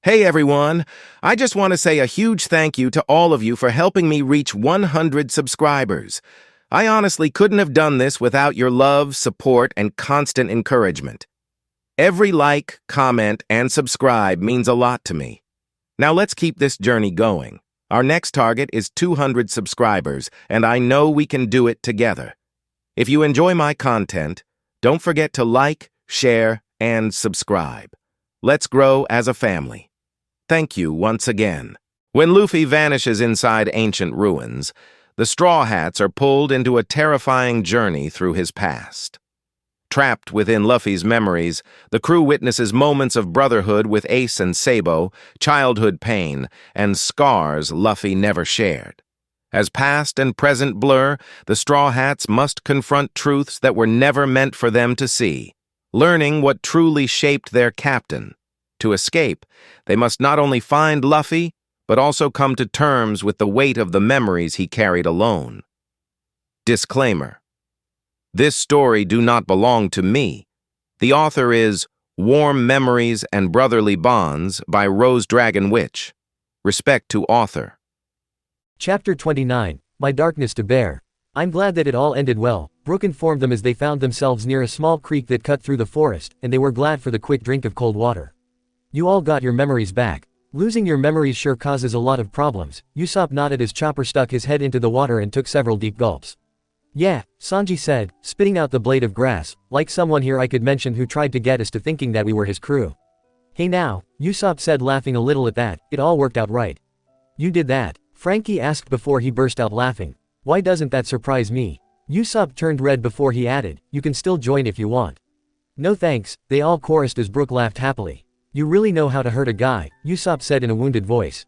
Hey everyone, I just want to say a huge thank you to all of you for helping me reach 100 subscribers. I honestly couldn't have done this without your love, support, and constant encouragement. Every like, comment, and subscribe means a lot to me. Now let's keep this journey going. Our next target is 200 subscribers, and I know we can do it together. If you enjoy my content, don't forget to like, share, and subscribe. Let's grow as a family. Thank you once again. When Luffy vanishes inside ancient ruins, the Straw Hats are pulled into a terrifying journey through his past. Trapped within Luffy's memories, the crew witnesses moments of brotherhood with Ace and Sabo, childhood pain, and scars Luffy never shared. As past and present blur, the Straw Hats must confront truths that were never meant for them to see, learning what truly shaped their captain. To escape, they must not only find Luffy, but also come to terms with the weight of the memories he carried alone. Disclaimer: this story do not belong to me. The author is Warm Memories and Brotherly Bonds by RoseDragonWitch. Respect to author. Chapter 29, My Darkness to Bear. I'm glad that it all ended well. Brook informed them as they found themselves near a small creek that cut through the forest, and they were glad for the quick drink of cold water. You all got your memories back. Losing your memories sure causes a lot of problems. Usopp nodded as Chopper stuck his head into the water and took several deep gulps. Yeah, Sanji said, spitting out the blade of grass, like someone here I could mention who tried to get us to thinking that we were his crew. Hey now, Usopp said, laughing a little at that. It all worked out right. You did that? Frankie asked before he burst out laughing. Why doesn't that surprise me? Usopp turned red before he added, you can still join if you want. No thanks, they all chorused as Brook laughed happily. You really know how to hurt a guy, Usopp said in a wounded voice.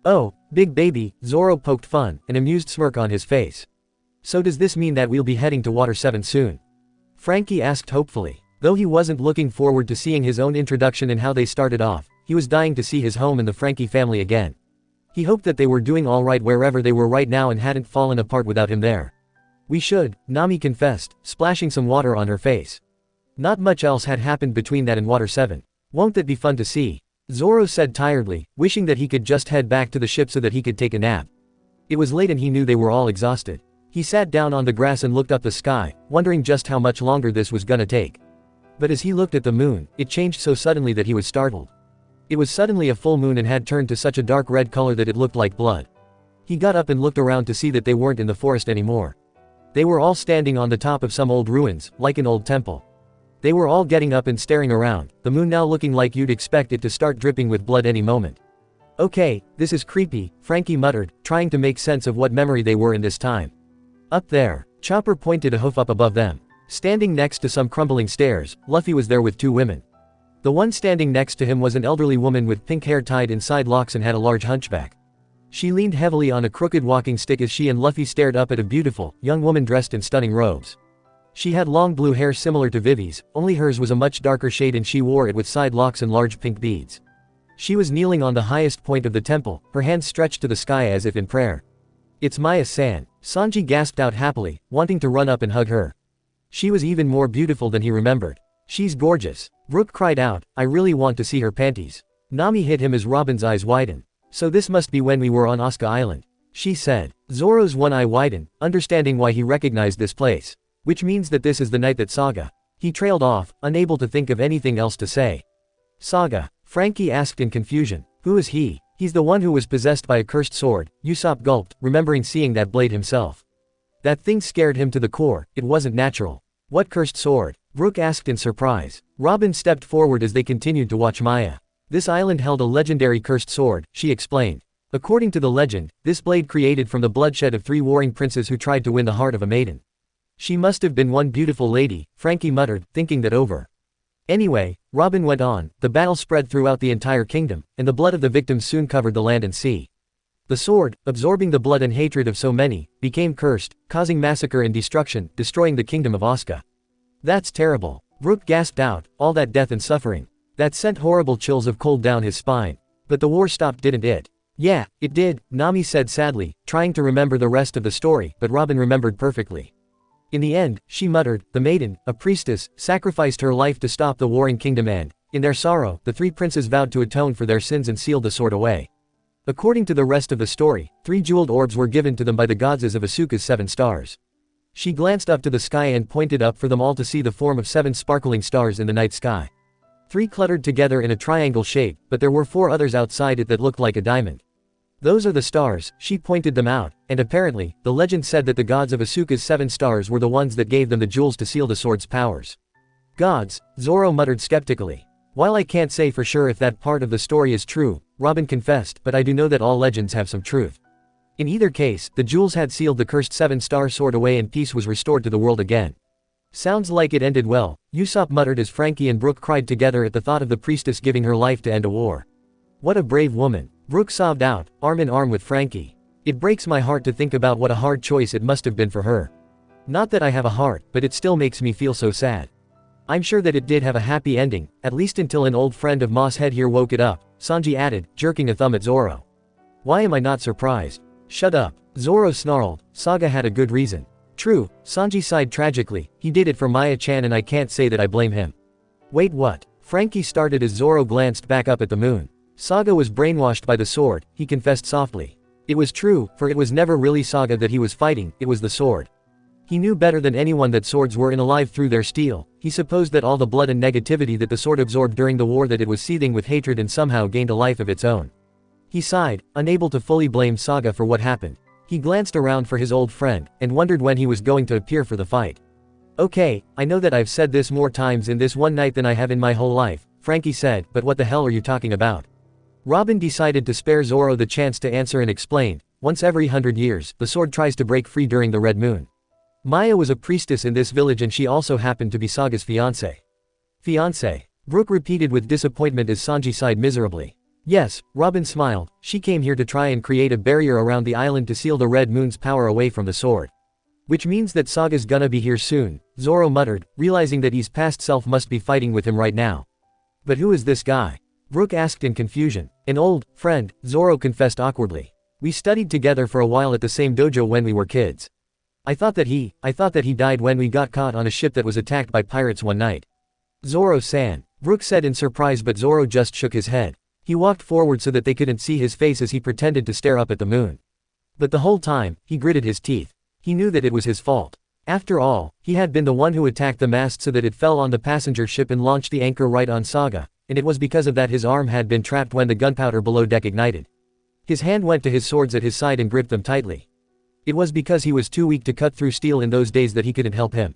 Oh, big baby, Zoro poked fun, an amused smirk on his face. So does this mean that we'll be heading to Water 7 soon? Frankie asked hopefully. Though he wasn't looking forward to seeing his own introduction and how they started off, he was dying to see his home and the Frankie family again. He hoped that they were doing all right wherever they were right now and hadn't fallen apart without him there. We should, Nami confessed, splashing some water on her face. Not much else had happened between that and Water 7. Won't that be fun to see? Zoro said tiredly, wishing that he could just head back to the ship so that he could take a nap. It was late and he knew they were all exhausted. He sat down on the grass and looked up the sky, wondering just how much longer this was gonna take. But as he looked at the moon, it changed so suddenly that he was startled. It was suddenly a full moon and had turned to such a dark red color that it looked like blood. He got up and looked around to see that they weren't in the forest anymore. They were all standing on the top of some old ruins, like an old temple. They were all getting up and staring around, the moon now looking like you'd expect it to start dripping with blood any moment. Okay, this is creepy, Frankie muttered, trying to make sense of what memory they were in this time. Up there, Chopper pointed a hoof up above them. Standing next to some crumbling stairs, Luffy was there with two women. The one standing next to him was an elderly woman with pink hair tied in side locks and had a large hunchback. She leaned heavily on a crooked walking stick as she and Luffy stared up at a beautiful, young woman dressed in stunning robes. She had long blue hair similar to Vivi's, only hers was a much darker shade and she wore it with side locks and large pink beads. She was kneeling on the highest point of the temple, her hands stretched to the sky as if in prayer. It's Maya-san, Sanji gasped out happily, wanting to run up and hug her. She was even more beautiful than he remembered. She's gorgeous. Brook cried out, I really want to see her panties. Nami hit him as Robin's eyes widened. So this must be when we were on Asuka Island, she said. Zoro's one eye widened, understanding why he recognized this place. Which means that this is the night that Saga. He trailed off, unable to think of anything else to say. Saga? Frankie asked in confusion. Who is he? He's the one who was possessed by a cursed sword, Usopp gulped, remembering seeing that blade himself. That thing scared him to the core, it wasn't natural. What cursed sword? Brook asked in surprise. Robin stepped forward as they continued to watch Maya. This island held a legendary cursed sword, she explained. According to the legend, this blade created from the bloodshed of 3 warring princes who tried to win the heart of a maiden. She must have been one beautiful lady, Frankie muttered, thinking that over. Anyway, Robin went on, the battle spread throughout the entire kingdom, and the blood of the victims soon covered the land and sea. The sword, absorbing the blood and hatred of so many, became cursed, causing massacre and destruction, destroying the kingdom of Asuka. That's terrible. Brook gasped out, all that death and suffering. That sent horrible chills of cold down his spine. But the war stopped, didn't it? Yeah, it did, Nami said sadly, trying to remember the rest of the story, but Robin remembered perfectly. In the end, she muttered, the maiden, a priestess, sacrificed her life to stop the warring kingdom and, In their sorrow, the three princes vowed to atone for their sins and sealed the sword away. According to the rest of the story, 3 jeweled orbs were given to them by the goddess of Asuka's 7 stars. She glanced up to the sky and pointed up for them all to see the form of 7 sparkling stars in the night sky. 3 cluttered together in a triangle shape, but there were 4 others outside it that looked like a diamond. Those are the stars, she pointed them out, and apparently, the legend said that the gods of Asuka's 7 stars were the ones that gave them the jewels to seal the sword's powers. Gods, Zoro muttered skeptically. While I can't say for sure if that part of the story is true, Robin confessed, but I do know that all legends have some truth. In either case, the jewels had sealed the cursed 7-star sword away and peace was restored to the world again. Sounds like it ended well, Usopp muttered as Frankie and Brook cried together at the thought of the priestess giving her life to end a war. What a brave woman. Brook sobbed out, arm in arm with Frankie. It breaks my heart to think about what a hard choice it must have been for her. Not that I have a heart, but it still makes me feel so sad. I'm sure that it did have a happy ending, at least until an old friend of Moss Head here woke it up, Sanji added, jerking a thumb at Zoro. Why am I not surprised? Shut up, Zoro snarled, Saga had a good reason. True, Sanji sighed tragically, he did it for Maya-chan and I can't say that I blame him. Wait, what? Frankie started as Zoro glanced back up at the moon. Saga was brainwashed by the sword, he confessed softly. It was true, for it was never really Saga that he was fighting, it was the sword. He knew better than anyone that swords were unalive through their steel. He supposed that all the blood and negativity that the sword absorbed during the war that it was seething with hatred and somehow gained a life of its own. He sighed, unable to fully blame Saga for what happened. He glanced around for his old friend, and wondered when he was going to appear for the fight. Okay, I know that I've said this more times in this one night than I have in my whole life, Frankie said, but what the hell are you talking about? Robin decided to spare Zoro the chance to answer and explained, once every 100 years, the sword tries to break free during the red moon. Maya was a priestess in this village and she also happened to be Saga's fiancé. Fiancé? Brook repeated with disappointment as Sanji sighed miserably. Yes, Robin smiled, she came here to try and create a barrier around the island to seal the red moon's power away from the sword. Which means that Saga's gonna be here soon, Zoro muttered, realizing that his past self must be fighting with him right now. But who is this guy? Brook asked in confusion. An old friend, Zoro confessed awkwardly. We studied together for a while at the same dojo when we were kids. I thought that he died when we got caught on a ship that was attacked by pirates one night. Zoro-san, Brook said in surprise, but Zoro just shook his head. He walked forward so that they couldn't see his face as he pretended to stare up at the moon. But the whole time, he gritted his teeth. He knew that it was his fault. After all, he had been the one who attacked the mast so that it fell on the passenger ship and launched the anchor right on Saga, and it was because of that his arm had been trapped when the gunpowder below deck ignited. His hand went to his swords at his side and gripped them tightly. It was because he was too weak to cut through steel in those days that he couldn't help him.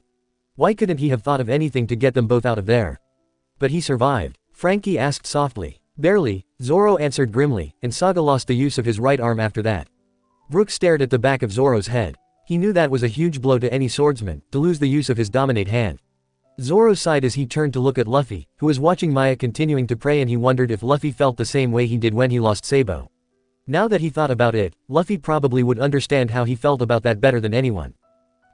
Why couldn't he have thought of anything to get them both out of there? But he survived. Frankie asked softly. Barely, Zoro answered grimly, and Saga lost the use of his right arm after that. Brook stared at the back of Zoro's head. He knew that was a huge blow to any swordsman, to lose the use of his dominate hand. Zoro sighed as he turned to look at Luffy, who was watching Maya continuing to pray, and he wondered if Luffy felt the same way he did when he lost Sabo. Now that he thought about it, Luffy probably would understand how he felt about that better than anyone.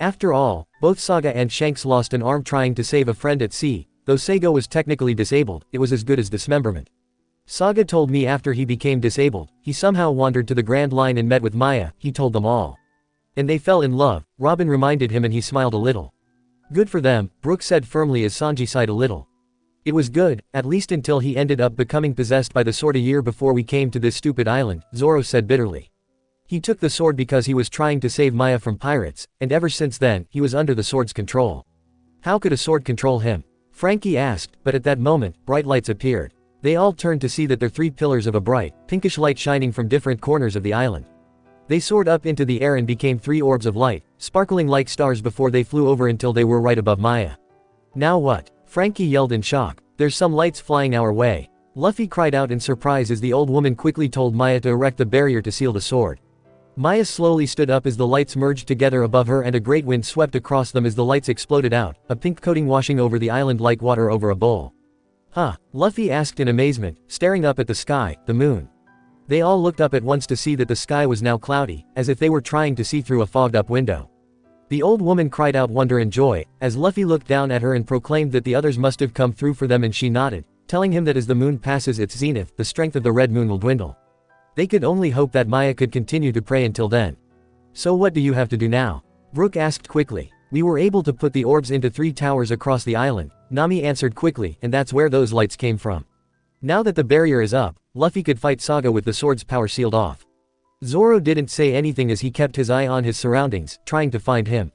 After all, both Saga and Shanks lost an arm trying to save a friend at sea. Though Sago was technically disabled, it was as good as dismemberment. Saga told me after he became disabled, he somehow wandered to the Grand Line and met with Maya, he told them all. And they fell in love, Robin reminded him, and he smiled a little. Good for them, Brook said firmly as Sanji sighed a little. It was good, at least until he ended up becoming possessed by the sword a year before we came to this stupid island, Zoro said bitterly. He took the sword because he was trying to save Maya from pirates, and ever since then, he was under the sword's control. How could a sword control him? Frankie asked, but at that moment, bright lights appeared. They all turned to see that there were 3 pillars of a bright, pinkish light shining from different corners of the island. They soared up into the air and became 3 orbs of light, sparkling like stars before they flew over until they were right above Maya. Now what? Frankie yelled in shock. There's some lights flying our way. Luffy cried out in surprise as the old woman quickly told Maya to erect the barrier to seal the sword. Maya slowly stood up as the lights merged together above her and a great wind swept across them as the lights exploded out, a pink coating washing over the island like water over a bowl. Huh? Luffy asked in amazement, staring up at the sky, the moon. They all looked up at once to see that the sky was now cloudy, as if they were trying to see through a fogged-up window. The old woman cried out wonder and joy, as Luffy looked down at her and proclaimed that the others must have come through for them, and she nodded, telling him that as the moon passes its zenith, the strength of the red moon will dwindle. They could only hope that Maya could continue to pray until then. So what do you have to do now? Brook asked quickly. We were able to put the orbs into 3 towers across the island, Nami answered quickly, and that's where those lights came from. Now that the barrier is up, Luffy could fight Saga with the sword's power sealed off. Zoro didn't say anything as he kept his eye on his surroundings, trying to find him.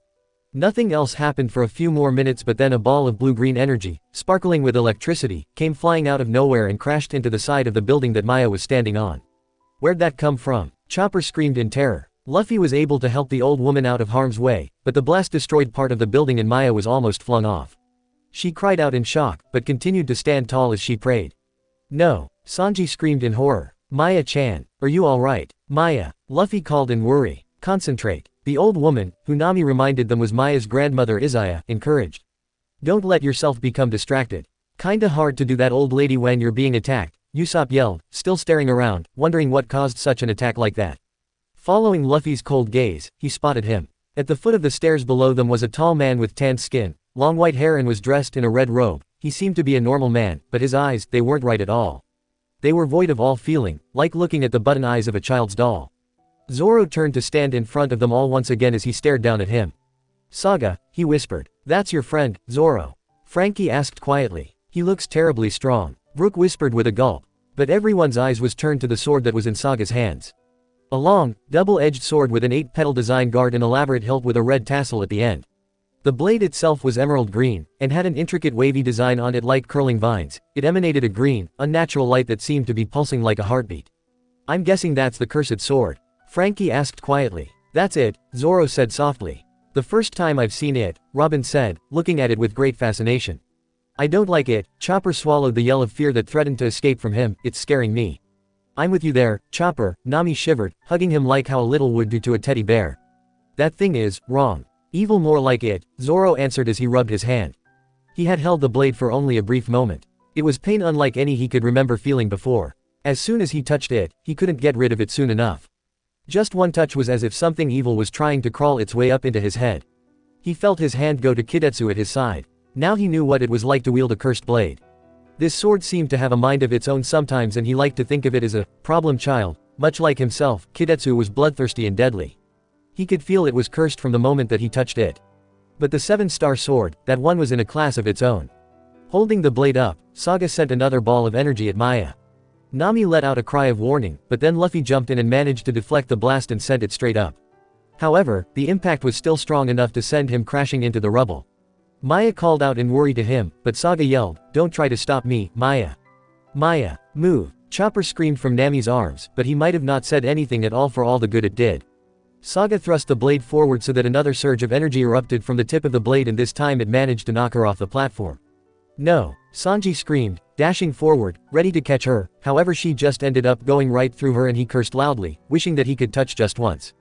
Nothing else happened for a few more minutes, but then a ball of blue-green energy, sparkling with electricity, came flying out of nowhere and crashed into the side of the building that Maya was standing on. Where'd that come from? Chopper screamed in terror. Luffy was able to help the old woman out of harm's way, but the blast destroyed part of the building and Maya was almost flung off. She cried out in shock, but continued to stand tall as she prayed. No, Sanji screamed in horror. Maya-chan, are you alright? Maya, Luffy called in worry. Concentrate. The old woman, who Nami reminded them was Maya's grandmother Izaya, encouraged. Don't let yourself become distracted. Kinda hard to do that, old lady, when you're being attacked, Usopp yelled, still staring around, wondering what caused such an attack like that. Following Luffy's cold gaze, he spotted him. At the foot of the stairs below them was a tall man with tanned skin, long white hair, and was dressed in a red robe. He seemed to be a normal man, but his eyes, they weren't right at all. They were void of all feeling, like looking at the button eyes of a child's doll. Zoro turned to stand in front of them all once again as he stared down at him. Saga, he whispered. That's your friend, Zoro? Frankie asked quietly. He looks terribly strong. Brook whispered with a gulp. But everyone's eyes was turned to the sword that was in Saga's hands. A long, double-edged sword with an 8-petal design guard and elaborate hilt with a red tassel at the end. The blade itself was emerald green, and had an intricate wavy design on it like curling vines. It emanated a green, unnatural light that seemed to be pulsing like a heartbeat. I'm guessing that's the cursed sword. Frankie asked quietly. That's it, Zoro said softly. The first time I've seen it, Robin said, looking at it with great fascination. I don't like it. Chopper swallowed the yell of fear that threatened to escape from him. It's scaring me. I'm with you there, Chopper, Nami shivered, hugging him like how a little would do to a teddy bear. That thing is wrong. Evil, more like it, Zoro answered as he rubbed his hand. He had held the blade for only a brief moment. It was pain unlike any he could remember feeling before. As soon as he touched it, he couldn't get rid of it soon enough. Just one touch was as if something evil was trying to crawl its way up into his head. He felt his hand go to Kidetsu at his side. Now he knew what it was like to wield a cursed blade. This sword seemed to have a mind of its own sometimes, and he liked to think of it as a problem child. Much like himself, Kidetsu was bloodthirsty and deadly. He could feel it was cursed from the moment that he touched it. But the 7-star sword, that one was in a class of its own. Holding the blade up, Saga sent another ball of energy at Maya. Nami let out a cry of warning, but then Luffy jumped in and managed to deflect the blast and sent it straight up. However, the impact was still strong enough to send him crashing into the rubble. Maya called out in worry to him, but Saga yelled, "Don't try to stop me, Maya. Maya, move." Chopper screamed from Nami's arms, but he might have not said anything at all for all the good it did. Saga thrust the blade forward so that another surge of energy erupted from the tip of the blade, and this time it managed to knock her off the platform. No, Sanji screamed, dashing forward, ready to catch her. However, she just ended up going right through her, and he cursed loudly, wishing that he could touch just once.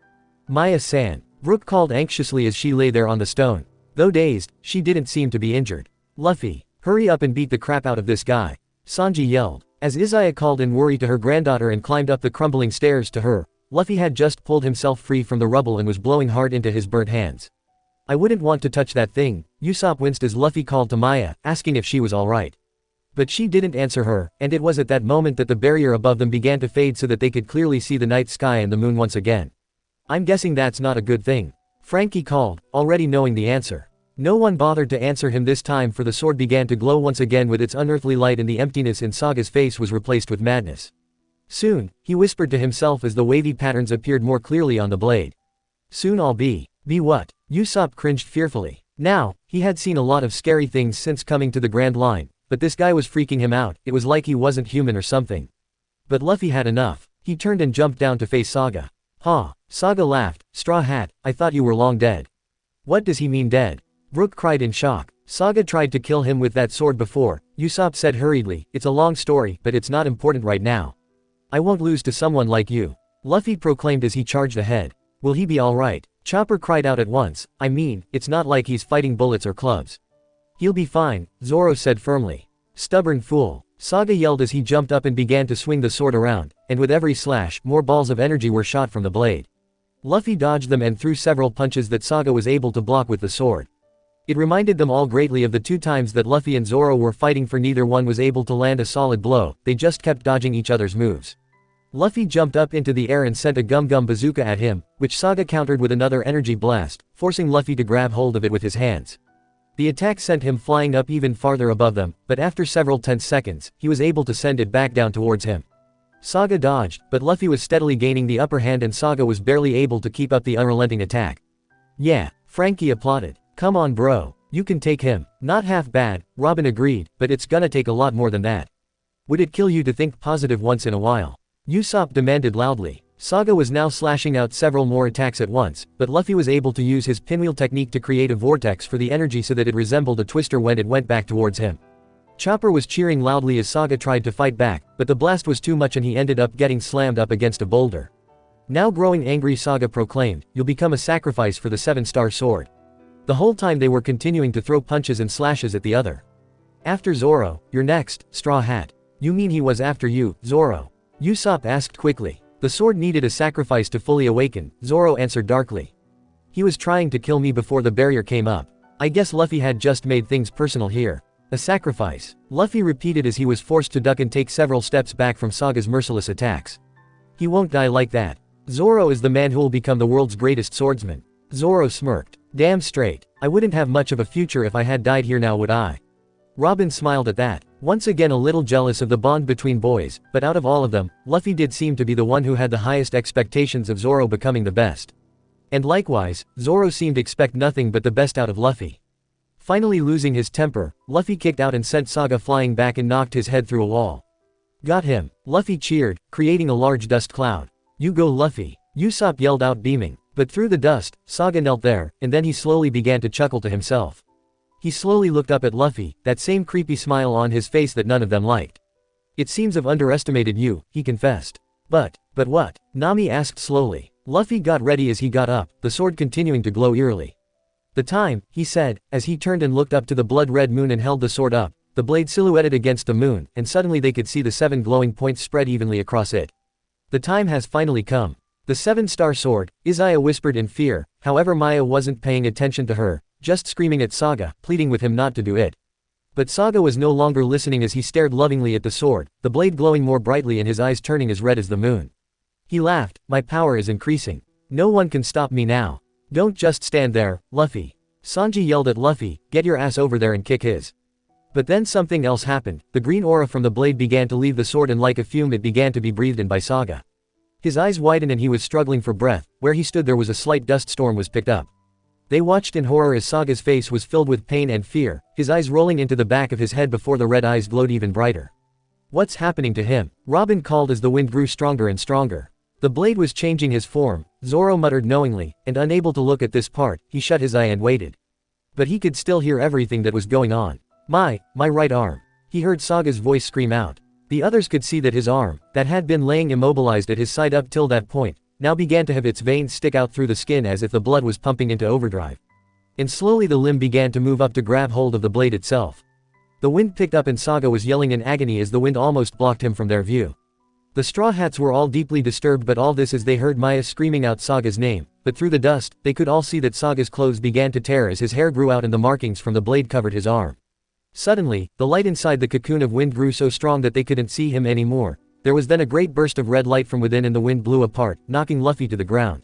Maya-san, Brook called anxiously as she lay there on the stone. Though dazed, she didn't seem to be injured. Luffy, hurry up and beat the crap out of this guy, Sanji yelled. As Izaya called in worry to her granddaughter and climbed up the crumbling stairs to her, Luffy had just pulled himself free from the rubble and was blowing hard into his burnt hands. I wouldn't want to touch that thing. Usopp winced as Luffy called to Maya, asking if she was alright. But she didn't answer her, and it was at that moment that the barrier above them began to fade so that they could clearly see the night sky and the moon once again. I'm guessing that's not a good thing, Frankie called, already knowing the answer. No one bothered to answer him this time, for the sword began to glow once again with its unearthly light, and the emptiness in Saga's face was replaced with madness. Soon, he whispered to himself as the wavy patterns appeared more clearly on the blade. Soon I'll be what? Usopp cringed fearfully. Now, he had seen a lot of scary things since coming to the Grand Line, but this guy was freaking him out. It was like he wasn't human or something. But Luffy had enough. He turned and jumped down to face Saga. Ha! Saga laughed. Straw Hat, I thought you were long dead. What does he mean dead? Brook cried in shock. Saga tried to kill him with that sword before, Usopp said hurriedly. It's a long story, but it's not important right now. I won't lose to someone like you, Luffy proclaimed as he charged ahead. Will he be alright? Chopper cried out at once. I mean, it's not like he's fighting bullets or clubs. He'll be fine, Zoro said firmly. Stubborn fool, Saga yelled as he jumped up and began to swing the sword around, and with every slash, more balls of energy were shot from the blade. Luffy dodged them and threw several punches that Saga was able to block with the sword. It reminded them all greatly of the 2 times that Luffy and Zoro were fighting, for neither one was able to land a solid blow. They just kept dodging each other's moves. Luffy jumped up into the air and sent a gum-gum bazooka at him, which Saga countered with another energy blast, forcing Luffy to grab hold of it with his hands. The attack sent him flying up even farther above them, but after several tense seconds, he was able to send it back down towards him. Saga dodged, but Luffy was steadily gaining the upper hand and Saga was barely able to keep up the unrelenting attack. "Yeah," Frankie applauded. "Come on bro, you can take him." "Not half bad," Robin agreed, "but it's gonna take a lot more than that." "Would it kill you to think positive once in a while?" Usopp demanded loudly. Saga was now slashing out several more attacks at once, but Luffy was able to use his pinwheel technique to create a vortex for the energy so that it resembled a twister when it went back towards him. Chopper was cheering loudly as Saga tried to fight back, but the blast was too much and he ended up getting slammed up against a boulder. Now growing angry, Saga proclaimed, "You'll become a sacrifice for the 7-star sword." The whole time they were continuing to throw punches and slashes at the other. "After Zoro, you're next, Straw Hat." "You mean he was after you, Zoro?" Usopp asked quickly. "The sword needed a sacrifice to fully awaken," Zoro answered darkly. "He was trying to kill me before the barrier came up. I guess Luffy had just made things personal here." "A sacrifice," Luffy repeated as he was forced to duck and take several steps back from Saga's merciless attacks. "He won't die like that. Zoro is the man who will become the world's greatest swordsman." Zoro smirked. "Damn straight. I wouldn't have much of a future if I had died here now, would I?" Robin smiled at that, once again a little jealous of the bond between boys, but out of all of them, Luffy did seem to be the one who had the highest expectations of Zoro becoming the best. And likewise, Zoro seemed to expect nothing but the best out of Luffy. Finally losing his temper, Luffy kicked out and sent Saga flying back and knocked his head through a wall. "Got him," Luffy cheered, creating a large dust cloud. "You go Luffy," Usopp yelled out beaming, but through the dust, Saga knelt there, and then he slowly began to chuckle to himself. He slowly looked up at Luffy, that same creepy smile on his face that none of them liked. "It seems I've underestimated you," he confessed. But what?" Nami asked slowly. Luffy got ready as he got up, the sword continuing to glow eerily. "The time," he said, as he turned and looked up to the blood-red moon and held the sword up, the blade silhouetted against the moon, and suddenly they could see the 7 glowing points spread evenly across it. "The time has finally come." "The 7-star sword," Izaya whispered in fear, however Maya wasn't paying attention to her, just screaming at Saga, pleading with him not to do it. But Saga was no longer listening as he stared lovingly at the sword, the blade glowing more brightly and his eyes turning as red as the moon. He laughed, "My power is increasing. No one can stop me now. Don't just stand there, Luffy." Sanji yelled at Luffy, "Get your ass over there and kick his." But then something else happened, the green aura from the blade began to leave the sword and like a fume it began to be breathed in by Saga. His eyes widened and he was struggling for breath, where he stood there was a slight dust storm was picked up. They watched in horror as Saga's face was filled with pain and fear, his eyes rolling into the back of his head before the red eyes glowed even brighter. "What's happening to him?" Robin called as the wind grew stronger and stronger. The blade was changing his form, Zoro muttered knowingly, and unable to look at this part, he shut his eye and waited. But he could still hear everything that was going on. My right arm." He heard Saga's voice scream out. The others could see that his arm, that had been laying immobilized at his side up till that point, now began to have its veins stick out through the skin as if the blood was pumping into overdrive. And slowly the limb began to move up to grab hold of the blade itself. The wind picked up and Saga was yelling in agony as the wind almost blocked him from their view. The Straw Hats were all deeply disturbed, but all this as they heard Maya screaming out Saga's name, but through the dust, they could all see that Saga's clothes began to tear as his hair grew out and the markings from the blade covered his arm. Suddenly, the light inside the cocoon of wind grew so strong that they couldn't see him anymore. There was then a great burst of red light from within and the wind blew apart, knocking Luffy to the ground.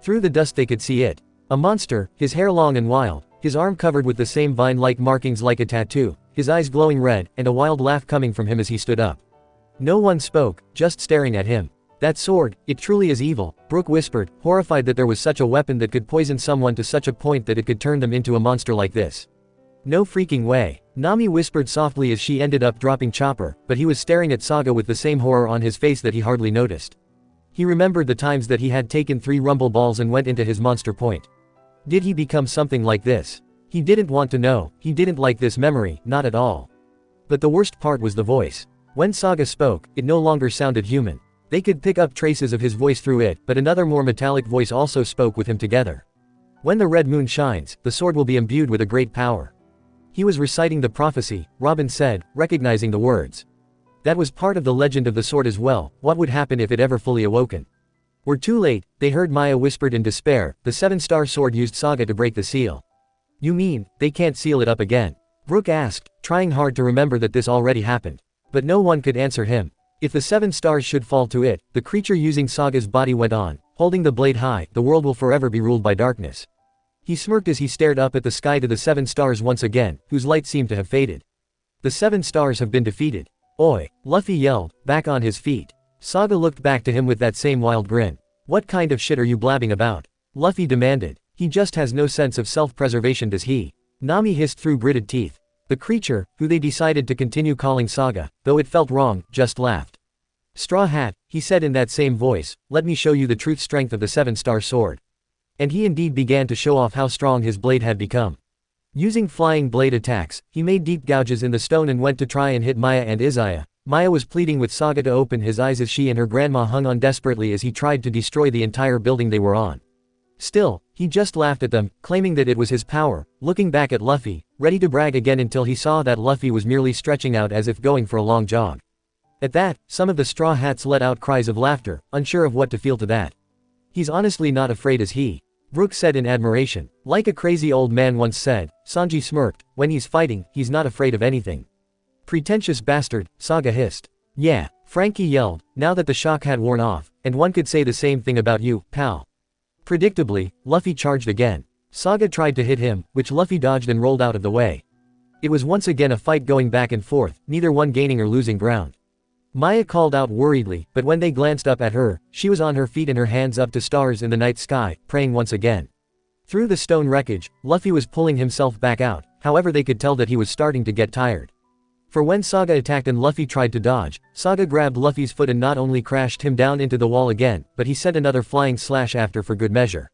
Through the dust they could see it. A monster, his hair long and wild, his arm covered with the same vine-like markings like a tattoo, his eyes glowing red, and a wild laugh coming from him as he stood up. No one spoke, just staring at him. "That sword, it truly is evil," Brook whispered, horrified that there was such a weapon that could poison someone to such a point that it could turn them into a monster like this. "No freaking way," Nami whispered softly as she ended up dropping Chopper, but he was staring at Saga with the same horror on his face that he hardly noticed. He remembered the times that he had taken 3 rumble balls and went into his monster point. Did he become something like this? He didn't want to know, he didn't like this memory, not at all. But the worst part was the voice. When Saga spoke, it no longer sounded human. They could pick up traces of his voice through it, but another more metallic voice also spoke with him together. "When the red moon shines, the sword will be imbued with a great power." He was reciting the prophecy, Robin said, recognizing the words. That was part of the legend of the sword as well. What would happen if it ever fully awoken? "We're too late," they heard Maya whispered in despair. The 7-star sword used Saga to break the seal. "You mean, they can't seal it up again?" Brook asked, trying hard to remember that this already happened. But no one could answer him. "If the 7 stars should fall to it," the creature using Saga's body went on, holding the blade high, "the world will forever be ruled by darkness." He smirked as he stared up at the sky to the 7 stars once again, whose light seemed to have faded. The 7 stars have been defeated. Oi! Luffy yelled, back on his feet. Saga looked back to him with that same wild grin. What kind of shit are you blabbing about? Luffy demanded. He just has no sense of self-preservation, does he? Nami hissed through gritted teeth. The creature, who they decided to continue calling Saga, though it felt wrong, just laughed. Straw Hat, he said in that same voice, let me show you the truth strength of the 7-star sword. And he indeed began to show off how strong his blade had become. Using flying blade attacks, he made deep gouges in the stone and went to try and hit Maya and Izaya. Maya was pleading with Saga to open his eyes as she and her grandma hung on desperately as he tried to destroy the entire building they were on. Still, he just laughed at them, claiming that it was his power, looking back at Luffy, ready to brag again until he saw that Luffy was merely stretching out as if going for a long jog. At that, some of the Straw Hats let out cries of laughter, unsure of what to feel to that. He's honestly not afraid, is he? Brook said in admiration. Like a crazy old man once said, Sanji smirked, when he's fighting, he's not afraid of anything. Pretentious bastard, Saga hissed. Yeah, Frankie yelled, now that the shock had worn off, and one could say the same thing about you, pal. Predictably, Luffy charged again. Saga tried to hit him, which Luffy dodged and rolled out of the way. It was once again a fight going back and forth, neither one gaining or losing ground. Maya called out worriedly, but when they glanced up at her, she was on her feet and her hands up to stars in the night sky, praying once again. Through the stone wreckage, Luffy was pulling himself back out, however they could tell that he was starting to get tired. For when Saga attacked and Luffy tried to dodge, Saga grabbed Luffy's foot and not only crashed him down into the wall again, but he sent another flying slash after for good measure.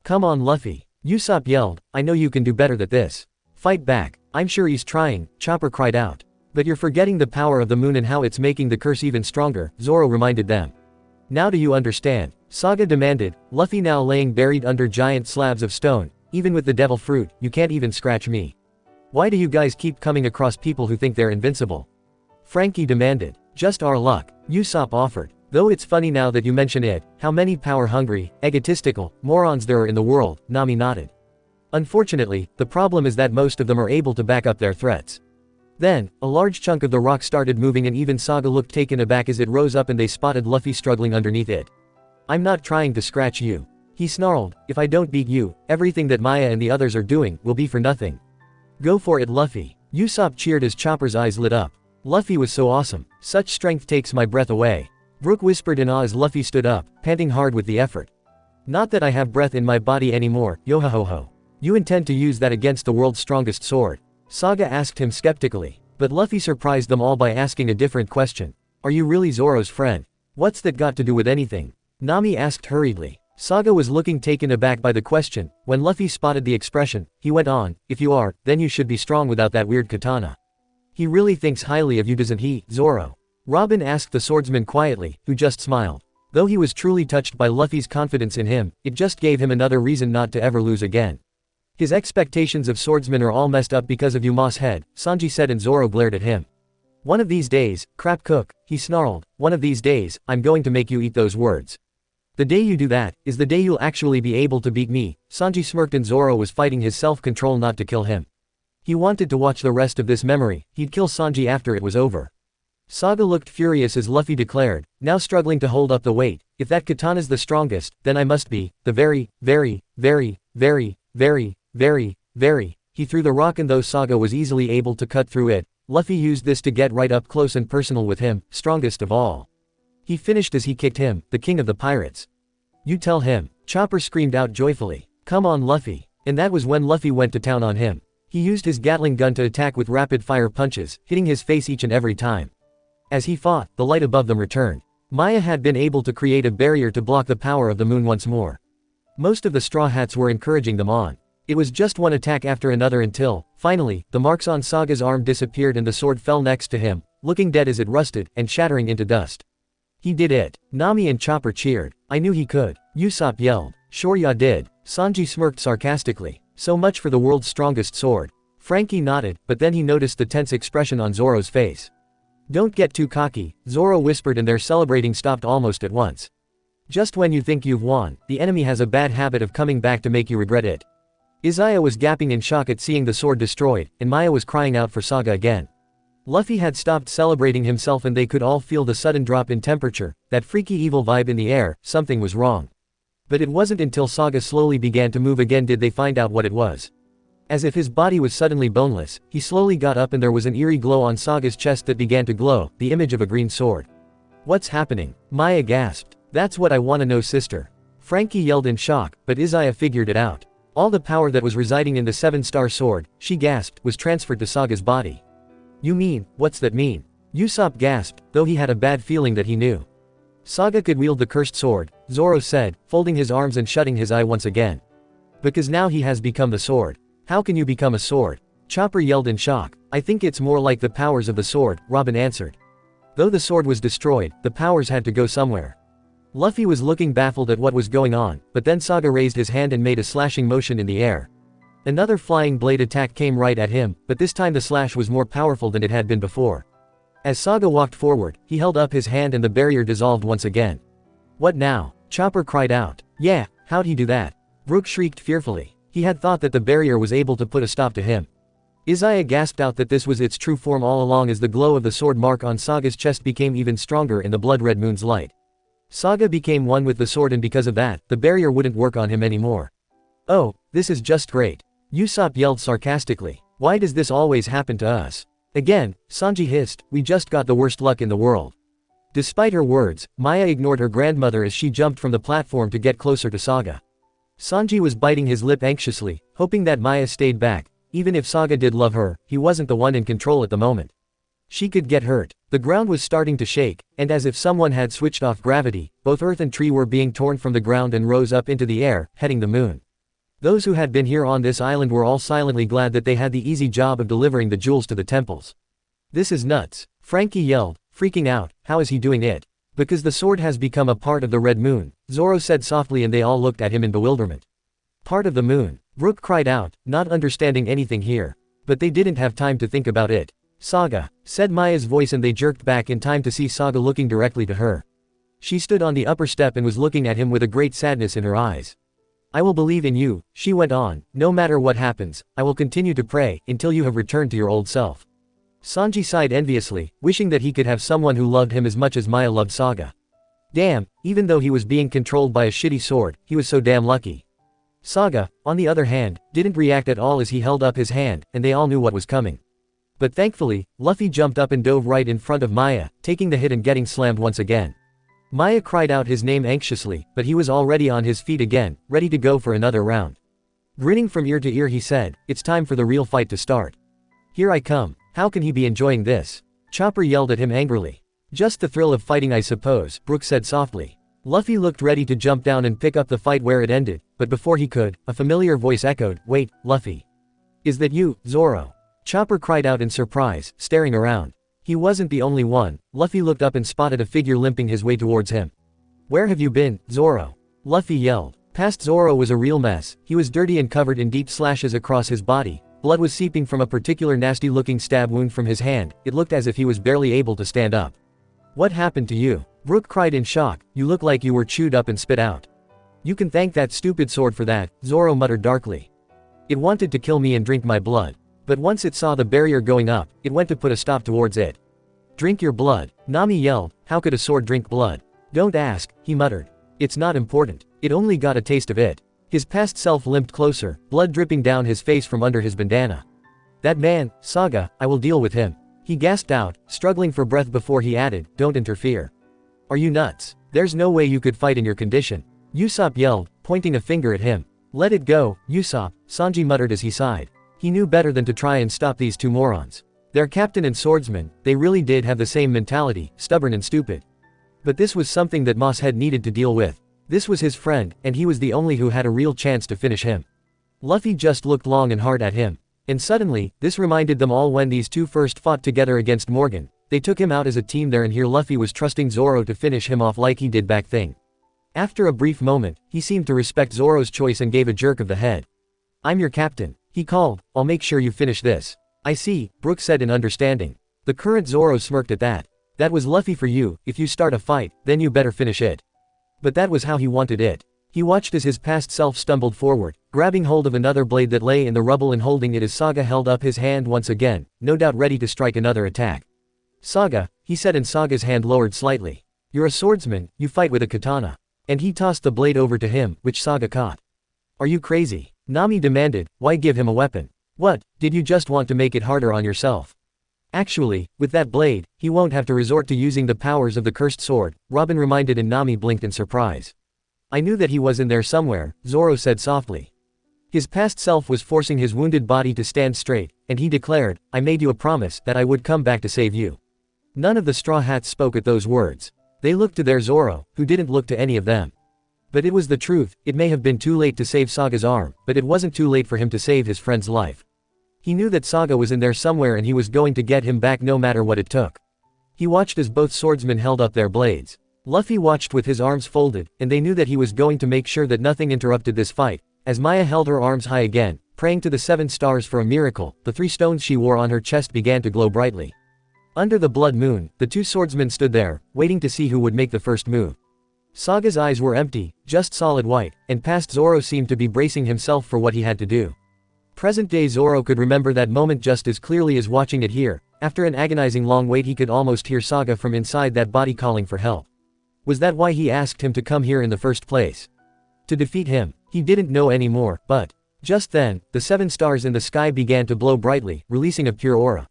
Come on Luffy. Usopp yelled, I know you can do better than this. Fight back. I'm sure he's trying, Chopper cried out. But you're forgetting the power of the moon and how it's making the curse even stronger, Zoro reminded them. Now do you understand? Saga demanded, Luffy now laying buried under giant slabs of stone, even with the devil fruit, you can't even scratch me. Why do you guys keep coming across people who think they're invincible? Frankie demanded. Just our luck, Usopp offered. Though it's funny now that you mention it, how many power-hungry, egotistical, morons there are in the world, Nami nodded. Unfortunately, the problem is that most of them are able to back up their threats. Then, a large chunk of the rock started moving and even Saga looked taken aback as it rose up and they spotted Luffy struggling underneath it. I'm not trying to scratch you. He snarled, if I don't beat you, everything that Maya and the others are doing will be for nothing. Go for it Luffy. Usopp cheered as Chopper's eyes lit up. Luffy was so awesome. Such strength takes my breath away. Brook whispered in awe as Luffy stood up, panting hard with the effort. Not that I have breath in my body anymore, yo-ho-ho-ho. You intend to use that against the world's strongest sword? Saga asked him skeptically. But Luffy surprised them all by asking a different question. Are you really Zoro's friend? What's that got to do with anything? Nami asked hurriedly. Saga was looking taken aback by the question. When Luffy spotted the expression, he went on, if you are, then you should be strong without that weird katana. He really thinks highly of you, doesn't he, Zoro? Robin asked the swordsman quietly, who just smiled. Though he was truly touched by Luffy's confidence in him, it just gave him another reason not to ever lose again. His expectations of swordsmen are all messed up because of you, Moss Head, Sanji said and Zoro glared at him. One of these days, crap cook, he snarled, one of these days, I'm going to make you eat those words. The day you do that, is the day you'll actually be able to beat me, Sanji smirked and Zoro was fighting his self-control not to kill him. He wanted to watch the rest of this memory, he'd kill Sanji after it was over. Saga looked furious as Luffy declared, now struggling to hold up the weight, if that katana's the strongest, then I must be, the very, he threw the rock and though Saga was easily able to cut through it, Luffy used this to get right up close and personal with him, strongest of all. He finished as he kicked him, the king of the pirates. You tell him, Chopper screamed out joyfully. Come on Luffy. And that was when Luffy went to town on him. He used his Gatling gun to attack with rapid-fire punches, hitting his face each and every time. As he fought, the light above them returned. Maya had been able to create a barrier to block the power of the moon once more. Most of the Straw Hats were encouraging them on. It was just one attack after another until, finally, the marks on Saga's arm disappeared and the sword fell next to him, looking dead as it rusted, and shattering into dust. He did it. Nami and Chopper cheered. I knew he could. Usopp yelled. Sure ya did. Sanji smirked sarcastically. So much for the world's strongest sword. Frankie nodded, but then he noticed the tense expression on Zoro's face. Don't get too cocky, Zoro whispered and their celebrating stopped almost at once. Just when you think you've won, the enemy has a bad habit of coming back to make you regret it. Izaya was gasping in shock at seeing the sword destroyed, and Maya was crying out for Saga again. Luffy had stopped celebrating himself and they could all feel the sudden drop in temperature, that freaky evil vibe in the air, something was wrong. But it wasn't until Saga slowly began to move again did they find out what it was. As if his body was suddenly boneless, he slowly got up and there was an eerie glow on Saga's chest that began to glow, the image of a green sword. What's happening? Maya gasped. That's what I wanna know, sister. Frankie yelled in shock, but Izaya figured it out. All the power that was residing in the 7-star sword, she gasped, was transferred to Saga's body. You mean, what's that mean? Usopp gasped, though he had a bad feeling that he knew. Saga could wield the cursed sword, Zoro said, folding his arms and shutting his eye once again. Because now he has become the sword. How can you become a sword? Chopper yelled in shock. I think it's more like the powers of the sword, Robin answered. Though the sword was destroyed, the powers had to go somewhere. Luffy was looking baffled at what was going on, but then Saga raised his hand and made a slashing motion in the air. Another flying blade attack came right at him, but this time the slash was more powerful than it had been before. As Saga walked forward, he held up his hand and the barrier dissolved once again. What now? Chopper cried out. Yeah, how'd he do that? Brook shrieked fearfully. He had thought that the barrier was able to put a stop to him. Izaya gasped out that this was its true form all along as the glow of the sword mark on Saga's chest became even stronger in the blood-red moon's light. Saga became one with the sword and because of that, the barrier wouldn't work on him anymore. Oh, this is just great. Usopp yelled sarcastically. Why does this always happen to us? Again, Sanji hissed, we just got the worst luck in the world. Despite her words, Maya ignored her grandmother as she jumped from the platform to get closer to Saga. Sanji was biting his lip anxiously, hoping that Maya stayed back. Even if Saga did love her, he wasn't the one in control at the moment. She could get hurt. The ground was starting to shake, and as if someone had switched off gravity, both earth and tree were being torn from the ground and rose up into the air, heading the moon. Those who had been here on this island were all silently glad that they had the easy job of delivering the jewels to the temples. This is nuts. Frankie yelled, freaking out. How is he doing it? Because the sword has become a part of the red moon, Zoro said softly and they all looked at him in bewilderment. Part of the moon. Brook cried out, not understanding anything here. But they didn't have time to think about it. Saga, said Maya's voice and they jerked back in time to see Saga looking directly to her. She stood on the upper step and was looking at him with a great sadness in her eyes. I will believe in you, she went on, no matter what happens, I will continue to pray, until you have returned to your old self. Sanji sighed enviously, wishing that he could have someone who loved him as much as Maya loved Saga. Damn, even though he was being controlled by a shitty sword, he was so damn lucky. Saga, on the other hand, didn't react at all as he held up his hand, and they all knew what was coming. But thankfully, Luffy jumped up and dove right in front of Maya, taking the hit and getting slammed once again. Maya cried out his name anxiously, but he was already on his feet again, ready to go for another round. Grinning from ear to ear he said, it's time for the real fight to start. Here I come. How can he be enjoying this? Chopper yelled at him angrily. Just the thrill of fighting I suppose, Brook said softly. Luffy looked ready to jump down and pick up the fight where it ended, but before he could, a familiar voice echoed, wait, Luffy. Is that you, Zoro? Chopper cried out in surprise, staring around. He wasn't the only one. Luffy looked up and spotted a figure limping his way towards him. Where have you been, Zoro? Luffy yelled. Past Zoro was a real mess. He was dirty and covered in deep slashes across his body. Blood was seeping from a particular nasty-looking stab wound from his hand. It looked as if he was barely able to stand up. What happened to you? Brook cried in shock. You look like you were chewed up and spit out. You can thank that stupid sword for that, Zoro muttered darkly. It wanted to kill me and drink my blood. But once it saw the barrier going up, it went to put a stop towards it. Drink your blood, Nami yelled. How could a sword drink blood? Don't ask, he muttered. It's not important. It only got a taste of it. His past self limped closer, blood dripping down his face from under his bandana. That man, Saga, I will deal with him. He gasped out, struggling for breath before he added, don't interfere. Are you nuts? There's no way you could fight in your condition. Usopp yelled, pointing a finger at him. Let it go, Usopp, Sanji muttered as he sighed. He knew better than to try and stop these two morons. Their captain and swordsman, they really did have the same mentality, stubborn and stupid. But this was something that Moss had needed to deal with. This was his friend, and he was the only who had a real chance to finish him. Luffy just looked long and hard at him. And suddenly, this reminded them all when these two first fought together against Morgan. They took him out as a team there and here Luffy was trusting Zoro to finish him off like he did back then. After a brief moment, he seemed to respect Zoro's choice and gave a jerk of the head. I'm your captain, he called, I'll make sure you finish this. I see, Brook said in understanding. The current Zoro smirked at that. That was Luffy for you, if you start a fight, then you better finish it. But that was how he wanted it. He watched as his past self stumbled forward, grabbing hold of another blade that lay in the rubble and holding it as Saga held up his hand once again, no doubt ready to strike another attack. Saga, he said and Saga's hand lowered slightly. You're a swordsman, you fight with a katana. And he tossed the blade over to him, which Saga caught. Are you crazy? Nami demanded, why give him a weapon? What, did you just want to make it harder on yourself? Actually, with that blade, he won't have to resort to using the powers of the cursed sword, Robin reminded, and Nami blinked in surprise. I knew that he was in there somewhere, Zoro said softly. His past self was forcing his wounded body to stand straight, and he declared, I made you a promise that I would come back to save you. None of the Straw Hats spoke at those words. They looked to their Zoro, who didn't look to any of them. But it was the truth. It may have been too late to save Saga's arm, but it wasn't too late for him to save his friend's life. He knew that Saga was in there somewhere and he was going to get him back no matter what it took. He watched as both swordsmen held up their blades. Luffy watched with his arms folded, and they knew that he was going to make sure that nothing interrupted this fight. As Maya held her arms high again, praying to the 7 stars for a miracle, the 3 stones she wore on her chest began to glow brightly. Under the blood moon, the 2 swordsmen stood there, waiting to see who would make the first move. Saga's eyes were empty, just solid white, and past Zoro seemed to be bracing himself for what he had to do. Present-day Zoro could remember that moment just as clearly as watching it here. After an agonizing long wait, he could almost hear Saga from inside that body calling for help. Was that why he asked him to come here in the first place? To defeat him? He didn't know anymore, but just then, the 7 stars in the sky began to glow brightly, releasing a pure aura.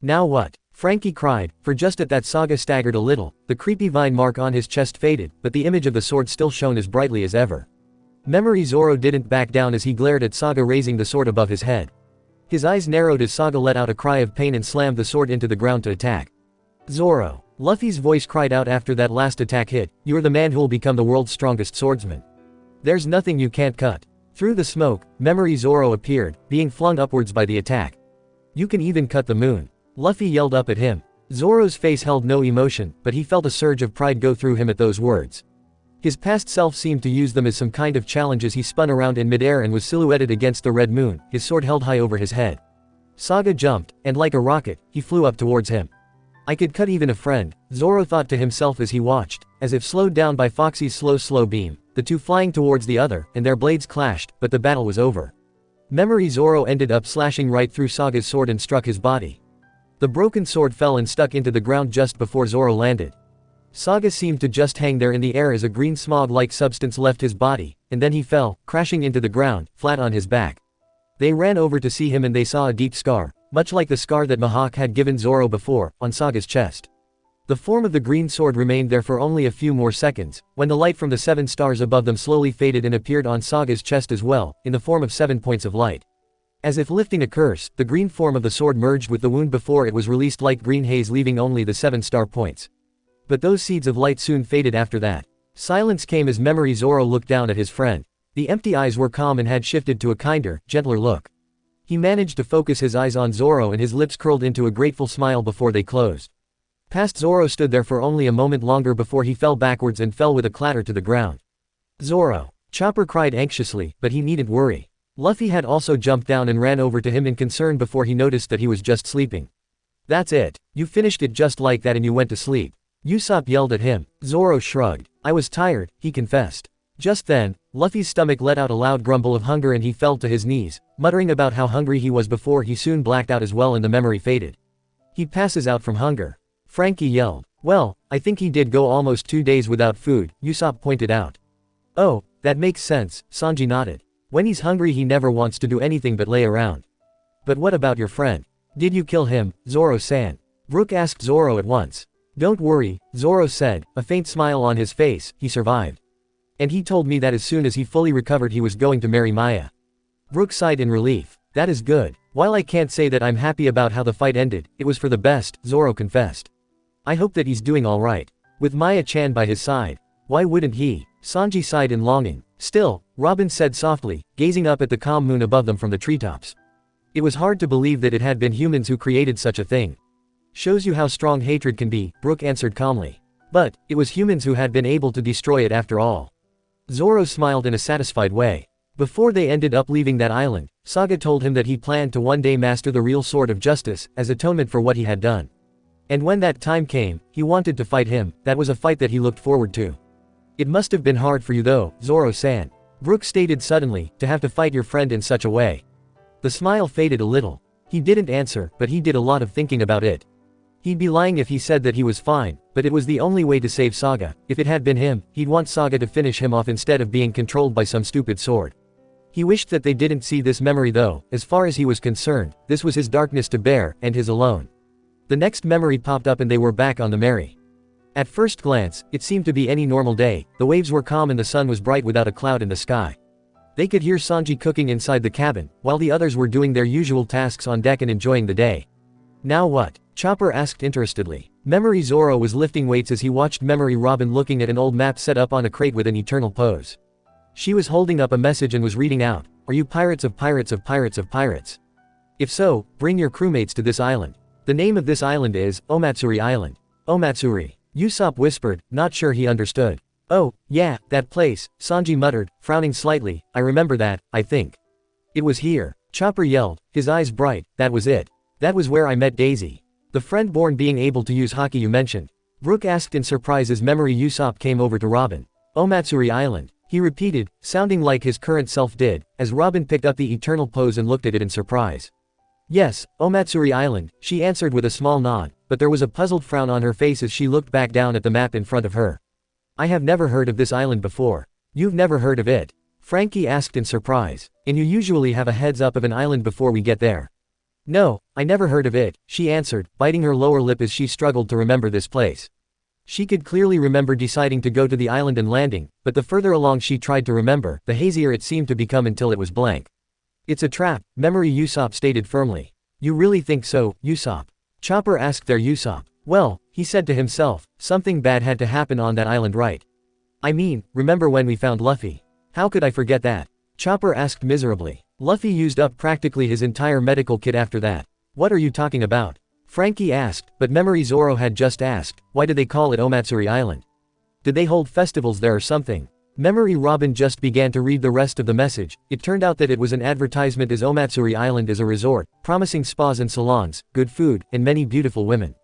Now what? Frankie cried, for just at that Saga staggered a little. The creepy vine mark on his chest faded, but the image of the sword still shone as brightly as ever. Memory Zoro didn't back down as he glared at Saga raising the sword above his head. His eyes narrowed as Saga let out a cry of pain and slammed the sword into the ground to attack. Zoro. Luffy's voice cried out after that last attack hit, you're the man who'll become the world's strongest swordsman. There's nothing you can't cut. Through the smoke, Memory Zoro appeared, being flung upwards by the attack. You can even cut the moon. Luffy yelled up at him. Zoro's face held no emotion, but he felt a surge of pride go through him at those words. His past self seemed to use them as some kind of challenge as he spun around in midair and was silhouetted against the red moon, his sword held high over his head. Saga jumped, and like a rocket, he flew up towards him. I could cut even a friend, Zoro thought to himself as he watched, as if slowed down by Foxy's slow beam, the 2 flying towards the other, and their blades clashed, but the battle was over. Memory Zoro ended up slashing right through Saga's sword and struck his body. The broken sword fell and stuck into the ground just before Zoro landed. Saga seemed to just hang there in the air as a green smog-like substance left his body, and then he fell, crashing into the ground, flat on his back. They ran over to see him and they saw a deep scar, much like the scar that Mihawk had given Zoro before, on Saga's chest. The form of the green sword remained there for only a few more seconds, when the light from the 7 stars above them slowly faded and appeared on Saga's chest as well, in the form of 7 points of light. As if lifting a curse, the green form of the sword merged with the wound before it was released like green haze, leaving only the 7 star points. But those seeds of light soon faded after that. Silence came as Memory Zoro looked down at his friend. The empty eyes were calm and had shifted to a kinder, gentler look. He managed to focus his eyes on Zoro and his lips curled into a grateful smile before they closed. Past Zoro stood there for only a moment longer before he fell backwards and fell with a clatter to the ground. Zoro. Chopper cried anxiously, but he needn't worry. Luffy had also jumped down and ran over to him in concern before he noticed that he was just sleeping. That's it. You finished it just like that and you went to sleep. Usopp yelled at him. Zoro shrugged. I was tired, he confessed. Just then, Luffy's stomach let out a loud grumble of hunger and he fell to his knees, muttering about how hungry he was before he soon blacked out as well and the memory faded. He passes out from hunger. Frankie yelled. Well, I think he did go almost 2 days without food, Usopp pointed out. Oh, that makes sense, Sanji nodded. When he's hungry he never wants to do anything but lay around. But what about your friend? Did you kill him, Zoro-san? Brook asked Zoro at once. Don't worry, Zoro said, a faint smile on his face, he survived. And he told me that as soon as he fully recovered he was going to marry Maya. Brook sighed in relief. That is good. While I can't say that I'm happy about how the fight ended, it was for the best, Zoro confessed. I hope that he's doing alright. With Maya-chan by his side. Why wouldn't he? Sanji sighed in longing. Still, Robin said softly, gazing up at the calm moon above them from the treetops. It was hard to believe that it had been humans who created such a thing. Shows you how strong hatred can be, Brook answered calmly. But, it was humans who had been able to destroy it after all. Zoro smiled in a satisfied way. Before they ended up leaving that island, Saga told him that he planned to one day master the real sword of justice, as atonement for what he had done. And when that time came, he wanted to fight him. That was a fight that he looked forward to. It must have been hard for you though, Zoro-san. Brook stated suddenly, to have to fight your friend in such a way. The smile faded a little. He didn't answer, but he did a lot of thinking about it. He'd be lying if he said that he was fine, but it was the only way to save Saga. If it had been him, he'd want Saga to finish him off instead of being controlled by some stupid sword. He wished that they didn't see this memory though. As far as he was concerned, this was his darkness to bear, and his alone. The next memory popped up and they were back on the Mary. At first glance, it seemed to be any normal day. The waves were calm and the sun was bright without a cloud in the sky. They could hear Sanji cooking inside the cabin, while the others were doing their usual tasks on deck and enjoying the day. Now what? Chopper asked interestedly. Memory Zoro was lifting weights as he watched Memory Robin looking at an old map set up on a crate with an eternal pose. She was holding up a message and was reading out, "Are you pirates of pirates of pirates of pirates? If so, bring your crewmates to this island. The name of this island is Omatsuri Island." Omatsuri. Usopp whispered, not sure he understood. "Oh, yeah, that place," Sanji muttered, frowning slightly. "I remember that, I think. It was here." Chopper yelled, his eyes bright. "That was it. That was where I met Daisy. The friend born being able to use haki you mentioned." Brook asked in surprise as Memory Usopp came over to Robin. "Omatsuri Island," he repeated, sounding like his current self did, as Robin picked up the eternal pose and looked at it in surprise. "Yes, Omatsuri Island," she answered with a small nod, but there was a puzzled frown on her face as she looked back down at the map in front of her. "I have never heard of this island before." "You've never heard of it?" Frankie asked in surprise. "And you usually have a heads up of an island before we get there." "No, I never heard of it," she answered, biting her lower lip as she struggled to remember this place. She could clearly remember deciding to go to the island and landing, but the further along she tried to remember, the hazier it seemed to become until it was blank. "It's a trap," Memory Usopp stated firmly. "You really think so, Usopp?" Chopper asked their Usopp. "Well," he said to himself, "something bad had to happen on that island, right? I mean, remember when we found Luffy? How could I forget that?" Chopper asked miserably. "Luffy used up practically his entire medical kit after that." "What are you talking about?" Frankie asked, but Memory Zoro had just asked, "Why do they call it Omatsuri Island? Did they hold festivals there or something?" Memory Robin just began to read the rest of the message. It turned out that it was an advertisement as Omatsuri Island as a resort, promising spas and salons, good food, and many beautiful women.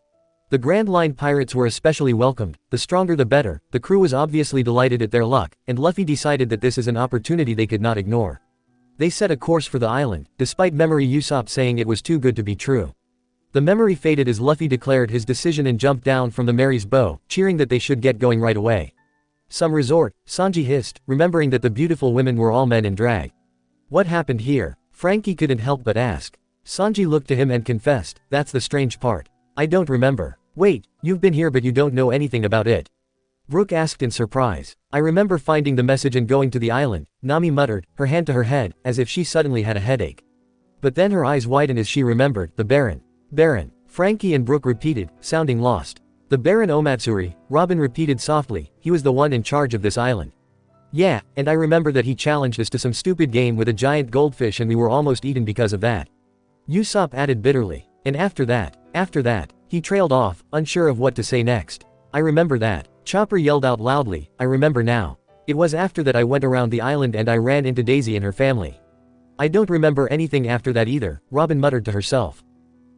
The Grand Line pirates were especially welcomed, the stronger the better. The crew was obviously delighted at their luck, and Luffy decided that this is an opportunity they could not ignore. They set a course for the island, despite Memory Usopp saying it was too good to be true. The memory faded as Luffy declared his decision and jumped down from the Mary's bow, cheering that they should get going right away. "Some resort," Sanji hissed, remembering that the beautiful women were all men in drag. "What happened here?" Frankie couldn't help but ask. Sanji looked to him and confessed, "That's the strange part. I don't remember." "Wait, you've been here but you don't know anything about it?" Brook asked in surprise. "I remember finding the message and going to the island," Nami muttered, her hand to her head, as if she suddenly had a headache. But then her eyes widened as she remembered, "The Baron." "Baron," Frankie and Brook repeated, sounding lost. "The Baron Omatsuri," Robin repeated softly, "he was the one in charge of this island." "Yeah, and I remember that he challenged us to some stupid game with a giant goldfish and we were almost eaten because of that." Usopp added bitterly. "And after that, he trailed off, unsure of what to say next." "I remember that." Chopper yelled out loudly, "I remember now. It was after that I went around the island and I ran into Daisy and her family." "I don't remember anything after that either," Robin muttered to herself.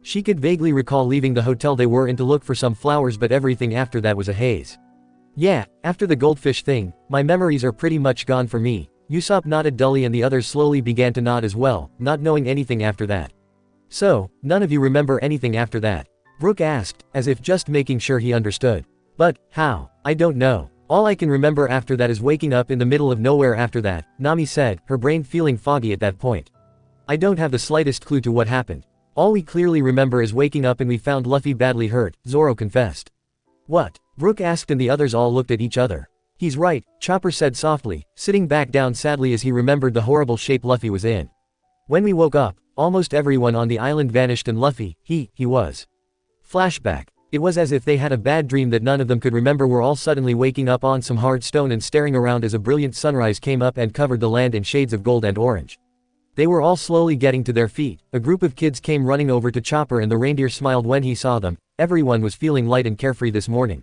She could vaguely recall leaving the hotel they were in to look for some flowers, but everything after that was a haze. "Yeah, after the goldfish thing, my memories are pretty much gone for me." Usopp nodded dully and the others slowly began to nod as well, not knowing anything after that. "So, none of you remember anything after that?" Brook asked, as if just making sure he understood. "But, how? I don't know. All I can remember after that is waking up in the middle of nowhere after that," Nami said, her brain feeling foggy at that point. "I don't have the slightest clue to what happened. All we clearly remember is waking up and we found Luffy badly hurt," Zoro confessed. "What?" Brook asked and the others all looked at each other. "He's right," Chopper said softly, sitting back down sadly as he remembered the horrible shape Luffy was in. "When we woke up, almost everyone on the island vanished and Luffy, he was." Flashback. It was as if they had a bad dream that none of them could remember, were all suddenly waking up on some hard stone and staring around as a brilliant sunrise came up and covered the land in shades of gold and orange. They were all slowly getting to their feet. A group of kids came running over to Chopper and the reindeer smiled when he saw them. Everyone was feeling light and carefree this morning.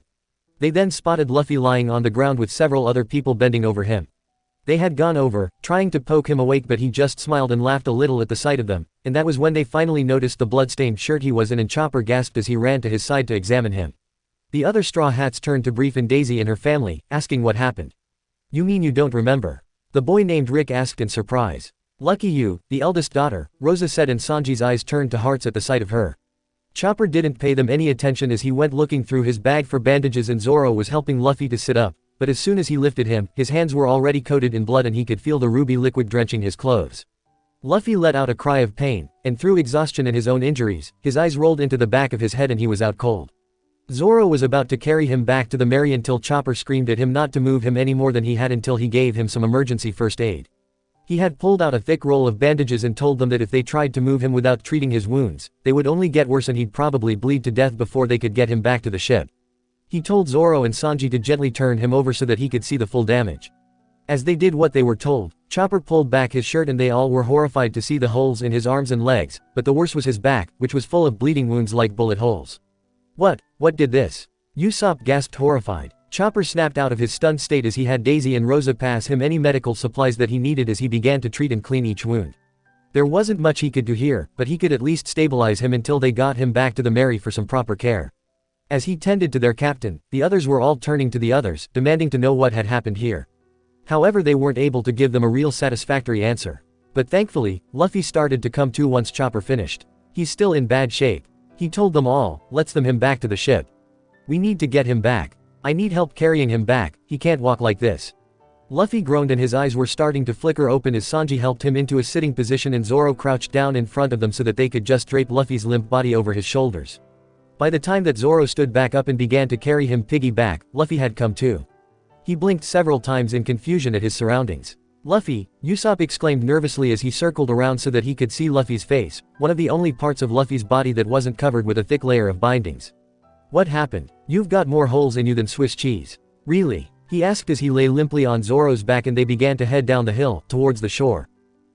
They then spotted Luffy lying on the ground with several other people bending over him. They had gone over, trying to poke him awake, but he just smiled and laughed a little at the sight of them, and that was when they finally noticed the blood-stained shirt he was in, and Chopper gasped as he ran to his side to examine him. The other Straw Hats turned to Brief and Daisy and her family, asking what happened. "You mean you don't remember?" the boy named Rick asked in surprise. "Lucky you," the eldest daughter, Rosa said, and Sanji's eyes turned to hearts at the sight of her. Chopper didn't pay them any attention as he went looking through his bag for bandages and Zoro was helping Luffy to sit up, but as soon as he lifted him, his hands were already coated in blood and he could feel the ruby liquid drenching his clothes. Luffy let out a cry of pain, and through exhaustion and his own injuries, his eyes rolled into the back of his head and he was out cold. Zoro was about to carry him back to the Merry until Chopper screamed at him not to move him any more than he had until he gave him some emergency first aid. He had pulled out a thick roll of bandages and told them that if they tried to move him without treating his wounds, they would only get worse and he'd probably bleed to death before they could get him back to the ship. He told Zoro and Sanji to gently turn him over so that he could see the full damage. As they did what they were told, Chopper pulled back his shirt and they all were horrified to see the holes in his arms and legs, but the worst was his back, which was full of bleeding wounds like bullet holes. What did this? Usopp gasped horrified. Chopper snapped out of his stunned state as he had Daisy and Rosa pass him any medical supplies that he needed as he began to treat and clean each wound. There wasn't much he could do here, but he could at least stabilize him until they got him back to the Merry for some proper care. As he tended to their captain, the others were all turning to the others, demanding to know what had happened here. However, they weren't able to give them a real satisfactory answer. But thankfully, Luffy started to come to once Chopper finished. He's still in bad shape. He told them all, lets them him back to the ship. We need to get him back. I need help carrying him back, he can't walk like this. Luffy groaned and his eyes were starting to flicker open as Sanji helped him into a sitting position and Zoro crouched down in front of them so that they could just drape Luffy's limp body over his shoulders. By the time that Zoro stood back up and began to carry him piggyback, Luffy had come to. He blinked several times in confusion at his surroundings. Luffy, Usopp exclaimed nervously as he circled around so that he could see Luffy's face, one of the only parts of Luffy's body that wasn't covered with a thick layer of bindings. What happened? You've got more holes in you than Swiss cheese. Really? He asked as he lay limply on Zoro's back and they began to head down the hill, towards the shore.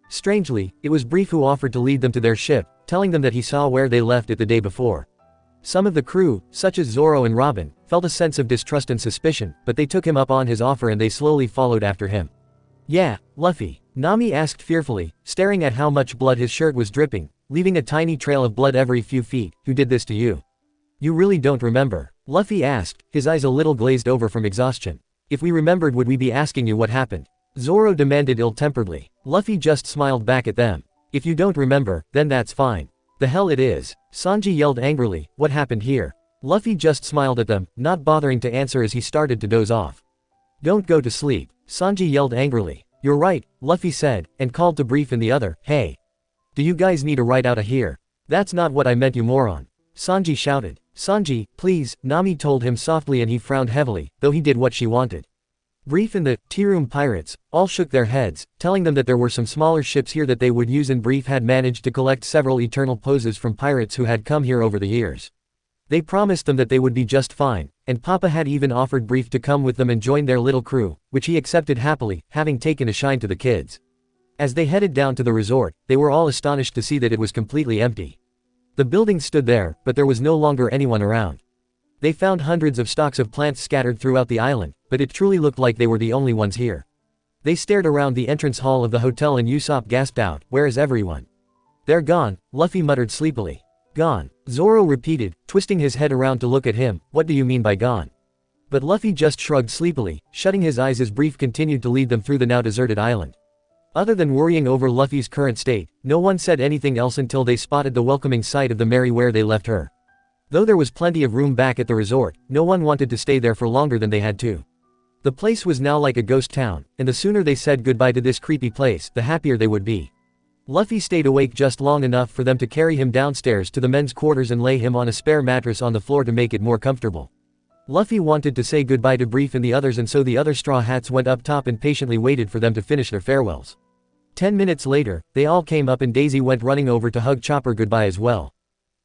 Strangely, it was Brief who offered to lead them to their ship, telling them that he saw where they left it the day before. Some of the crew, such as Zoro and Robin, felt a sense of distrust and suspicion, but they took him up on his offer and they slowly followed after him. Yeah, Luffy, Nami asked fearfully, staring at how much blood his shirt was dripping, leaving a tiny trail of blood every few feet. Who did this to you? You really don't remember? Luffy asked, his eyes a little glazed over from exhaustion. If we remembered, would we be asking you what happened? Zoro demanded ill-temperedly. Luffy just smiled back at them. If you don't remember, then that's fine. The hell it is. Sanji yelled angrily, what happened here? Luffy just smiled at them, not bothering to answer as he started to doze off. Don't go to sleep. Sanji yelled angrily. You're right, Luffy said, and called to Brief and the other, hey. Do you guys need a ride out of here? That's not what I meant, you moron. Sanji shouted. Sanji, please, Nami told him softly and he frowned heavily, though he did what she wanted. Brief and the tea room pirates all shook their heads, telling them that there were some smaller ships here that they would use, and Brief had managed to collect several eternal poses from pirates who had come here over the years. They promised them that they would be just fine, and Papa had even offered Brief to come with them and join their little crew, which he accepted happily, having taken a shine to the kids. As they headed down to the resort, they were all astonished to see that it was completely empty. The building stood there, but there was no longer anyone around. They found hundreds of stalks of plants scattered throughout the island, but it truly looked like they were the only ones here. They stared around the entrance hall of the hotel and Usopp gasped out, where is everyone? They're gone, Luffy muttered sleepily. Gone, Zoro repeated, twisting his head around to look at him, what do you mean by gone? But Luffy just shrugged sleepily, shutting his eyes as Brief continued to lead them through the now deserted island. Other than worrying over Luffy's current state, no one said anything else until they spotted the welcoming sight of the Merry where they left her. Though there was plenty of room back at the resort, no one wanted to stay there for longer than they had to. The place was now like a ghost town, and the sooner they said goodbye to this creepy place, the happier they would be. Luffy stayed awake just long enough for them to carry him downstairs to the men's quarters and lay him on a spare mattress on the floor to make it more comfortable. Luffy wanted to say goodbye to Brief and the others, and so the other Straw Hats went up top and patiently waited for them to finish their farewells. 10 minutes later, they all came up and Daisy went running over to hug Chopper goodbye as well.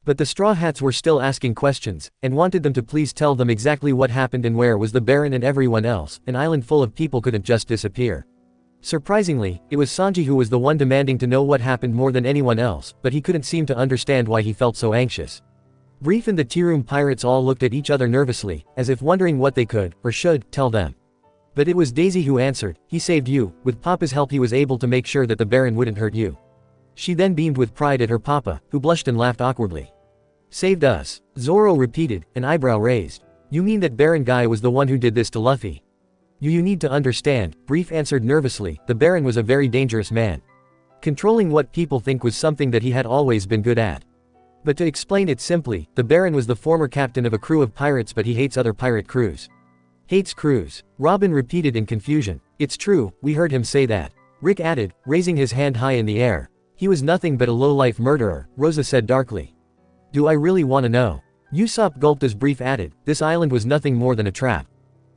But the Straw Hats were still asking questions, and wanted them to please tell them exactly what happened and where was the Baron and everyone else. An island full of people couldn't just disappear. Surprisingly, it was Sanji who was the one demanding to know what happened more than anyone else, but he couldn't seem to understand why he felt so anxious. Brief and the tea room pirates all looked at each other nervously, as if wondering what they could, or should, tell them. But it was Daisy who answered, he saved you, with Papa's help he was able to make sure that the Baron wouldn't hurt you. She then beamed with pride at her Papa, who blushed and laughed awkwardly. Saved us, Zoro repeated, an eyebrow raised. You mean that Baron Guy was the one who did this to Luffy? You need to understand, Brief answered nervously, the Baron was a very dangerous man. Controlling what people think was something that he had always been good at. But to explain it simply, the Baron was the former captain of a crew of pirates, but he hates other pirate crews. Hates crews. Robin repeated in confusion. It's true, we heard him say that. Rick added, raising his hand high in the air. He was nothing but a low-life murderer, Rosa said darkly. Do I really want to know? Usopp gulped as Brief added, this island was nothing more than a trap.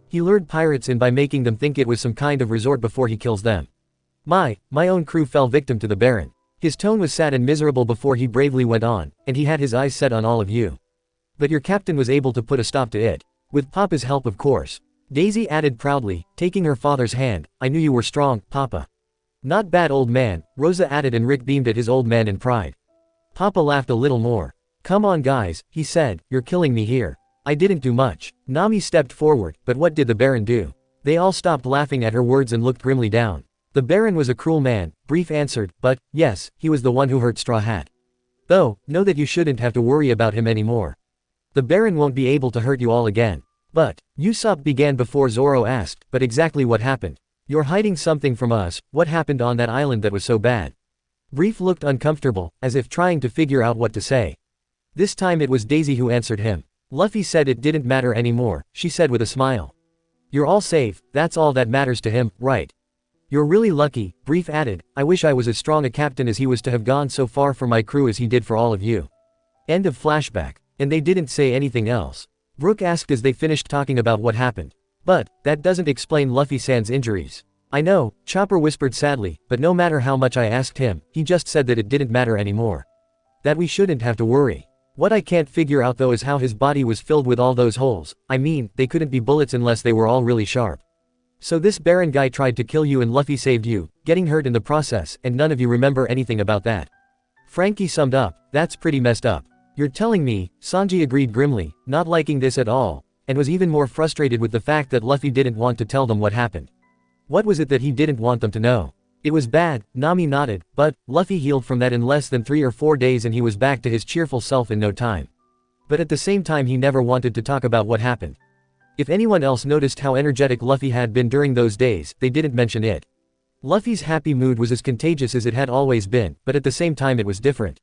He lured pirates in by making them think it was some kind of resort before he kills them. My own crew fell victim to the Baron. His tone was sad and miserable before he bravely went on, and he had his eyes set on all of you. But your captain was able to put a stop to it. With Papa's help, of course. Daisy added proudly, taking her father's hand, I knew you were strong, Papa. Not bad, old man, Rosa added, and Rick beamed at his old man in pride. Papa laughed a little more. Come on guys, he said, you're killing me here. I didn't do much. Nami stepped forward, but what did the Baron do? They all stopped laughing at her words and looked grimly down. The Baron was a cruel man, Brief answered, but, yes, he was the one who hurt Straw Hat. Though, know that you shouldn't have to worry about him anymore. The Baron won't be able to hurt you all again. But, Usopp began before Zoro asked, but exactly what happened? You're hiding something from us, what happened on that island that was so bad? Brief looked uncomfortable, as if trying to figure out what to say. This time it was Daisy who answered him. Luffy said it didn't matter anymore, she said with a smile. You're all safe, that's all that matters to him, right? You're really lucky, Brief added, I wish I was as strong a captain as he was to have gone so far for my crew as he did for all of you. End of flashback. And they didn't say anything else. Brook asked as they finished talking about what happened. But, that doesn't explain Luffy-san's injuries. I know, Chopper whispered sadly, but no matter how much I asked him, he just said that it didn't matter anymore. That we shouldn't have to worry. What I can't figure out though is how his body was filled with all those holes, I mean, they couldn't be bullets unless they were all really sharp. So this Baron guy tried to kill you and Luffy saved you, getting hurt in the process, and none of you remember anything about that. Frankie summed up, that's pretty messed up. You're telling me, Sanji agreed grimly, not liking this at all, and was even more frustrated with the fact that Luffy didn't want to tell them what happened. What was it that he didn't want them to know? It was bad, Nami nodded, but, Luffy healed from that in less than 3 or 4 days and he was back to his cheerful self in no time. But at the same time he never wanted to talk about what happened. If anyone else noticed how energetic Luffy had been during those days, they didn't mention it. Luffy's happy mood was as contagious as it had always been, but at the same time it was different.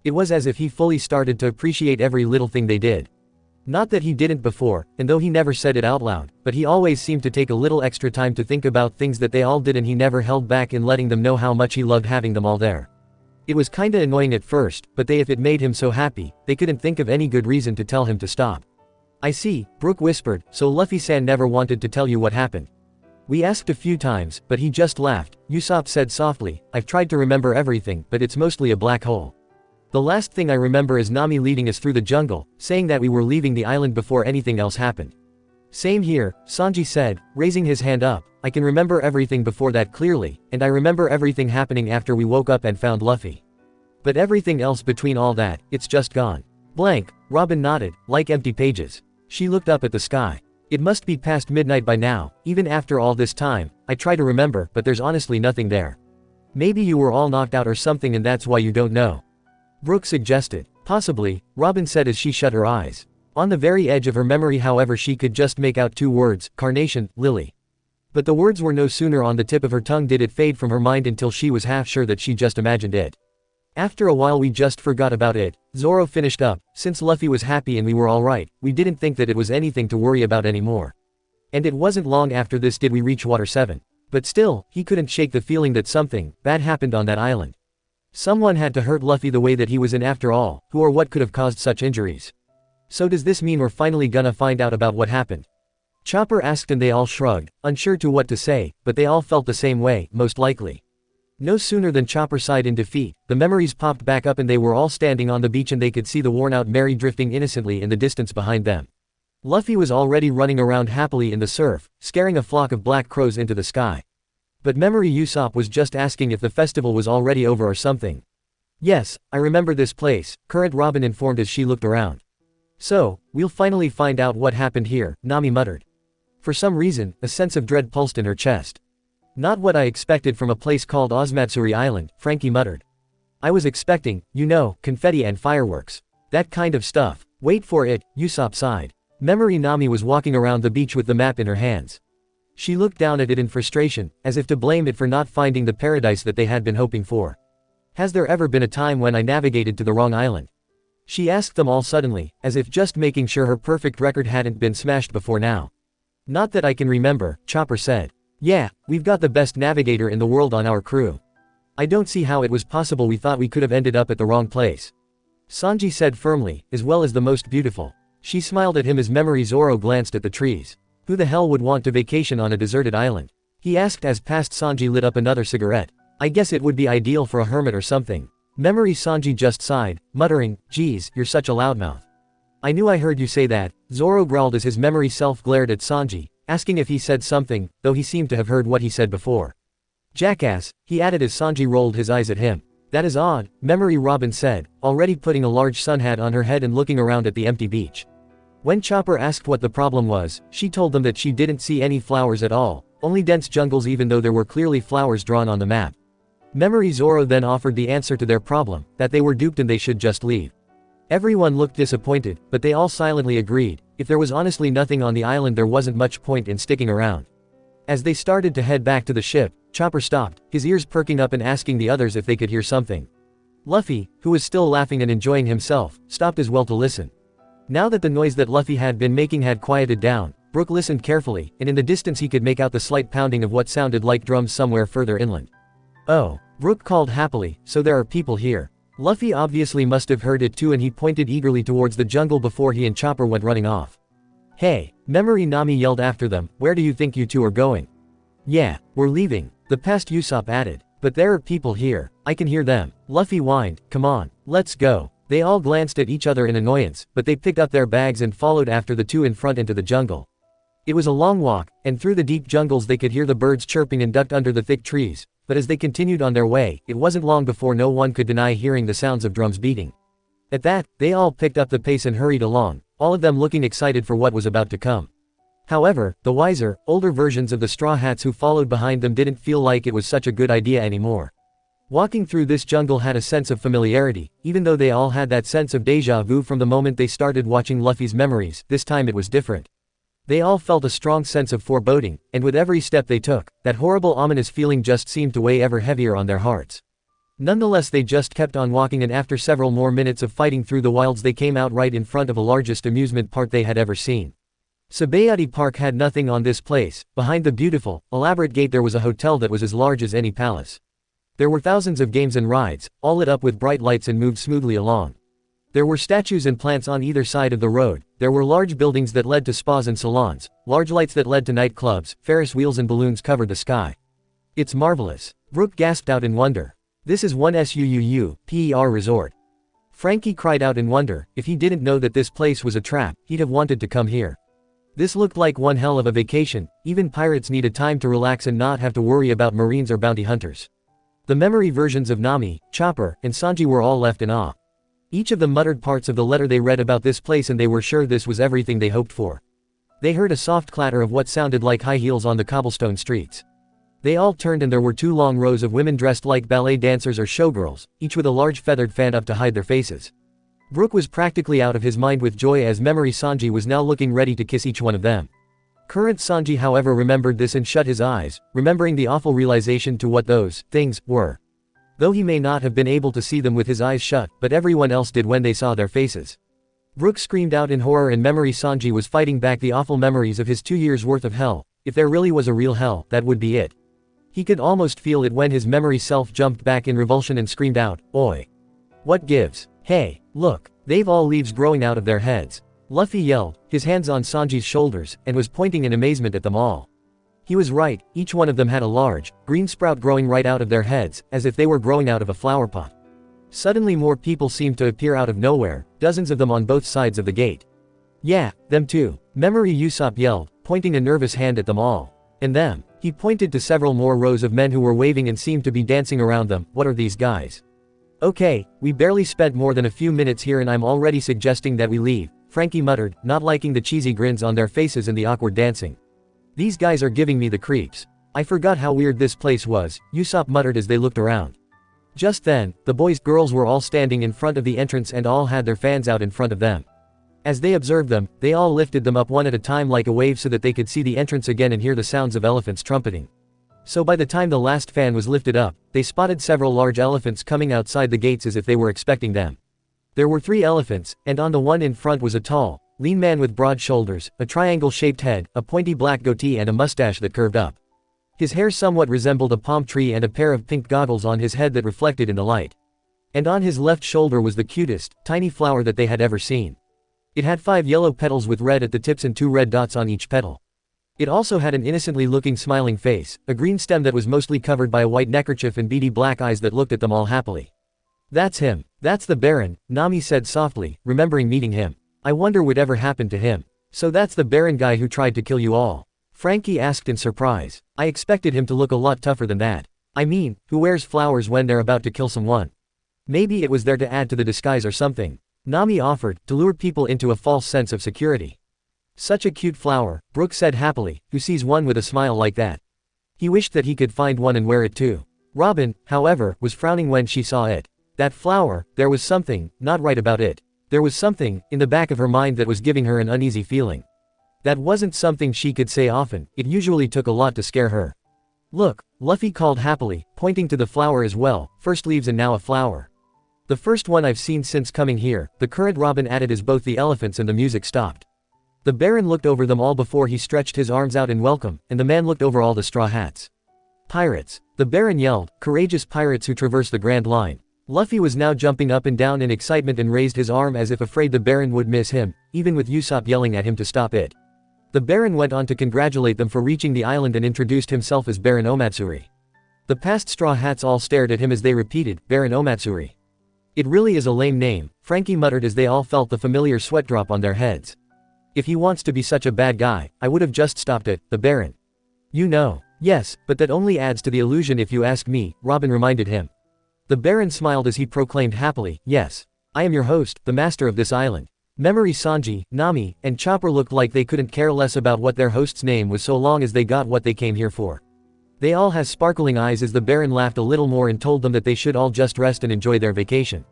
It was as if he fully started to appreciate every little thing they did. Not that he didn't before, and though he never said it out loud, but he always seemed to take a little extra time to think about things that they all did and he never held back in letting them know how much he loved having them all there. It was kinda annoying at first, but if it made him so happy, they couldn't think of any good reason to tell him to stop. I see, Brook whispered, so Luffy-san never wanted to tell you what happened. We asked a few times, but he just laughed, Usopp said softly, I've tried to remember everything, but it's mostly a black hole. The last thing I remember is Nami leading us through the jungle, saying that we were leaving the island before anything else happened. Same here, Sanji said, raising his hand up, I can remember everything before that clearly, and I remember everything happening after we woke up and found Luffy. But everything else between all that, it's just gone. Blank, Robin nodded, like empty pages. She looked up at the sky. It must be past midnight by now, even after all this time, I try to remember, but there's honestly nothing there. Maybe you were all knocked out or something and that's why you don't know. Brooke suggested. Possibly, Robin said as she shut her eyes. On the very edge of her memory however she could just make out 2 words, Carnation, Lily. But the words were no sooner on the tip of her tongue did it fade from her mind until she was half sure that she just imagined it. After a while we just forgot about it, Zoro finished up, since Luffy was happy and we were alright, we didn't think that it was anything to worry about anymore. And it wasn't long after this did we reach Water 7. But still, he couldn't shake the feeling that something bad happened on that island. Someone had to hurt Luffy the way that he was in after all, who or what could have caused such injuries. So does this mean we're finally gonna find out about what happened? Chopper asked and they all shrugged, unsure to what to say, but they all felt the same way, most likely. No sooner than Chopper sighed in defeat, the memories popped back up and they were all standing on the beach and they could see the worn-out Mary drifting innocently in the distance behind them. Luffy was already running around happily in the surf, scaring a flock of black crows into the sky. But Memory Usopp was just asking if the festival was already over or something. Yes, I remember this place, Current Robin informed as she looked around. So, we'll finally find out what happened here, Nami muttered. For some reason, a sense of dread pulsed in her chest. Not what I expected from a place called Osmatsuri Island, Frankie muttered. I was expecting, you know, confetti and fireworks. That kind of stuff. Wait for it, Usopp sighed. Memory Nami was walking around the beach with the map in her hands. She looked down at it in frustration, as if to blame it for not finding the paradise that they had been hoping for. Has there ever been a time when I navigated to the wrong island? She asked them all suddenly, as if just making sure her perfect record hadn't been smashed before now. Not that I can remember, Chopper said. Yeah, we've got the best navigator in the world on our crew. I don't see how it was possible we thought we could have ended up at the wrong place. Sanji said firmly, as well as the most beautiful. She smiled at him as Memory Zoro glanced at the trees. Who the hell would want to vacation on a deserted island? He asked as past Sanji lit up another cigarette. I guess it would be ideal for a hermit or something. Memory Sanji just sighed, muttering, geez, you're such a loudmouth. I knew I heard you say that, Zoro growled as his memory self glared at Sanji, asking if he said something, though he seemed to have heard what he said before. Jackass, he added as Sanji rolled his eyes at him. That is odd, Memory Robin said, already putting a large sun hat on her head and looking around at the empty beach. When Chopper asked what the problem was, she told them that she didn't see any flowers at all, only dense jungles even though there were clearly flowers drawn on the map. Memory Zoro then offered the answer to their problem, that they were duped and they should just leave. Everyone looked disappointed, but they all silently agreed, if there was honestly nothing on the island there wasn't much point in sticking around. As they started to head back to the ship, Chopper stopped, his ears perking up and asking the others if they could hear something. Luffy, who was still laughing and enjoying himself, stopped as well to listen. Now that the noise that Luffy had been making had quieted down, Brook listened carefully, and in the distance he could make out the slight pounding of what sounded like drums somewhere further inland. Oh, Brook called happily, so there are people here. Luffy obviously must have heard it too and he pointed eagerly towards the jungle before he and Chopper went running off. Hey, Memory Nami yelled after them, where do you think you two are going? Yeah, we're leaving, the past Usopp added. But there are people here, I can hear them. Luffy whined, come on, let's go. They all glanced at each other in annoyance, but they picked up their bags and followed after the two in front into the jungle. It was a long walk, and through the deep jungles they could hear the birds chirping and ducked under the thick trees, but as they continued on their way, it wasn't long before no one could deny hearing the sounds of drums beating. At that, they all picked up the pace and hurried along, all of them looking excited for what was about to come. However, the wiser, older versions of the Straw Hats who followed behind them didn't feel like it was such a good idea anymore. Walking through this jungle had a sense of familiarity, even though they all had that sense of déjà vu from the moment they started watching Luffy's memories, this time it was different. They all felt a strong sense of foreboding, and with every step they took, that horrible ominous feeling just seemed to weigh ever heavier on their hearts. Nonetheless they just kept on walking and after several more minutes of fighting through the wilds they came out right in front of the largest amusement park they had ever seen. Sabayati Park had nothing on this place. Behind the beautiful, elaborate gate there was a hotel that was as large as any palace. There were thousands of games and rides, all lit up with bright lights and moved smoothly along. There were statues and plants on either side of the road, there were large buildings that led to spas and salons, large lights that led to nightclubs, Ferris wheels and balloons covered the sky. It's marvelous. Brook gasped out in wonder. This is one SUUU-PER resort. Frankie cried out in wonder, if he didn't know that this place was a trap, he'd have wanted to come here. This looked like one hell of a vacation, even pirates need a time to relax and not have to worry about marines or bounty hunters. The memory versions of Nami, Chopper, and Sanji were all left in awe. Each of them muttered parts of the letter they read about this place and they were sure this was everything they hoped for. They heard a soft clatter of what sounded like high heels on the cobblestone streets. They all turned and there were two long rows of women dressed like ballet dancers or showgirls, each with a large feathered fan up to hide their faces. Brook was practically out of his mind with joy as memory Sanji was now looking ready to kiss each one of them. Current Sanji however remembered this and shut his eyes, remembering the awful realization to what those things were. Though he may not have been able to see them with his eyes shut, but everyone else did when they saw their faces. Brook screamed out in horror and memory Sanji was fighting back the awful memories of his 2 years worth of hell. If there really was a real hell, that would be it. He could almost feel it when his memory self jumped back in revulsion and screamed out, "Oi! What gives? Hey, look, they've all leaves growing out of their heads." Luffy yelled, his hands on Sanji's shoulders, and was pointing in amazement at them all. He was right, each one of them had a large, green sprout growing right out of their heads, as if they were growing out of a flower pot. Suddenly more people seemed to appear out of nowhere, dozens of them on both sides of the gate. Yeah, them too, Memory Usopp yelled, pointing a nervous hand at them all. And them. He pointed to several more rows of men who were waving and seemed to be dancing around them. What are these guys? Okay, we barely spent more than a few minutes here and I'm already suggesting that we leave, Frankie muttered, not liking the cheesy grins on their faces and the awkward dancing. These guys are giving me the creeps. I forgot how weird this place was, Usopp muttered as they looked around. Just then, the girls were all standing in front of the entrance and all had their fans out in front of them. As they observed them, they all lifted them up one at a time like a wave so that they could see the entrance again and hear the sounds of elephants trumpeting. So by the time the last fan was lifted up, they spotted several large elephants coming outside the gates as if they were expecting them. There were 3 elephants, and on the one in front was a tall, lean man with broad shoulders, a triangle-shaped head, a pointy black goatee and a mustache that curved up. His hair somewhat resembled a palm tree and a pair of pink goggles on his head that reflected in the light. And on his left shoulder was the cutest, tiny flower that they had ever seen. It had 5 yellow petals with red at the tips and 2 red dots on each petal. It also had an innocently looking smiling face, a green stem that was mostly covered by a white neckerchief and beady black eyes that looked at them all happily. That's him. That's the Baron, Nami said softly, remembering meeting him. I wonder whatever happened to him. So that's the Baron guy who tried to kill you all? Frankie asked in surprise. I expected him to look a lot tougher than that. I mean, who wears flowers when they're about to kill someone? Maybe it was there to add to the disguise or something. Nami offered, to lure people into a false sense of security. Such a cute flower, Brooke said happily, who sees one with a smile like that? He wished that he could find one and wear it too. Robin, however, was frowning when she saw it. That flower, there was something not right about it. There was something in the back of her mind that was giving her an uneasy feeling. That wasn't something she could say often, it usually took a lot to scare her. Look, Luffy called happily, pointing to the flower as well, first leaves and now a flower. The first one I've seen since coming here, the current Robin added as both the elephants and the music stopped. The Baron looked over them all before he stretched his arms out in welcome, and the man looked over all the straw hats. Pirates. The Baron yelled, courageous pirates who traverse the Grand Line. Luffy was now jumping up and down in excitement and raised his arm as if afraid the Baron would miss him, even with Usopp yelling at him to stop it. The Baron went on to congratulate them for reaching the island and introduced himself as Baron Omatsuri. The past straw hats all stared at him as they repeated, Baron Omatsuri. It really is a lame name, Frankie muttered as they all felt the familiar sweat drop on their heads. If he wants to be such a bad guy, I would have just stopped it, the Baron. You know. Yes, but that only adds to the illusion if you ask me, Robin reminded him. The Baron smiled as he proclaimed happily, yes. I am your host, the master of this island. Memory Sanji, Nami, and Chopper looked like they couldn't care less about what their host's name was so long as they got what they came here for. They all has sparkling eyes as the Baron laughed a little more and told them that they should all just rest and enjoy their vacation.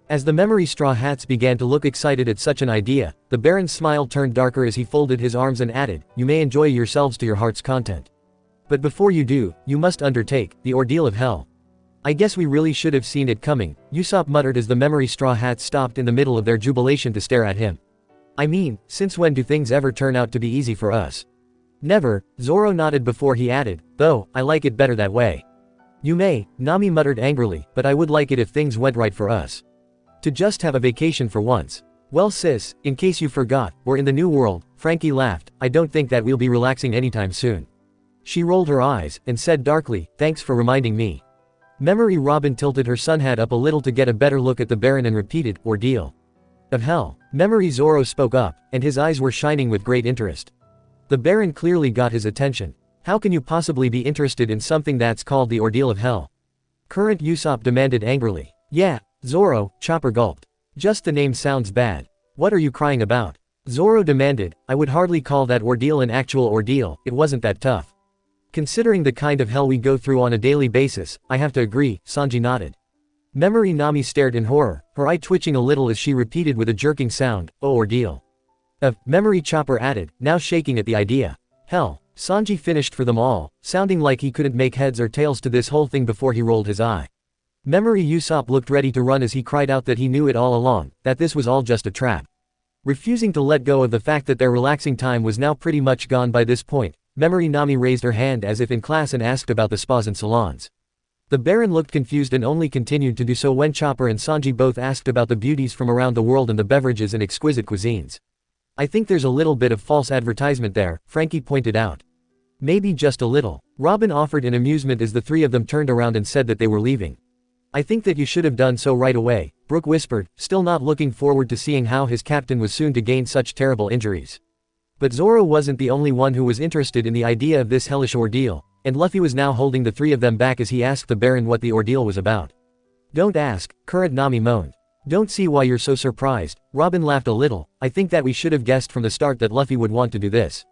As the Memory Straw Hats began to look excited at such an idea, the Baron's smile turned darker as he folded his arms and added, you may enjoy yourselves to your heart's content. But before you do, you must undertake the ordeal of hell. I guess we really should have seen it coming, Usopp muttered as the Memory Straw Hats stopped in the middle of their jubilation to stare at him. I mean, since when do things ever turn out to be easy for us? Never, Zoro nodded before he added, though, I like it better that way. You may, Nami muttered angrily, but I would like it if things went right for us. To just have a vacation for once. Well sis, in case you forgot, we're in the new world, Frankie laughed, I don't think that we'll be relaxing anytime soon. She rolled her eyes, and said darkly, thanks for reminding me. Memory Robin tilted her sun hat up a little to get a better look at the Baron and repeated, ordeal of hell. Memory Zoro spoke up, and his eyes were shining with great interest. The Baron clearly got his attention. How can you possibly be interested in something that's called the ordeal of hell? Current Usopp demanded angrily. Yeah, Zoro, Chopper gulped. Just the name sounds bad. What are you crying about? Zoro demanded, I would hardly call that ordeal an actual ordeal, it wasn't that tough. Considering the kind of hell we go through on a daily basis, I have to agree, Sanji nodded. Memory Nami stared in horror, her eye twitching a little as she repeated with a jerking sound, oh ordeal. Memory Chopper added, now shaking at the idea. Hell, Sanji finished for them all, sounding like he couldn't make heads or tails to this whole thing before he rolled his eye. Memory Usopp looked ready to run as he cried out that he knew it all along, that this was all just a trap. Refusing to let go of the fact that their relaxing time was now pretty much gone by this point, Memory Nami raised her hand as if in class and asked about the spas and salons. The Baron looked confused and only continued to do so when Chopper and Sanji both asked about the beauties from around the world and the beverages and exquisite cuisines. I think there's a little bit of false advertisement there, Frankie pointed out. Maybe just a little, Robin offered in amusement as the three of them turned around and said that they were leaving. I think that you should have done so right away, Brooke whispered, still not looking forward to seeing how his captain was soon to gain such terrible injuries. But Zoro wasn't the only one who was interested in the idea of this hellish ordeal, and Luffy was now holding the three of them back as he asked the Baron what the ordeal was about. Don't ask, current Nami moaned. Don't see why you're so surprised, Robin laughed a little, I think that we should have guessed from the start that Luffy would want to do this.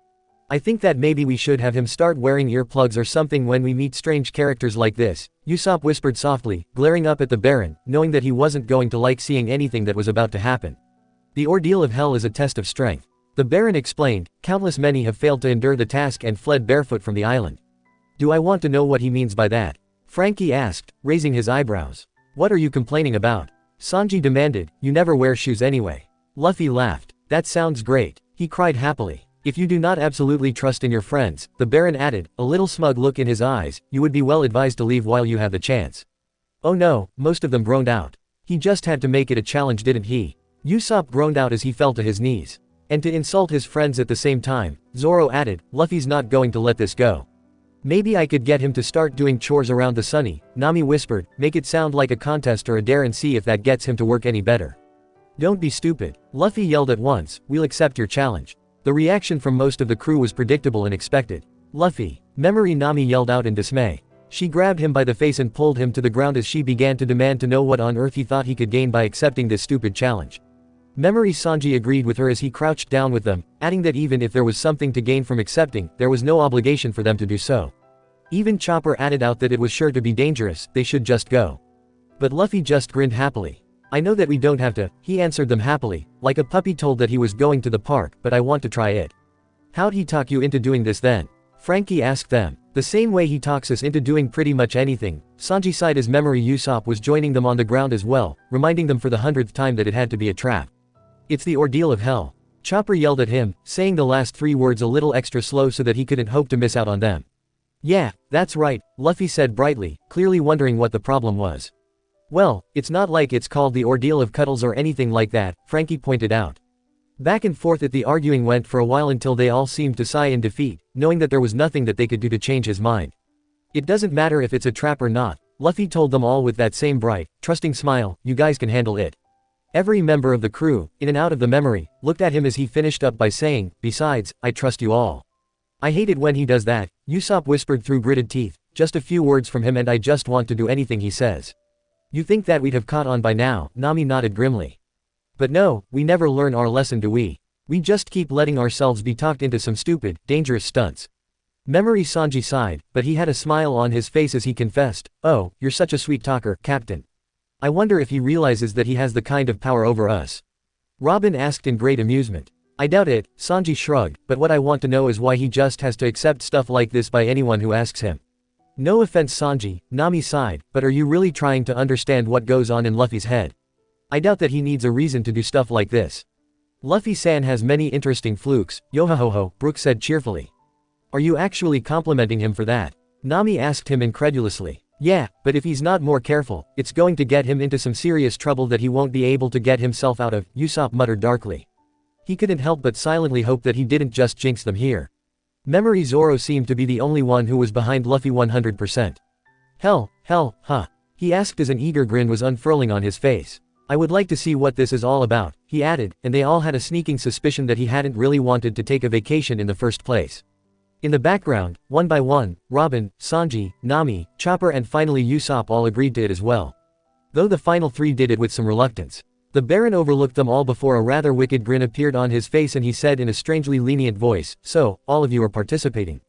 I think that maybe we should have him start wearing earplugs or something when we meet strange characters like this, Usopp whispered softly, glaring up at the Baron, knowing that he wasn't going to like seeing anything that was about to happen. The ordeal of hell is a test of strength. The Baron explained, countless many have failed to endure the task and fled barefoot from the island. Do I want to know what he means by that? Frankie asked, raising his eyebrows. What are you complaining about? Sanji demanded, "You never wear shoes anyway." Luffy laughed. "That sounds great." He cried happily. "If you do not absolutely trust in your friends," the Baron added, a little smug look in his eyes, "you would be well advised to leave while you have the chance." "Oh no," most of them groaned out. "He just had to make it a challenge, didn't he?" Usopp groaned out as he fell to his knees. "And to insult his friends at the same time," Zoro added, "Luffy's not going to let this go." "Maybe I could get him to start doing chores around the Sunny," Nami whispered, "make it sound like a contest or a dare and see if that gets him to work any better." "Don't be stupid," Luffy yelled at once, "we'll accept your challenge." The reaction from most of the crew was predictable and expected. "Luffy, memory," Nami yelled out in dismay. She grabbed him by the face and pulled him to the ground as she began to demand to know what on earth he thought he could gain by accepting this stupid challenge. Memory Sanji agreed with her as he crouched down with them, adding that even if there was something to gain from accepting, there was no obligation for them to do so. Even Chopper added out that it was sure to be dangerous, they should just go. But Luffy just grinned happily. "I know that we don't have to," he answered them happily, like a puppy told that he was going to the park, "but I want to try it." "How'd he talk you into doing this then?" Frankie asked them. "The same way he talks us into doing pretty much anything." Sanji sighed as Memory Usopp was joining them on the ground as well, reminding them for the 100th time that it had to be a trap. "It's the ordeal of hell." Chopper yelled at him, saying the last 3 words a little extra slow so that he couldn't hope to miss out on them. "Yeah, that's right," Luffy said brightly, clearly wondering what the problem was. "Well, it's not like it's called the ordeal of cuddles or anything like that," Frankie pointed out. Back and forth the arguing went for a while until they all seemed to sigh in defeat, knowing that there was nothing that they could do to change his mind. "It doesn't matter if it's a trap or not," Luffy told them all with that same bright, trusting smile, "you guys can handle it." Every member of the crew, in and out of the memory, looked at him as he finished up by saying, "Besides, I trust you all." "I hate it when he does that," Usopp whispered through gritted teeth, "just a few words from him and I just want to do anything he says." "You think that we'd have caught on by now," Nami nodded grimly. "But no, we never learn our lesson, do we? We just keep letting ourselves be talked into some stupid, dangerous stunts." Memory Sanji sighed, but he had a smile on his face as he confessed, "Oh, you're such a sweet talker, Captain. I wonder if he realizes that he has the kind of power over us." Robin asked in great amusement. "I doubt it," Sanji shrugged, "but what I want to know is why he just has to accept stuff like this by anyone who asks him." "No offense, Sanji," Nami sighed, "but are you really trying to understand what goes on in Luffy's head? I doubt that he needs a reason to do stuff like this." "Luffy-san has many interesting flukes," Yohohoho, Brook said cheerfully. "Are you actually complimenting him for that?" Nami asked him incredulously. "Yeah, but if he's not more careful, it's going to get him into some serious trouble that he won't be able to get himself out of," Usopp muttered darkly. He couldn't help but silently hope that he didn't just jinx them here. Memory Zoro seemed to be the only one who was behind Luffy 100%. Hell, huh? He asked as an eager grin was unfurling on his face. "I would like to see what this is all about," he added, and they all had a sneaking suspicion that he hadn't really wanted to take a vacation in the first place. In the background, one by one, Robin, Sanji, Nami, Chopper and finally Usopp all agreed to it as well. Though the final 3 did it with some reluctance. The Baron overlooked them all before a rather wicked grin appeared on his face and he said in a strangely lenient voice, "So, all of you are participating.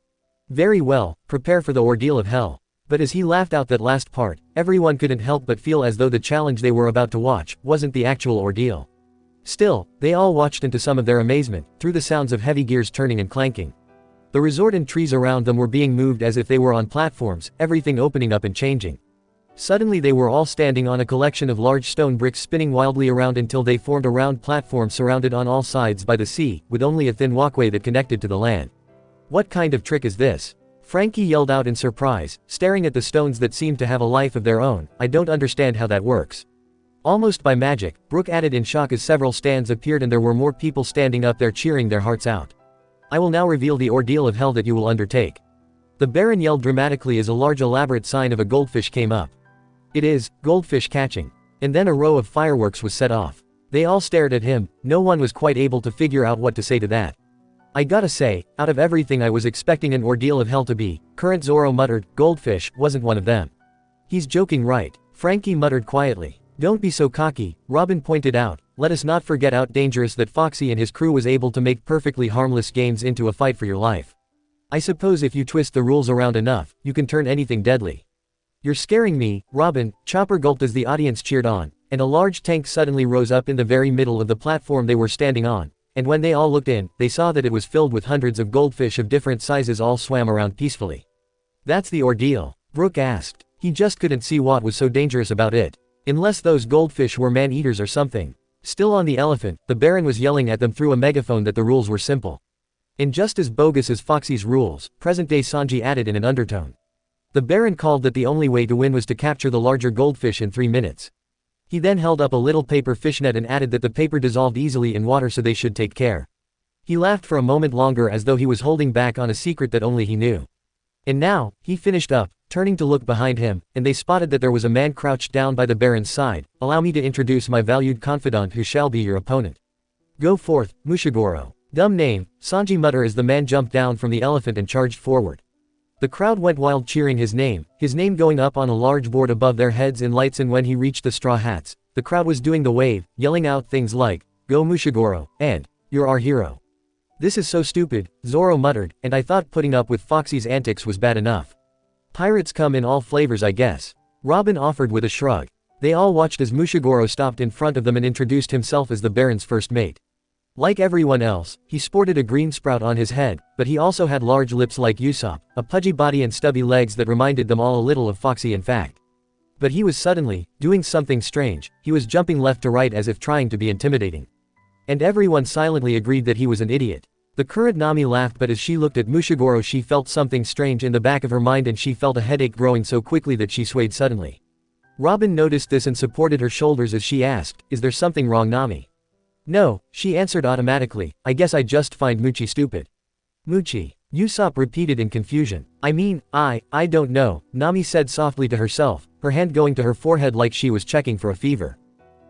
Very well, prepare for the ordeal of hell." But as he laughed out that last part, everyone couldn't help but feel as though the challenge they were about to watch wasn't the actual ordeal. Still, they all watched into some of their amazement, through the sounds of heavy gears turning and clanking. The resort and trees around them were being moved as if they were on platforms, everything opening up and changing. Suddenly they were all standing on a collection of large stone bricks spinning wildly around until they formed a round platform surrounded on all sides by the sea, with only a thin walkway that connected to the land. "What kind of trick is this?" Frankie yelled out in surprise, staring at the stones that seemed to have a life of their own. "I don't understand how that works." Almost by magic, Brook added in shock as several stands appeared and there were more people standing up there cheering their hearts out. "I will now reveal the ordeal of hell that you will undertake." The Baron yelled dramatically as a large elaborate sign of a goldfish came up. "It is, goldfish catching." And then a row of fireworks was set off. They all stared at him, no one was quite able to figure out what to say to that. "I gotta say, out of everything I was expecting an ordeal of hell to be," Current Zoro muttered, "goldfish wasn't one of them." "He's joking, right?" Frankie muttered quietly. "Don't be so cocky," Robin pointed out, "let us not forget how dangerous that Foxy and his crew was able to make perfectly harmless games into a fight for your life. I suppose if you twist the rules around enough, you can turn anything deadly." "You're scaring me, Robin," Chopper gulped as the audience cheered on, and a large tank suddenly rose up in the very middle of the platform they were standing on, and when they all looked in, they saw that it was filled with hundreds of goldfish of different sizes all swam around peacefully. "That's the ordeal?" Brook asked. He just couldn't see what was so dangerous about it. Unless those goldfish were man-eaters or something. Still on the elephant, the Baron was yelling at them through a megaphone that the rules were simple. And just as bogus as Foxy's rules, present-day Sanji added in an undertone. The Baron called that the only way to win was to capture the larger goldfish in 3 minutes. He then held up a little paper fishnet and added that the paper dissolved easily in water, so they should take care. He laughed for a moment longer as though he was holding back on a secret that only he knew. And now, he finished up, turning to look behind him, and they spotted that there was a man crouched down by the Baron's side. Allow me to introduce my valued confidant who shall be your opponent. Go forth, Mushigoro. Dumb name, Sanji muttered as the man jumped down from the elephant and charged forward. The crowd went wild cheering his name going up on a large board above their heads in lights, and when he reached the straw hats, the crowd was doing the wave, yelling out things like, "Go Mushigoro," and, "You're our hero." This is so stupid, Zoro muttered, and I thought putting up with Foxy's antics was bad enough. Pirates come in all flavors, I guess. Robin offered with a shrug. They all watched as Mushigoro stopped in front of them and introduced himself as the Baron's first mate. Like everyone else, he sported a green sprout on his head, but he also had large lips like Usopp, a pudgy body and stubby legs that reminded them all a little of Foxy in fact. But he was suddenly doing something strange. He was jumping left to right as if trying to be intimidating. And everyone silently agreed that he was an idiot. The current Nami laughed, but as she looked at Mushigoro she felt something strange in the back of her mind, and she felt a headache growing so quickly that she swayed suddenly. Robin noticed this and supported her shoulders as she asked, "Is there something wrong, Nami?" "No," she answered automatically, "I guess I just find Muchi stupid." "Muchi?" Usopp repeated in confusion. I don't know," Nami said softly to herself, her hand going to her forehead like she was checking for a fever.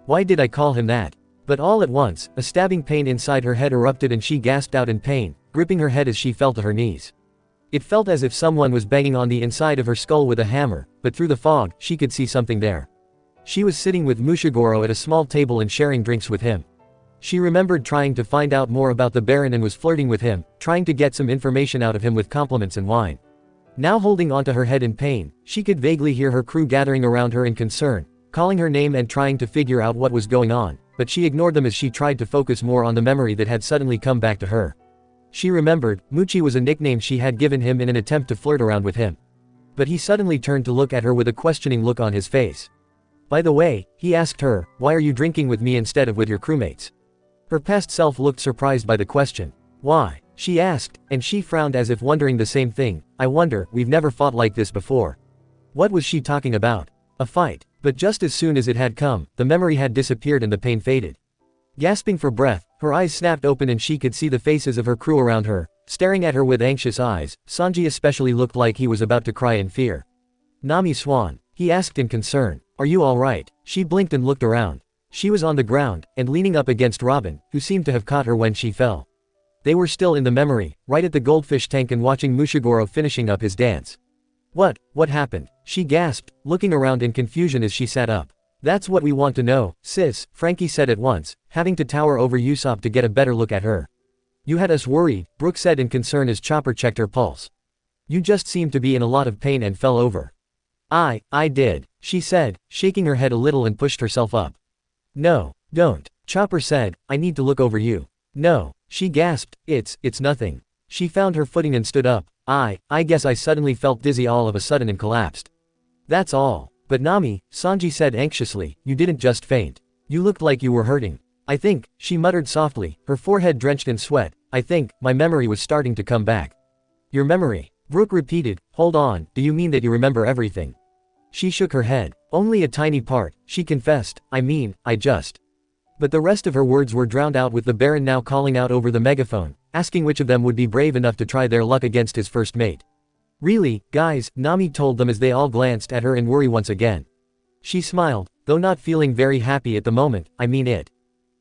"Why did I call him that?" But all at once, a stabbing pain inside her head erupted and she gasped out in pain, gripping her head as she fell to her knees. It felt as if someone was banging on the inside of her skull with a hammer, but through the fog, she could see something there. She was sitting with Mushigoro at a small table and sharing drinks with him. She remembered trying to find out more about the Baron and was flirting with him, trying to get some information out of him with compliments and wine. Now holding onto her head in pain, she could vaguely hear her crew gathering around her in concern, calling her name and trying to figure out what was going on, but she ignored them as she tried to focus more on the memory that had suddenly come back to her. She remembered, Muchi was a nickname she had given him in an attempt to flirt around with him. But he suddenly turned to look at her with a questioning look on his face. "By the way," he asked her, "why are you drinking with me instead of with your crewmates?" Her past self looked surprised by the question. "Why?" she asked, and she frowned as if wondering the same thing. "I wonder, we've never fought like this before." What was she talking about? A fight. But just as soon as it had come, the memory had disappeared and the pain faded. Gasping for breath, her eyes snapped open and she could see the faces of her crew around her, staring at her with anxious eyes. Sanji especially looked like he was about to cry in fear. "Nami Swan?" he asked in concern. "Are you alright?" She blinked and looked around. She was on the ground, and leaning up against Robin, who seemed to have caught her when she fell. They were still in the memory, right at the goldfish tank and watching Mushigoro finishing up his dance. What happened?" she gasped, looking around in confusion as she sat up. "That's what we want to know, sis," Frankie said at once, having to tower over Usopp to get a better look at her. "You had us worried," Brooke said in concern as Chopper checked her pulse. "You just seemed to be in a lot of pain and fell over." I did," she said, shaking her head a little and pushed herself up. "No, don't," Chopper said, "I need to look over you." "No," she gasped, it's nothing." She found her footing and stood up. I guess I suddenly felt dizzy all of a sudden and collapsed. That's all." "But Nami," Sanji said anxiously, "you didn't just faint. You looked like you were hurting." "I think," she muttered softly, her forehead drenched in sweat, "I think, my memory was starting to come back." "Your memory?" Brooke repeated. "Hold on, do you mean that you remember everything?" She shook her head. "Only a tiny part," she confessed, I just." But the rest of her words were drowned out with the Baron now calling out over the megaphone, asking which of them would be brave enough to try their luck against his first mate. "Really, guys," Nami told them as they all glanced at her in worry once again. She smiled, though not feeling very happy at the moment.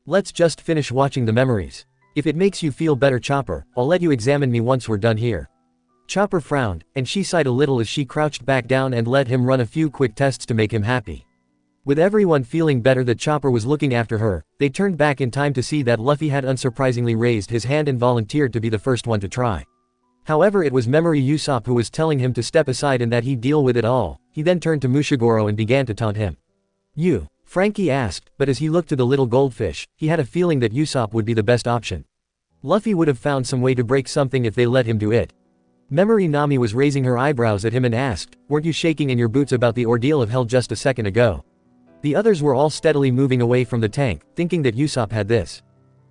"Let's just finish watching the memories. If it makes you feel better, Chopper, I'll let you examine me once we're done here." Chopper frowned, and she sighed a little as she crouched back down and let him run a few quick tests to make him happy. With everyone feeling better that Chopper was looking after her, they turned back in time to see that Luffy had unsurprisingly raised his hand and volunteered to be the first one to try. However, it was Memory Usopp who was telling him to step aside and that he'd deal with it all. He then turned to Mushigoro and began to taunt him. "You?" Frankie asked, but as he looked to the little goldfish, he had a feeling that Usopp would be the best option. Luffy would have found some way to break something if they let him do it. Memory Nami was raising her eyebrows at him and asked, "Weren't you shaking in your boots about the ordeal of hell just a second ago?" The others were all steadily moving away from the tank, thinking that Usopp had this.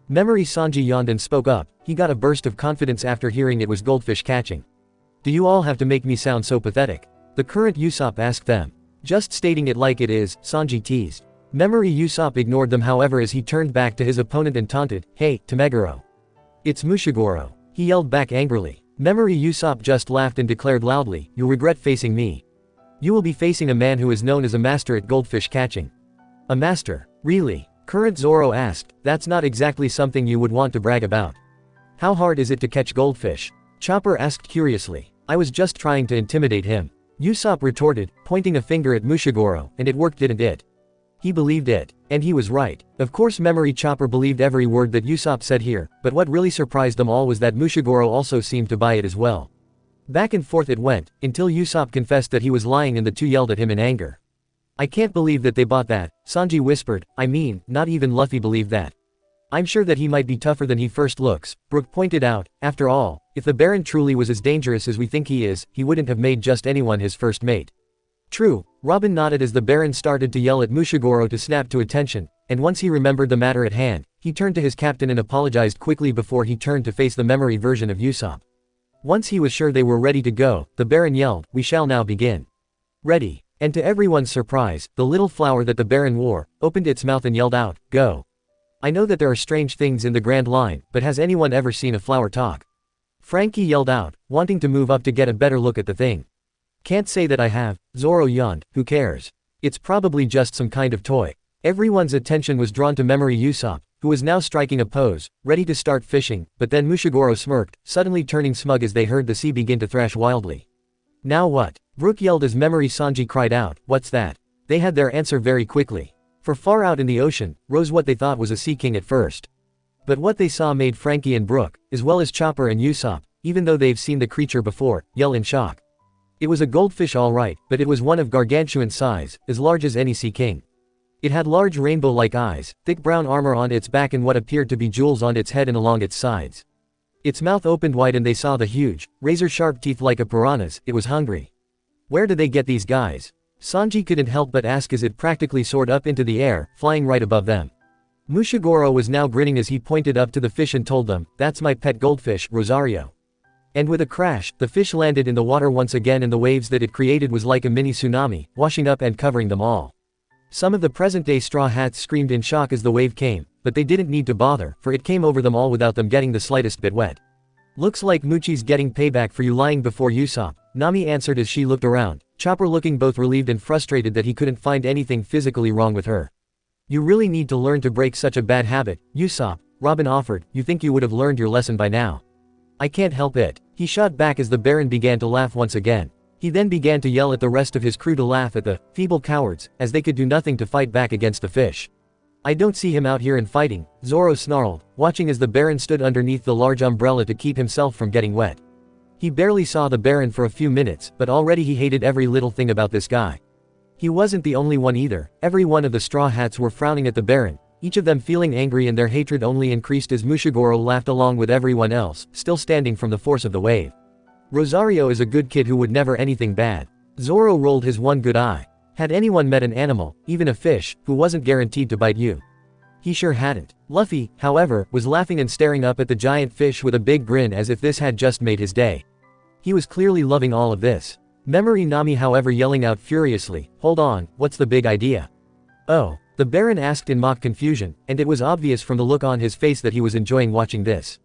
Memory Sanji yawned and spoke up. He got a burst of confidence after hearing it was goldfish catching. Do you all have to make me sound so pathetic? The current Usopp asked them. Just stating it like it is, Sanji teased. Memory Usopp ignored them however as he turned back to his opponent and taunted, "Hey, Tameguro. It's Mushigoro." He yelled back angrily. Memory Usopp just laughed and declared loudly, "You'll regret facing me. You will be facing a man who is known as a master at goldfish catching." A master? Really? Current Zoro asked. That's not exactly something you would want to brag about. How hard is it to catch goldfish? Chopper asked curiously. I was just trying to intimidate him. Usopp retorted, pointing a finger at Mushigoro, and it worked, didn't it? He believed it. And he was right. Of course Memory Chopper believed every word that Usopp said here, but what really surprised them all was that Mushigoro also seemed to buy it as well. Back and forth it went, until Usopp confessed that he was lying and the two yelled at him in anger. I can't believe that they bought that, Sanji whispered. I mean, not even Luffy believed that. I'm sure that he might be tougher than he first looks, Brook pointed out. After all, if the Baron truly was as dangerous as we think he is, he wouldn't have made just anyone his first mate. True, Robin nodded as the Baron started to yell at Mushigoro to snap to attention, and once he remembered the matter at hand, he turned to his captain and apologized quickly before he turned to face the memory version of Usopp. Once he was sure they were ready to go, the Baron yelled, "We shall now begin." Ready. And to everyone's surprise, the little flower that the Baron wore, opened its mouth and yelled out, "Go." I know that there are strange things in the Grand Line, but has anyone ever seen a flower talk? Frankie yelled out, wanting to move up to get a better look at the thing. Can't say that I have, Zoro yawned, who cares? It's probably just some kind of toy. Everyone's attention was drawn to Memory Usopp, who was now striking a pose, ready to start fishing, but then Mushigoro smirked, suddenly turning smug as they heard the sea begin to thrash wildly. Now what? Brook yelled as Memory Sanji cried out, "What's that?" They had their answer very quickly. For far out in the ocean, rose what they thought was a sea king at first. But what they saw made Frankie and Brook, as well as Chopper and Usopp, even though they've seen the creature before, yell in shock. It was a goldfish all right, but it was one of gargantuan size, as large as any sea king. It had large rainbow-like eyes, thick brown armor on its back and what appeared to be jewels on its head and along its sides. Its mouth opened wide and they saw the huge, razor-sharp teeth like a piranha's. It was hungry. Where did they get these guys? Sanji couldn't help but ask as it practically soared up into the air, flying right above them. Mushigoro was now grinning as he pointed up to the fish and told them, "That's my pet goldfish, Rosario." And with a crash, the fish landed in the water once again and the waves that it created was like a mini tsunami, washing up and covering them all. Some of the present-day Straw Hats screamed in shock as the wave came, but they didn't need to bother, for it came over them all without them getting the slightest bit wet. "Looks like Muchi's getting payback for you lying before Usopp," Nami answered as she looked around, Chopper looking both relieved and frustrated that he couldn't find anything physically wrong with her. "You really need to learn to break such a bad habit, Usopp," Robin offered. "You think you would have learned your lesson by now." "I can't help it," he shot back as the Baron began to laugh once again. He then began to yell at the rest of his crew to laugh at the feeble cowards, as they could do nothing to fight back against the fish. "I don't see him out here and fighting," Zoro snarled, watching as the Baron stood underneath the large umbrella to keep himself from getting wet. He barely saw the Baron for a few minutes, but already he hated every little thing about this guy. He wasn't the only one either. Every one of the Straw Hats were frowning at the Baron, each of them feeling angry, and their hatred only increased as Mushigoro laughed along with everyone else, still standing from the force of the wave. "Rosario is a good kid who would never anything bad." Zoro rolled his one good eye. Had anyone met an animal, even a fish, who wasn't guaranteed to bite you? He sure hadn't. Luffy, however, was laughing and staring up at the giant fish with a big grin as if this had just made his day. He was clearly loving all of this. Memory Nami however yelling out furiously, "Hold on, what's the big idea?" "Oh," the Baron asked in mock confusion, and it was obvious from the look on his face that he was enjoying watching this.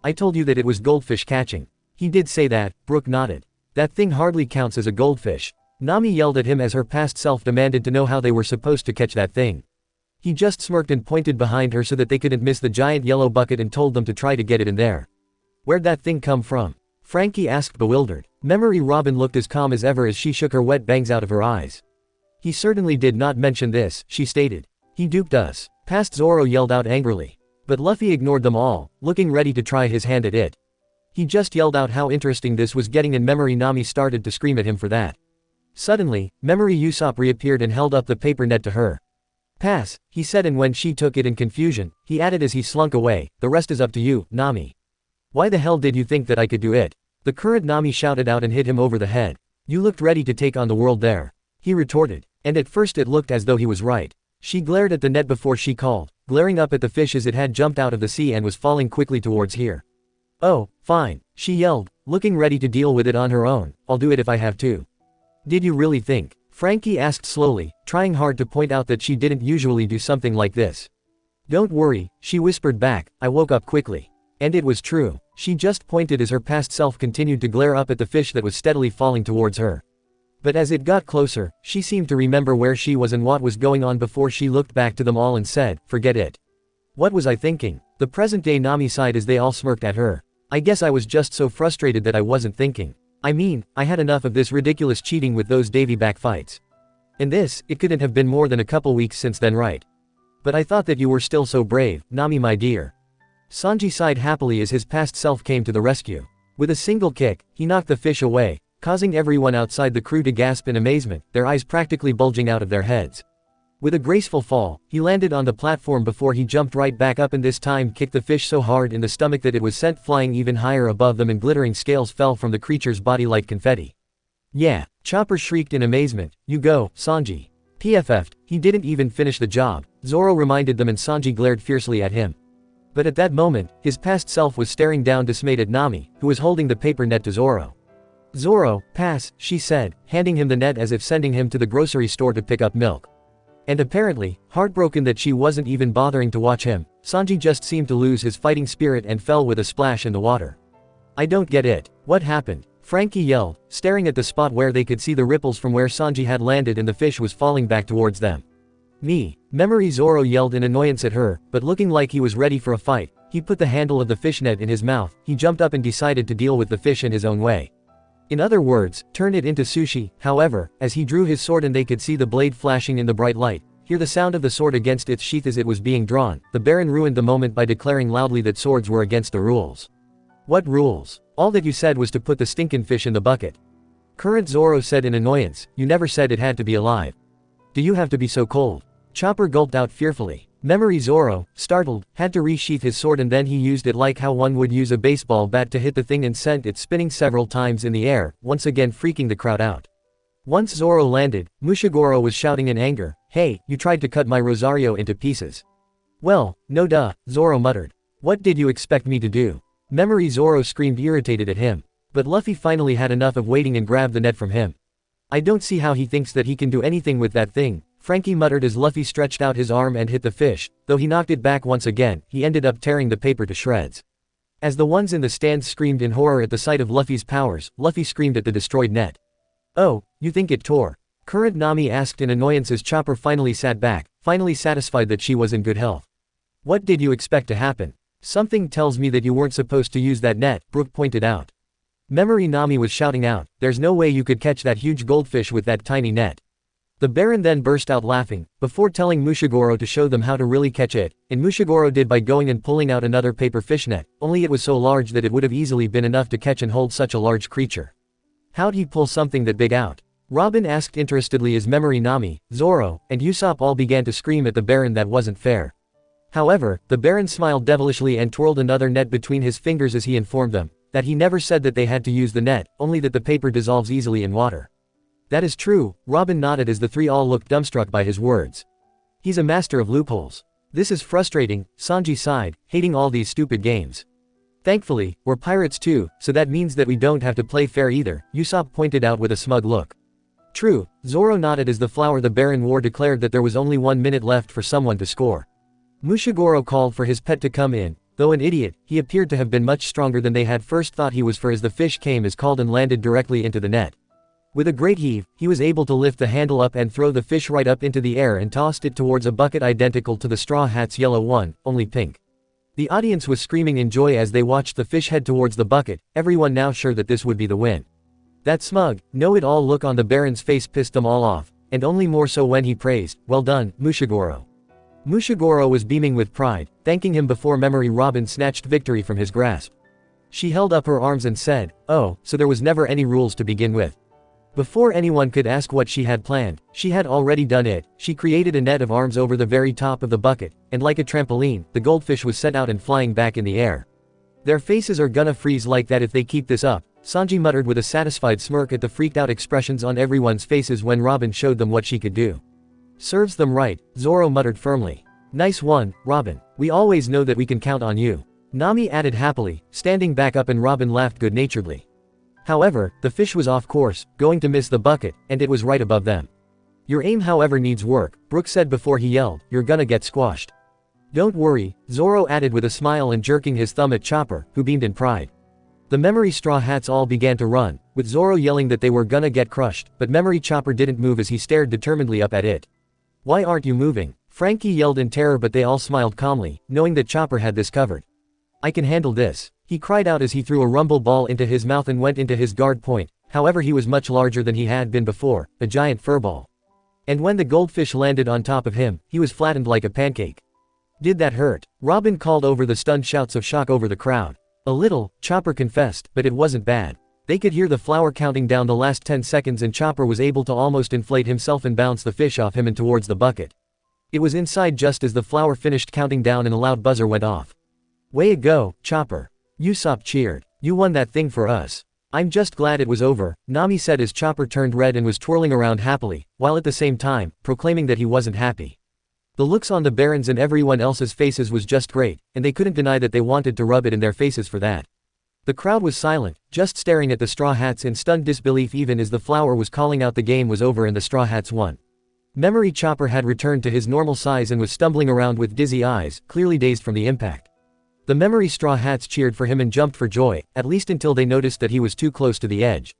"I told you that it was goldfish catching." "He did say that," Brook nodded. "That thing hardly counts as a goldfish." Nami yelled at him as her past self demanded to know how they were supposed to catch that thing. He just smirked and pointed behind her so that they couldn't miss the giant yellow bucket and told them to try to get it in there. "Where'd that thing come from?" Frankie asked bewildered. Memory Robin looked as calm as ever as she shook her wet bangs out of her eyes. "He certainly did not mention this," she stated. "He duped us." Past Zoro yelled out angrily. But Luffy ignored them all, looking ready to try his hand at it. He just yelled out how interesting this was getting and Memory Nami started to scream at him for that. Suddenly, Memory Usopp reappeared and held up the paper net to her. "Pass," he said, and when she took it in confusion, he added as he slunk away, "The rest is up to you, Nami." "Why the hell did you think that I could do it?" The current Nami shouted out and hit him over the head. "You looked ready to take on the world there," he retorted. And at first it looked as though he was right. She glared at the net before she called, glaring up at the fish as it had jumped out of the sea and was falling quickly towards here. "Oh, fine," she yelled, looking ready to deal with it on her own. "I'll do it if I have to." "Did you really think?" Frankie asked slowly, trying hard to point out that she didn't usually do something like this. "Don't worry," she whispered back. "I woke up quickly." And it was true. She just pointed as her past self continued to glare up at the fish that was steadily falling towards her. But as it got closer, she seemed to remember where she was and what was going on before she looked back to them all and said, "Forget it. What was I thinking?" The present-day Nami sighed as they all smirked at her. "I guess I was just so frustrated that I wasn't thinking. I mean, I had enough of this ridiculous cheating with those Davy back fights. And this, it couldn't have been more than a couple weeks since then, right? But I thought that you were still so brave, Nami my dear." Sanji sighed happily as his past self came to the rescue. With a single kick, he knocked the fish away, causing everyone outside the crew to gasp in amazement, their eyes practically bulging out of their heads. With a graceful fall, he landed on the platform before he jumped right back up and this time kicked the fish so hard in the stomach that it was sent flying even higher above them and glittering scales fell from the creature's body like confetti. "Yeah," Chopper shrieked in amazement. "You go, Sanji." PFF'd, he didn't even finish the job, Zoro reminded them and Sanji glared fiercely at him. But at that moment, his past self was staring down dismayed at Nami, who was holding the paper net to Zoro. "Zoro, pass," she said, handing him the net as if sending him to the grocery store to pick up milk. And apparently, heartbroken that she wasn't even bothering to watch him, Sanji just seemed to lose his fighting spirit and fell with a splash in the water. "I don't get it. What happened?" Frankie yelled, staring at the spot where they could see the ripples from where Sanji had landed and the fish was falling back towards them. "Me." Memory Zoro yelled in annoyance at her, but looking like he was ready for a fight, he put the handle of the fishnet in his mouth, he jumped up and decided to deal with the fish in his own way. In other words, turn it into sushi. However, as he drew his sword and they could see the blade flashing in the bright light, hear the sound of the sword against its sheath as it was being drawn, the Baron ruined the moment by declaring loudly that swords were against the rules. "What rules? All that you said was to put the stinkin' fish in the bucket." Current Zoro said in annoyance, "You never said it had to be alive. Do you have to be so cold?" Chopper gulped out fearfully. Memory Zoro, startled, had to resheath his sword and then he used it like how one would use a baseball bat to hit the thing and sent it spinning several times in the air, once again freaking the crowd out. Once Zoro landed, Mushigoro was shouting in anger, "Hey, you tried to cut my Rosario into pieces." "Well, no duh," Zoro muttered. "What did you expect me to do?" Memory Zoro screamed irritated at him. But Luffy finally had enough of waiting and grabbed the net from him. "I don't see how he thinks that he can do anything with that thing," Frankie muttered as Luffy stretched out his arm and hit the fish, though he knocked it back once again, he ended up tearing the paper to shreds. As the ones in the stands screamed in horror at the sight of Luffy's powers, Luffy screamed at the destroyed net. "Oh, you think it tore?" Current Nami asked in annoyance as Chopper finally sat back, finally satisfied that she was in good health. "What did you expect to happen?" "Something tells me that you weren't supposed to use that net," Brook pointed out. Memory Nami was shouting out, "There's no way you could catch that huge goldfish with that tiny net." The Baron then burst out laughing, before telling Mushigoro to show them how to really catch it, and Mushigoro did by going and pulling out another paper fishnet, only it was so large that it would have easily been enough to catch and hold such a large creature. "How'd he pull something that big out?" Robin asked interestedly as Memory Nami, Zoro, and Usopp all began to scream at the Baron that wasn't fair. However, the Baron smiled devilishly and twirled another net between his fingers as he informed them, that he never said that they had to use the net, only that the paper dissolves easily in water. "That is true," Robin nodded as the three all looked dumbstruck by his words. "He's a master of loopholes. This is frustrating," Sanji sighed, hating all these stupid games. "Thankfully, we're pirates too, so that means that we don't have to play fair either," Usopp pointed out with a smug look. "True," Zoro nodded as the flower the Baron wore declared that there was only 1 minute left for someone to score. Mushigoro called for his pet to come in. Though an idiot, he appeared to have been much stronger than they had first thought he was for as the fish came as called and landed directly into the net. With a great heave, he was able to lift the handle up and throw the fish right up into the air and tossed it towards a bucket identical to the Straw Hat's yellow one, only pink. The audience was screaming in joy as they watched the fish head towards the bucket, everyone now sure that this would be the win. That smug, know-it-all look on the Baron's face pissed them all off, and only more so when he praised, "Well done, Mushigoro." Mushigoro was beaming with pride, thanking him before Memory Robin snatched victory from his grasp. She held up her arms and said, "Oh, so there was never any rules to begin with." Before anyone could ask what she had planned, she had already done it. She created a net of arms over the very top of the bucket, and like a trampoline, the goldfish was set out and flying back in the air. "Their faces are gonna freeze like that if they keep this up," Sanji muttered with a satisfied smirk at the freaked-out expressions on everyone's faces when Robin showed them what she could do. Serves them right, Zoro muttered firmly. Nice one, Robin. We always know that we can count on you. Nami added happily, standing back up, and Robin laughed good-naturedly. However, the fish was off course, going to miss the bucket, and it was right above them. Your aim however needs work, Brook said before he yelled, you're gonna get squashed. Don't worry, Zoro added with a smile and jerking his thumb at Chopper, who beamed in pride. The memory straw hats all began to run, with Zoro yelling that they were gonna get crushed, but Memory Chopper didn't move as he stared determinedly up at it. Why aren't you moving? Frankie yelled in terror, but they all smiled calmly, knowing that Chopper had this covered. I can handle this, he cried out as he threw a rumble ball into his mouth and went into his guard point. However, he was much larger than he had been before, a giant furball. And when the goldfish landed on top of him, he was flattened like a pancake. Did that hurt? Robin called over the stunned shouts of shock over the crowd. A little, Chopper confessed, but it wasn't bad. They could hear the flower counting down the last 10 seconds, and Chopper was able to almost inflate himself and bounce the fish off him and towards the bucket. It was inside just as the flower finished counting down and a loud buzzer went off. Way to go, Chopper. Usopp cheered. You won that thing for us. I'm just glad it was over, Nami said as Chopper turned red and was twirling around happily, while at the same time, proclaiming that he wasn't happy. The looks on the Barons and everyone else's faces was just great, and they couldn't deny that they wanted to rub it in their faces for that. The crowd was silent, just staring at the Straw Hats in stunned disbelief even as the flower was calling out the game was over and the Straw Hats won. Memory Chopper had returned to his normal size and was stumbling around with dizzy eyes, clearly dazed from the impact. The Memory Straw Hats cheered for him and jumped for joy, at least until they noticed that he was too close to the edge.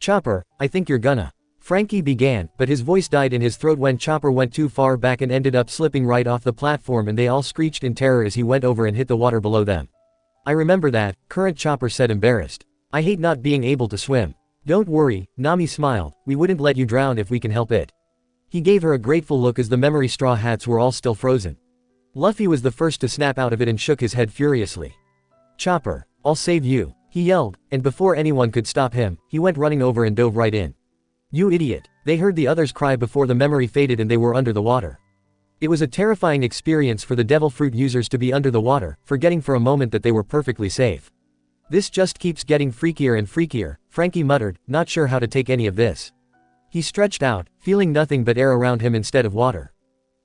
Chopper, I think you're gonna. Frankie began, but his voice died in his throat when Chopper went too far back and ended up slipping right off the platform, and they all screeched in terror as he went over and hit the water below them. I remember that, current Chopper said, embarrassed. I hate not being able to swim. Don't worry, Nami smiled, we wouldn't let you drown if we can help it. He gave her a grateful look as the Memory Straw Hats were all still frozen. Luffy was the first to snap out of it and shook his head furiously. Chopper, I'll save you, he yelled, and before anyone could stop him, he went running over and dove right in. You idiot, they heard the others cry before the memory faded and they were under the water. It was a terrifying experience for the Devil Fruit users to be under the water, forgetting for a moment that they were perfectly safe. This just keeps getting freakier and freakier, Frankie muttered, not sure how to take any of this. He stretched out, feeling nothing but air around him instead of water.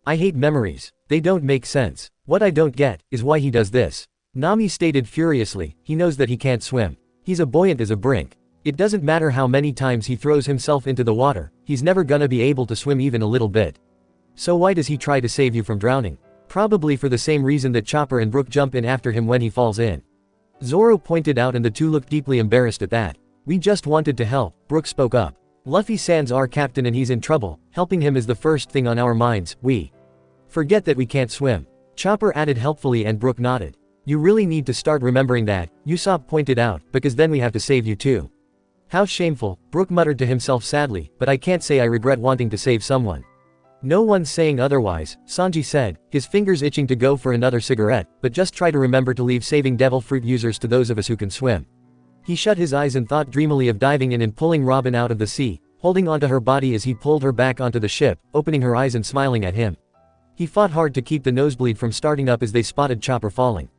I hate memories. They don't make sense. What I don't get, is why he does this. Nami stated furiously, he knows that he can't swim. He's as buoyant as a brink. It doesn't matter how many times he throws himself into the water, he's never gonna be able to swim even a little bit. So why does he try to save you from drowning? Probably for the same reason that Chopper and Brook jump in after him when he falls in. Zoro pointed out, and the two looked deeply embarrassed at that. We just wanted to help, Brook spoke up. Luffy-san's our captain and he's in trouble, helping him is the first thing on our minds, we forget that we can't swim. Chopper added helpfully and Brook nodded. You really need to start remembering that, Usopp pointed out, because then we have to save you too. How shameful, Brook muttered to himself sadly, but I can't say I regret wanting to save someone. No one's saying otherwise, Sanji said, his fingers itching to go for another cigarette, but just try to remember to leave saving Devil Fruit users to those of us who can swim. He shut his eyes and thought dreamily of diving in and pulling Robin out of the sea, holding onto her body as he pulled her back onto the ship, opening her eyes and smiling at him. He fought hard to keep the nosebleed from starting up as they spotted Chopper falling.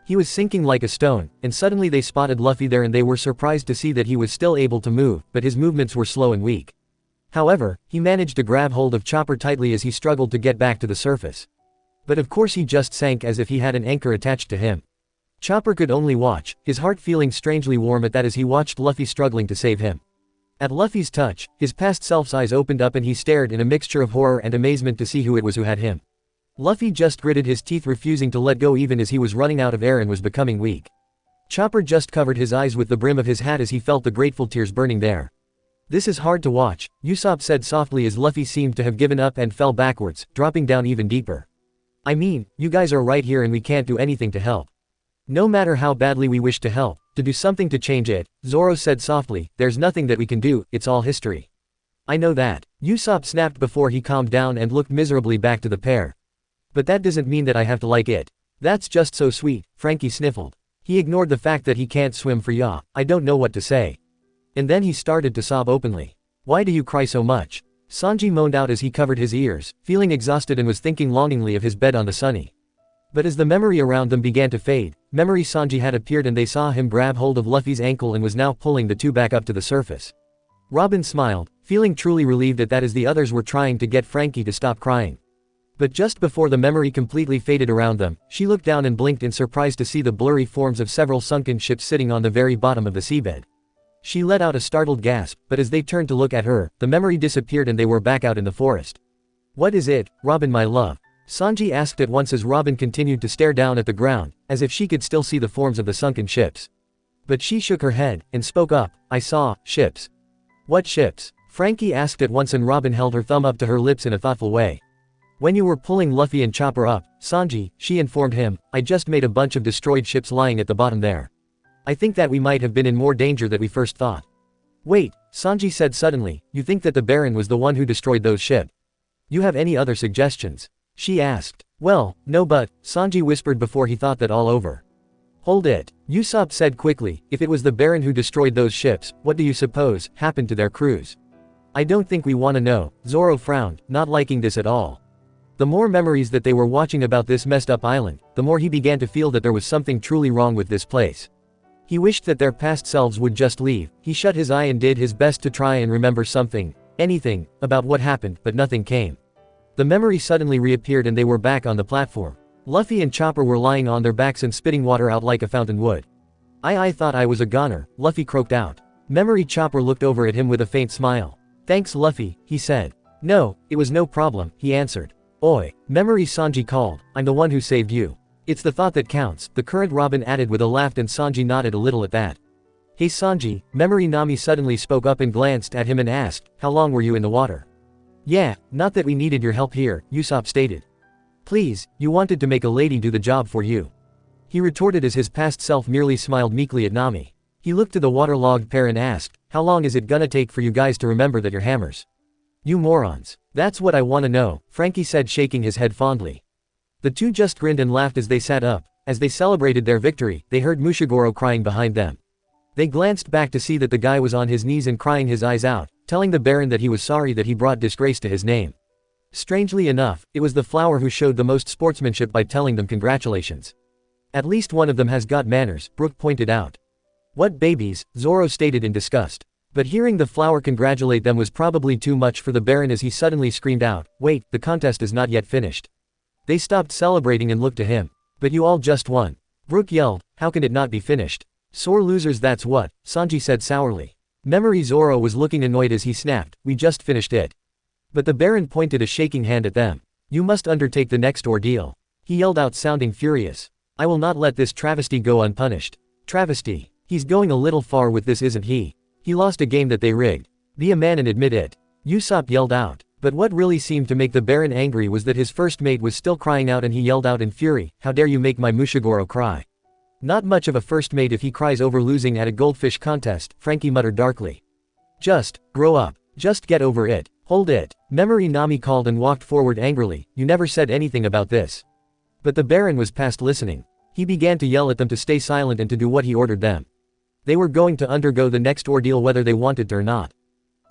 He was sinking like a stone, and suddenly they spotted Luffy there and they were surprised to see that he was still able to move, but his movements were slow and weak. However, he managed to grab hold of Chopper tightly as he struggled to get back to the surface. But of course he just sank as if he had an anchor attached to him. Chopper could only watch, his heart feeling strangely warm at that as he watched Luffy struggling to save him. At Luffy's touch, his past self's eyes opened up and he stared in a mixture of horror and amazement to see who it was who had him. Luffy just gritted his teeth, refusing to let go even as he was running out of air and was becoming weak. Chopper just covered his eyes with the brim of his hat as he felt the grateful tears burning there. This is hard to watch, Usopp said softly as Luffy seemed to have given up and fell backwards, dropping down even deeper. I mean, you guys are right here and we can't do anything to help. No matter how badly we wish to help, to do something to change it, Zoro said softly, there's nothing that we can do, it's all history. I know that, Usopp snapped before he calmed down and looked miserably back to the pair. But that doesn't mean that I have to like it. That's just so sweet, Frankie sniffled. He ignored the fact that he can't swim for ya, I don't know what to say. And then he started to sob openly. Why do you cry so much? Sanji moaned out as he covered his ears, feeling exhausted and was thinking longingly of his bed on the sunny. But as the memory around them began to fade, Memory Sanji had appeared and they saw him grab hold of Luffy's ankle and was now pulling the two back up to the surface. Robin smiled, feeling truly relieved at that as the others were trying to get Frankie to stop crying. But just before the memory completely faded around them, she looked down and blinked in surprise to see the blurry forms of several sunken ships sitting on the very bottom of the seabed. She let out a startled gasp, but as they turned to look at her, the memory disappeared and they were back out in the forest. "What is it, Robin my love?" Sanji asked at once as Robin continued to stare down at the ground, as if she could still see the forms of the sunken ships. But she shook her head, and spoke up, "I saw, ships." "What ships?" Frankie asked at once and Robin held her thumb up to her lips in a thoughtful way. "When you were pulling Luffy and Chopper up, Sanji," she informed him, "I just made a bunch of destroyed ships lying at the bottom there. I think that we might have been in more danger than we first thought." "Wait," Sanji said suddenly, "you think that the Baron was the one who destroyed those ships? You have any other suggestions?" she asked. "Well, no but," Sanji whispered before he thought that all over. "Hold it," Usopp said quickly, "if it was the Baron who destroyed those ships, what do you suppose happened to their crews?" "I don't think we want to know," Zoro frowned, not liking this at all. The more memories that they were watching about this messed up island, the more he began to feel that there was something truly wrong with this place. He wished that their past selves would just leave. He shut his eye and did his best to try and remember something, anything, about what happened, but nothing came. The memory suddenly reappeared and they were back on the platform. Luffy and Chopper were lying on their backs and spitting water out like a fountain would. I thought I was a goner," Luffy croaked out. Memory Chopper looked over at him with a faint smile. "Thanks Luffy," he said. "No, it was no problem," he answered. "Oi," Memory Sanji called, "I'm the one who saved you. It's the thought that counts," the current Robin added with a laugh and Sanji nodded a little at that. "Hey Sanji," Memory Nami suddenly spoke up and glanced at him and asked, "How long were you in the water?" "Yeah, not that we needed your help here," Usopp stated. "Please, you wanted to make a lady do the job for you," he retorted as his past self merely smiled meekly at Nami. He looked to the waterlogged pair and asked, "How long is it gonna take for you guys to remember that you're hammers?" "You morons. That's what I wanna know," Frankie said shaking his head fondly. The two just grinned and laughed as they sat up. As they celebrated their victory, they heard Mushigoro crying behind them. They glanced back to see that the guy was on his knees and crying his eyes out, telling the Baron that he was sorry that he brought disgrace to his name. Strangely enough, it was the flower who showed the most sportsmanship by telling them congratulations. "At least one of them has got manners," Brook pointed out. "What babies," Zoro stated in disgust. But hearing the flower congratulate them was probably too much for the Baron as he suddenly screamed out, "Wait, the contest is not yet finished." They stopped celebrating and looked to him. "But you all just won." Brook yelled, "How can it not be finished? Sore losers that's what," Sanji said sourly. Memory Zoro was looking annoyed as he snapped, "We just finished it." But the Baron pointed a shaking hand at them. "You must undertake the next ordeal," he yelled out sounding furious. "I will not let this travesty go unpunished." "Travesty? He's going a little far with this isn't he? He lost a game that they rigged. Be a man and admit it." Usopp yelled out. But what really seemed to make the Baron angry was that his first mate was still crying out and he yelled out in fury, "How dare you make my Mushigoro cry?" "Not much of a first mate if he cries over losing at a goldfish contest," Frankie muttered darkly. "Just, grow up. Just get over it." "Hold it," Memory Nami called and walked forward angrily, "You never said anything about this." But the Baron was past listening. He began to yell at them to stay silent and to do what he ordered them. They were going to undergo the next ordeal whether they wanted to or not.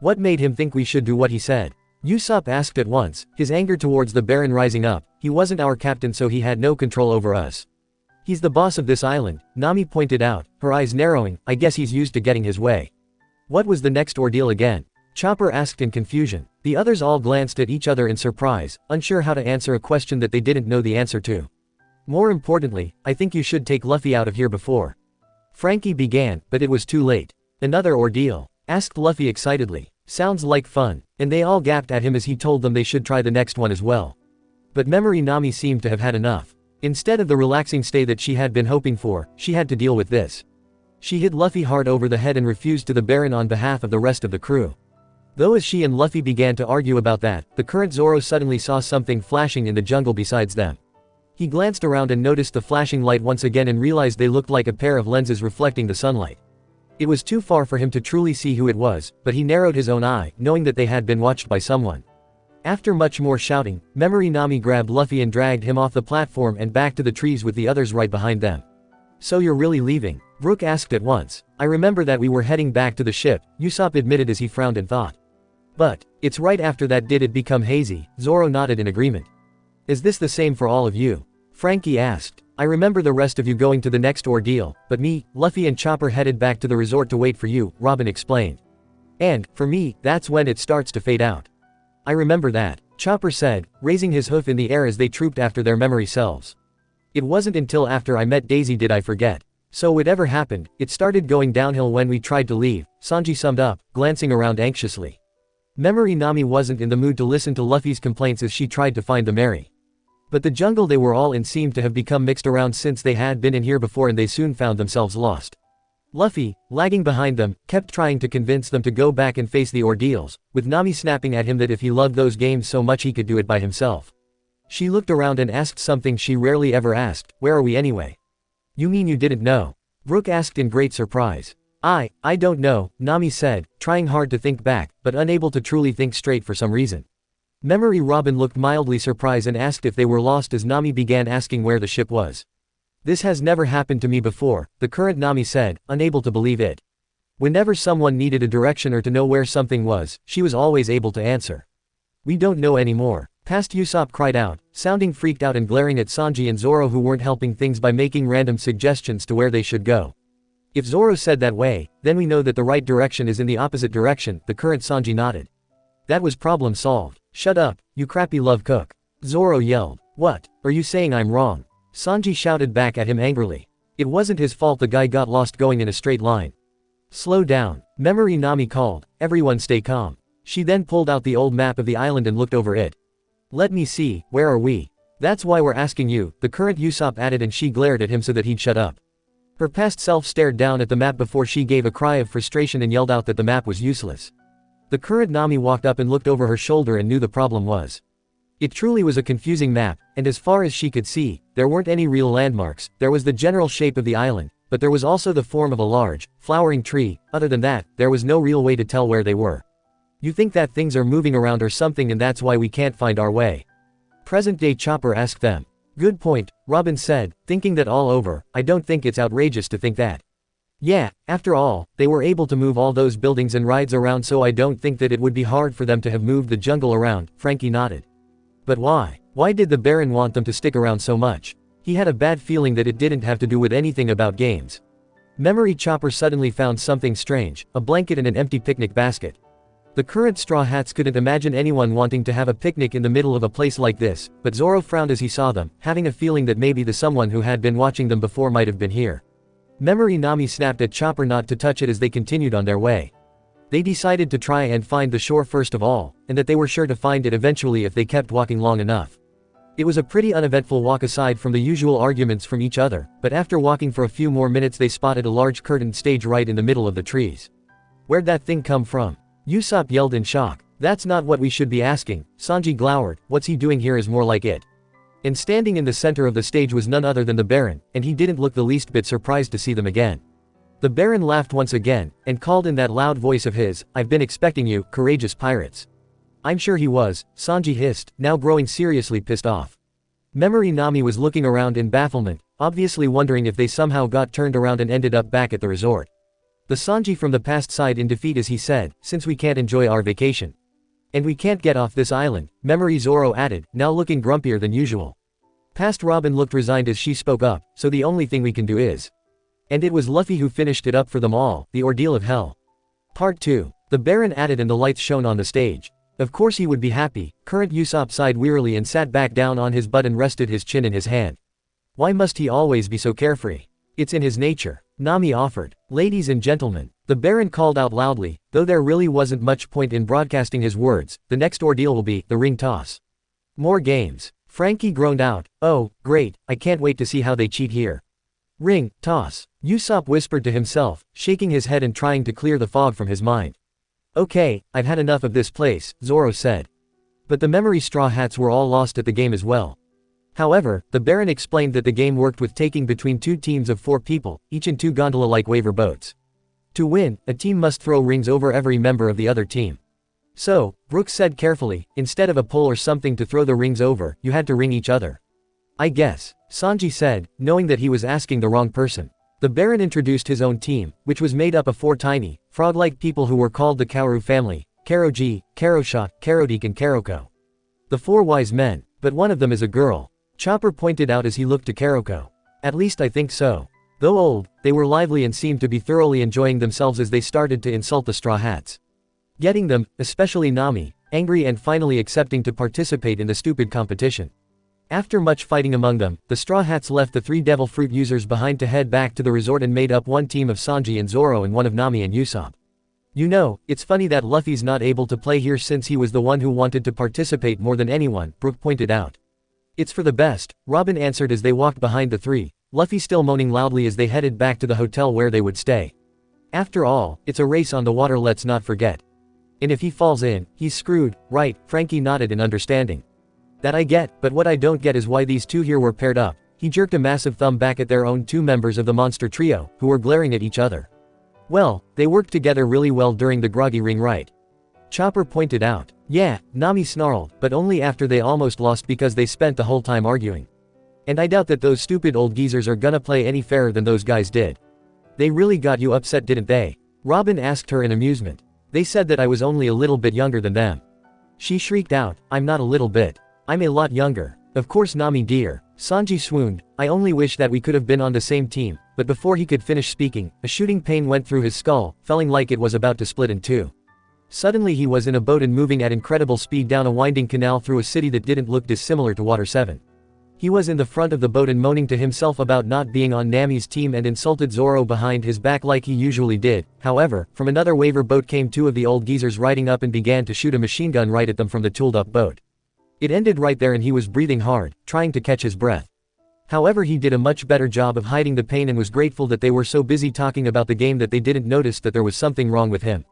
What made him think we should do what he said? Usopp asked at once, his anger towards the Baron rising up. "He wasn't our captain so he had no control over us. He's the boss of this island," Nami pointed out, her eyes narrowing. "I guess he's used to getting his way." "What was the next ordeal again?" Chopper asked in confusion. The others all glanced at each other in surprise, unsure how to answer a question that they didn't know the answer to. "More importantly, I think you should take Luffy out of here before." Frankie began, but it was too late. "Another ordeal?" asked Luffy excitedly. "Sounds like fun," and they all gaped at him as he told them they should try the next one as well. But Memory Nami seemed to have had enough. Instead of the relaxing stay that she had been hoping for, she had to deal with this. She hit Luffy hard over the head and refused to the Baron on behalf of the rest of the crew. Though as she and Luffy began to argue about that, the current Zoro suddenly saw something flashing in the jungle besides them. He glanced around and noticed the flashing light once again and realized they looked like a pair of lenses reflecting the sunlight. It was too far for him to truly see who it was, but he narrowed his own eye, knowing that they had been watched by someone. After much more shouting, Memory Nami grabbed Luffy and dragged him off the platform and back to the trees with the others right behind them. "So you're really leaving?" Brook asked at once. "I remember that we were heading back to the ship," Usopp admitted as he frowned in thought. "But, it's right after that did it become hazy," Zoro nodded in agreement. "Is this the same for all of you?" Frankie asked. I remember the rest of you going to the next ordeal, but me, Luffy and Chopper headed back to the resort to wait for you, Robin explained. And, for me, that's when it starts to fade out. I remember that, Chopper said, raising his hoof in the air as they trooped after their memory selves. It wasn't until after I met Daisy did I forget. So whatever happened, it started going downhill when we tried to leave, Sanji summed up, glancing around anxiously. Memory Nami wasn't in the mood to listen to Luffy's complaints as she tried to find the Mary. But the jungle they were all in seemed to have become mixed around since they had been in here before and they soon found themselves lost. Luffy, lagging behind them, kept trying to convince them to go back and face the ordeals, with Nami snapping at him that if he loved those games so much he could do it by himself. She looked around and asked something she rarely ever asked, where are we anyway? You mean you didn't know? Brook asked in great surprise. I don't know, Nami said, trying hard to think back, but unable to truly think straight for some reason. Memory Robin looked mildly surprised and asked if they were lost as Nami began asking where the ship was. This has never happened to me before, the current Nami said, unable to believe it. Whenever someone needed a direction or to know where something was, she was always able to answer. We don't know anymore, past Usopp cried out, sounding freaked out and glaring at Sanji and Zoro who weren't helping things by making random suggestions to where they should go. If Zoro said that way, then we know that the right direction is in the opposite direction, the current Sanji nodded. That was problem solved. Shut up, you crappy love cook. Zoro yelled. What, are you saying I'm wrong? Sanji shouted back at him angrily. It wasn't his fault the guy got lost going in a straight line. Slow down, Memory Nami called, everyone stay calm. She then pulled out the old map of the island and looked over it. Let me see, where are we? That's why we're asking you, the current Usopp added and she glared at him so that he'd shut up. Her past self stared down at the map before she gave a cry of frustration and yelled out that the map was useless. The current Nami walked up and looked over her shoulder and knew the problem was. It truly was a confusing map, and as far as she could see, there weren't any real landmarks, there was the general shape of the island, but there was also the form of a large, flowering tree. Other than that, there was no real way to tell where they were. You think that things are moving around or something and that's why we can't find our way? Present-day Chopper asked them. Good point, Robin said, thinking that all over. I don't think it's outrageous to think that. Yeah, after all, they were able to move all those buildings and rides around, so I don't think that it would be hard for them to have moved the jungle around, Frankie nodded. But why? Why did the Baron want them to stick around so much? He had a bad feeling that it didn't have to do with anything about games. Memory Chopper suddenly found something strange, a blanket and an empty picnic basket. The current Straw Hats couldn't imagine anyone wanting to have a picnic in the middle of a place like this, but Zoro frowned as he saw them, having a feeling that maybe the someone who had been watching them before might have been here. Memory Nami snapped at Chopper not to touch it as they continued on their way. They decided to try and find the shore first of all, and that they were sure to find it eventually if they kept walking long enough. It was a pretty uneventful walk aside from the usual arguments from each other, but after walking for a few more minutes they spotted a large curtained stage right in the middle of the trees. Where'd that thing come from? Usopp yelled in shock. That's not what we should be asking, Sanji glowered, what's he doing here is more like it. And standing in the center of the stage was none other than the Baron, and he didn't look the least bit surprised to see them again. The Baron laughed once again, and called in that loud voice of his, I've been expecting you, courageous pirates. I'm sure he was, Sanji hissed, now growing seriously pissed off. Memory Nami was looking around in bafflement, obviously wondering if they somehow got turned around and ended up back at the resort. The Sanji from the past sighed in defeat as he said, since we can't enjoy our vacation. And we can't get off this island, Memory Zoro added, now looking grumpier than usual. Past Robin looked resigned as she spoke up, so the only thing we can do is. And it was Luffy who finished it up for them all, the ordeal of hell. Part 2. The Baron added and the lights shone on the stage. Of course he would be happy, current Usopp sighed wearily and sat back down on his butt and rested his chin in his hand. Why must he always be so carefree? It's in his nature, Nami offered. Ladies and gentlemen, the Baron called out loudly, though there really wasn't much point in broadcasting his words, the next ordeal will be the ring toss. More games. Frankie groaned out, oh, great, I can't wait to see how they cheat here. Ring, toss, Usopp whispered to himself, shaking his head and trying to clear the fog from his mind. Okay, I've had enough of this place, Zoro said. But the Memory Straw Hats were all lost at the game as well. However, the Baron explained that the game worked with taking between 2 teams of 4 people, each in 2 gondola-like waiver boats. To win, a team must throw rings over every member of the other team. So, Brooks said carefully, instead of a pole or something to throw the rings over, you had to ring each other. I guess, Sanji said, knowing that he was asking the wrong person. The Baron introduced his own team, which was made up of 4 tiny, frog-like people who were called the Kaoru family, Karoji, Karosha, Karodik and Karoko. The 4 wise men, but one of them is a girl. Chopper pointed out as he looked to Karoko. At least I think so. Though old, they were lively and seemed to be thoroughly enjoying themselves as they started to insult the Straw Hats. Getting them, especially Nami, angry and finally accepting to participate in the stupid competition. After much fighting among them, the Straw Hats left the 3 Devil Fruit users behind to head back to the resort and made up one team of Sanji and Zoro and one of Nami and Usopp. You know, it's funny that Luffy's not able to play here since he was the one who wanted to participate more than anyone, Brook pointed out. It's for the best, Robin answered as they walked behind the 3, Luffy still moaning loudly as they headed back to the hotel where they would stay. After all, it's a race on the water, let's not forget. And if he falls in, he's screwed, right? Frankie nodded in understanding. That I get, but what I don't get is why these 2 here were paired up. He jerked a massive thumb back at their own 2 members of the monster trio, who were glaring at each other. Well, they worked together really well during the groggy ring, right? Chopper pointed out. Yeah, Nami snarled, but only after they almost lost because they spent the whole time arguing. And I doubt that those stupid old geezers are gonna play any fairer than those guys did. They really got you upset, didn't they? Robin asked her in amusement. They said that I was only a little bit younger than them. She shrieked out, I'm not a little bit. I'm a lot younger. Of course, Nami dear. Sanji swooned, I only wish that we could have been on the same team, but before he could finish speaking, a shooting pain went through his skull, feeling like it was about to split in 2. Suddenly he was in a boat and moving at incredible speed down a winding canal through a city that didn't look dissimilar to Water 7. He was in the front of the boat and moaning to himself about not being on Nami's team and insulted Zoro behind his back like he usually did. However, from another waiver boat came 2 of the old geezers riding up and began to shoot a machine gun right at them from the tooled-up boat. It ended right there and he was breathing hard, trying to catch his breath. However, he did a much better job of hiding the pain and was grateful that they were so busy talking about the game that they didn't notice that there was something wrong with him.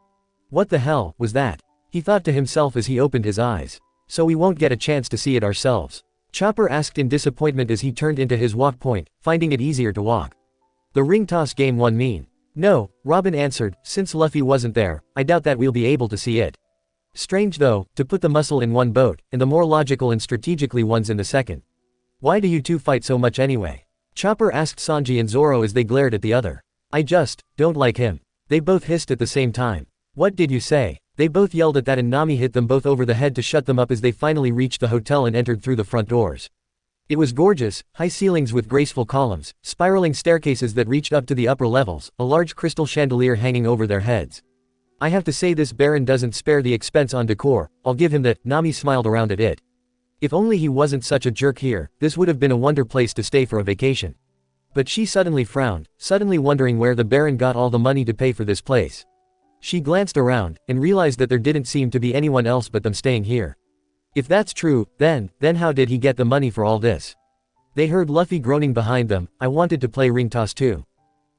What the hell was that? He thought to himself as he opened his eyes. So we won't get a chance to see it ourselves? Chopper asked in disappointment as he turned into his walk point, finding it easier to walk. The ring toss game one mean? No, Robin answered, since Luffy wasn't there, I doubt that we'll be able to see it. Strange though, to put the muscle in one boat, and the more logical and strategically ones in the second. Why do you 2 fight so much anyway? Chopper asked Sanji and Zoro as they glared at the other. I just don't like him. They both hissed at the same time. What did you say? They both yelled at that and Nami hit them both over the head to shut them up as they finally reached the hotel and entered through the front doors. It was gorgeous, high ceilings with graceful columns, spiraling staircases that reached up to the upper levels, a large crystal chandelier hanging over their heads. I have to say this Baron doesn't spare the expense on decor, I'll give him that. Nami smiled around at it. If only he wasn't such a jerk here, this would have been a wonder place to stay for a vacation. But she suddenly frowned, suddenly wondering where the Baron got all the money to pay for this place. She glanced around, and realized that there didn't seem to be anyone else but them staying here. If that's true, then how did he get the money for all this? They heard Luffy groaning behind them, I wanted to play ring toss too.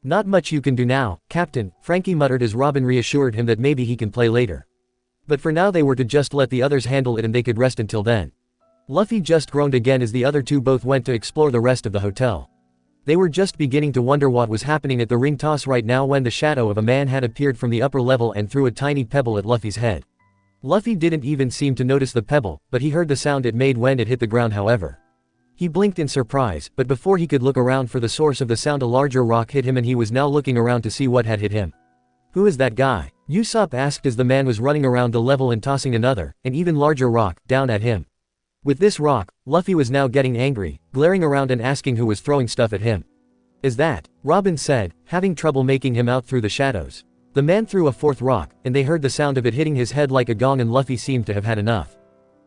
Not much you can do now, Captain, Frankie muttered as Robin reassured him that maybe he can play later. But for now they were to just let the others handle it and they could rest until then. Luffy just groaned again as the other 2 both went to explore the rest of the hotel. They were just beginning to wonder what was happening at the ring toss right now when the shadow of a man had appeared from the upper level and threw a tiny pebble at Luffy's head. Luffy didn't even seem to notice the pebble, but he heard the sound it made when it hit the ground however. He blinked in surprise, but before he could look around for the source of the sound a larger rock hit him and he was now looking around to see what had hit him. Who is that guy? Usopp asked as the man was running around the level and tossing another, an even larger rock, down at him. With this rock, Luffy was now getting angry, glaring around and asking who was throwing stuff at him. Is that? Robin said, having trouble making him out through the shadows. The man threw a 4th rock, and they heard the sound of it hitting his head like a gong and Luffy seemed to have had enough.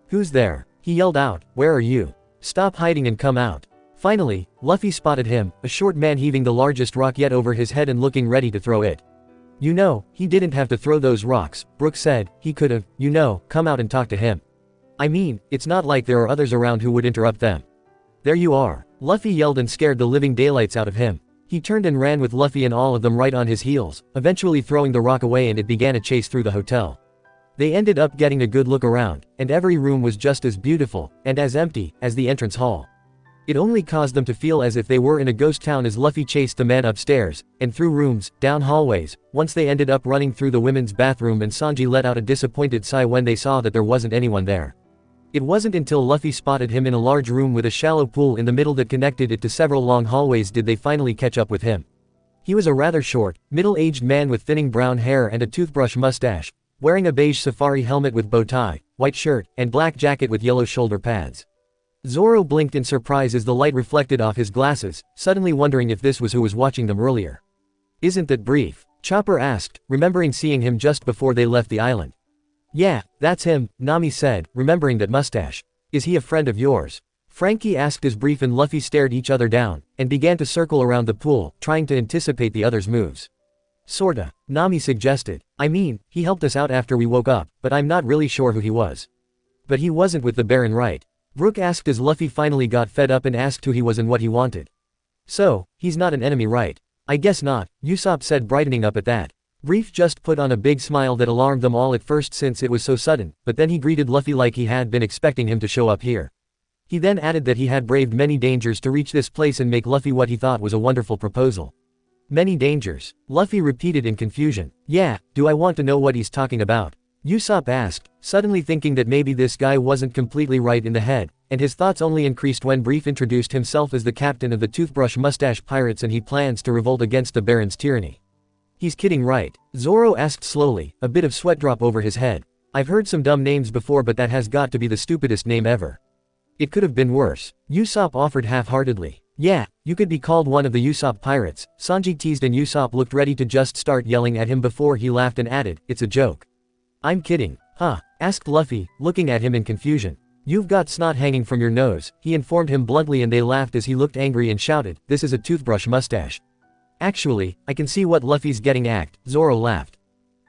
Who's there? He yelled out, where are you? Stop hiding and come out. Finally, Luffy spotted him, a short man heaving the largest rock yet over his head and looking ready to throw it. You know, he didn't have to throw those rocks, Brook said, he could've, come out and talk to him. I mean, it's not like there are others around who would interrupt them. There you are. Luffy yelled and scared the living daylights out of him. He turned and ran with Luffy and all of them right on his heels, eventually throwing the rock away and it began a chase through the hotel. They ended up getting a good look around, and every room was just as beautiful, and as empty, as the entrance hall. It only caused them to feel as if they were in a ghost town as Luffy chased the man upstairs, and through rooms, down hallways. Once they ended up running through the women's bathroom and Sanji let out a disappointed sigh when they saw that there wasn't anyone there. It wasn't until Luffy spotted him in a large room with a shallow pool in the middle that connected it to several long hallways did they finally catch up with him. He was a rather short, middle-aged man with thinning brown hair and a toothbrush mustache, wearing a beige safari helmet with bow tie, white shirt, and black jacket with yellow shoulder pads. Zoro blinked in surprise as the light reflected off his glasses, suddenly wondering if this was who was watching them earlier. Isn't that Brief? Chopper asked, remembering seeing him just before they left the island. Yeah, that's him, Nami said, remembering that mustache. Is he a friend of yours? Frankie asked as Brief and Luffy stared each other down, and began to circle around the pool, trying to anticipate the other's moves. Sorta, Nami suggested. I mean, he helped us out after we woke up, but I'm not really sure who he was. But he wasn't with the Baron, right? Brook asked as Luffy finally got fed up and asked who he was and what he wanted. So, he's not an enemy, right? I guess not, Usopp said, brightening up at that. Brief just put on a big smile that alarmed them all at first since it was so sudden, but then he greeted Luffy like he had been expecting him to show up here. He then added that he had braved many dangers to reach this place and make Luffy what he thought was a wonderful proposal. Many dangers, Luffy repeated in confusion. Yeah, do I want to know what he's talking about? Usopp asked, suddenly thinking that maybe this guy wasn't completely right in the head, and his thoughts only increased when Brief introduced himself as the captain of the Toothbrush Mustache Pirates and he plans to revolt against the Baron's tyranny. He's kidding, right? Zoro asked slowly, a bit of sweat drop over his head. I've heard some dumb names before, but that has got to be the stupidest name ever. It could have been worse, Usopp offered half-heartedly. Yeah, you could be called one of the Usopp Pirates, Sanji teased, and Usopp looked ready to just start yelling at him before he laughed and added, it's a joke. I'm kidding, huh? Asked Luffy, looking at him in confusion. You've got snot hanging from your nose, he informed him bluntly, and they laughed as he looked angry and shouted, this is a toothbrush mustache. Actually, I can see what Luffy's getting at, Zoro laughed.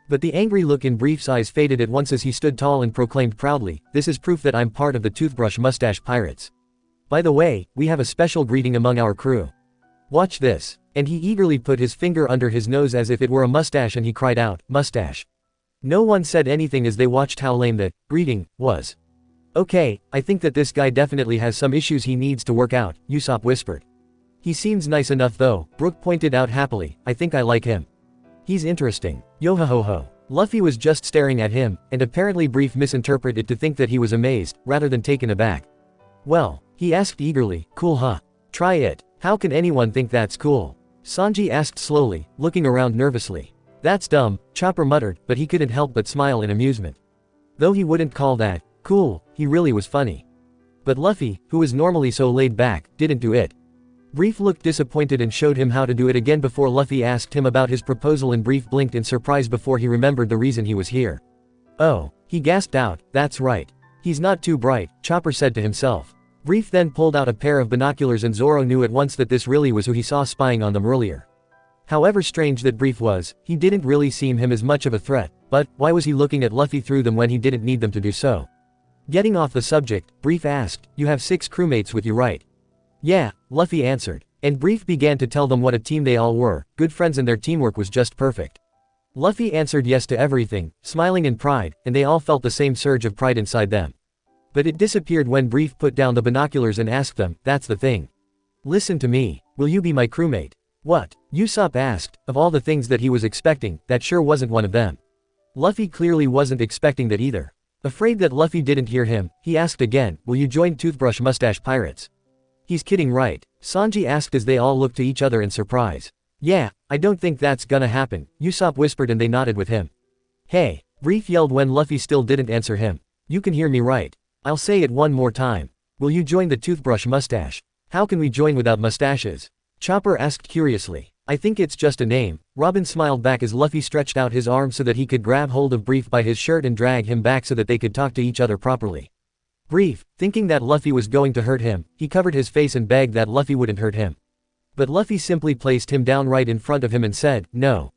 But the angry look in Brief's eyes faded at once as he stood tall and proclaimed proudly, this is proof that I'm part of the Toothbrush Mustache Pirates. By the way, we have a special greeting among our crew. Watch this. And he eagerly put his finger under his nose as if it were a mustache and he cried out, mustache. No one said anything as they watched how lame that greeting was. Okay, I think that this guy definitely has some issues he needs to work out, Usopp whispered. He seems nice enough though, Brook pointed out happily, I think I like him. He's interesting. Yo-ho-ho-ho. Luffy was just staring at him, and apparently Brief misinterpreted it to think that he was amazed, rather than taken aback. Well, he asked eagerly, cool huh? Try it. How can anyone think that's cool? Sanji asked slowly, looking around nervously. That's dumb, Chopper muttered, but he couldn't help but smile in amusement. Though he wouldn't call that cool, he really was funny. But Luffy, who was normally so laid back, didn't do it. Brief looked disappointed and showed him how to do it again before Luffy asked him about his proposal, and Brief blinked in surprise before he remembered the reason he was here. Oh, he gasped out, that's right. He's not too bright, Chopper said to himself. Brief then pulled out a pair of binoculars and Zoro knew at once that this really was who he saw spying on them earlier. However strange that Brief was, he didn't really seem him as much of a threat, but why was he looking at Luffy through them when he didn't need them to do so? Getting off the subject, Brief asked, you have 6 crewmates with you, right? Yeah, Luffy answered. And Brief began to tell them what a team they all were, good friends, and their teamwork was just perfect. Luffy answered yes to everything, smiling in pride, and they all felt the same surge of pride inside them. But it disappeared when Brief put down the binoculars and asked them, that's the thing. Listen to me, will you be my crewmate? What? Usopp asked, of all the things that he was expecting, that sure wasn't one of them. Luffy clearly wasn't expecting that either. Afraid that Luffy didn't hear him, he asked again, will you join Toothbrush Mustache Pirates? He's kidding, right? Sanji asked as they all looked to each other in surprise. Yeah, I don't think that's gonna happen, Usopp whispered, and they nodded with him. Hey, Brief yelled when Luffy still didn't answer him. You can hear me right? I'll say it one more time. Will you join the Toothbrush Mustache? How can we join without mustaches? Chopper asked curiously. I think it's just a name. Robin smiled back as Luffy stretched out his arm so that he could grab hold of Brief by his shirt and drag him back so that they could talk to each other properly. Brief, thinking that Luffy was going to hurt him, he covered his face and begged that Luffy wouldn't hurt him. But Luffy simply placed him down right in front of him and said, no.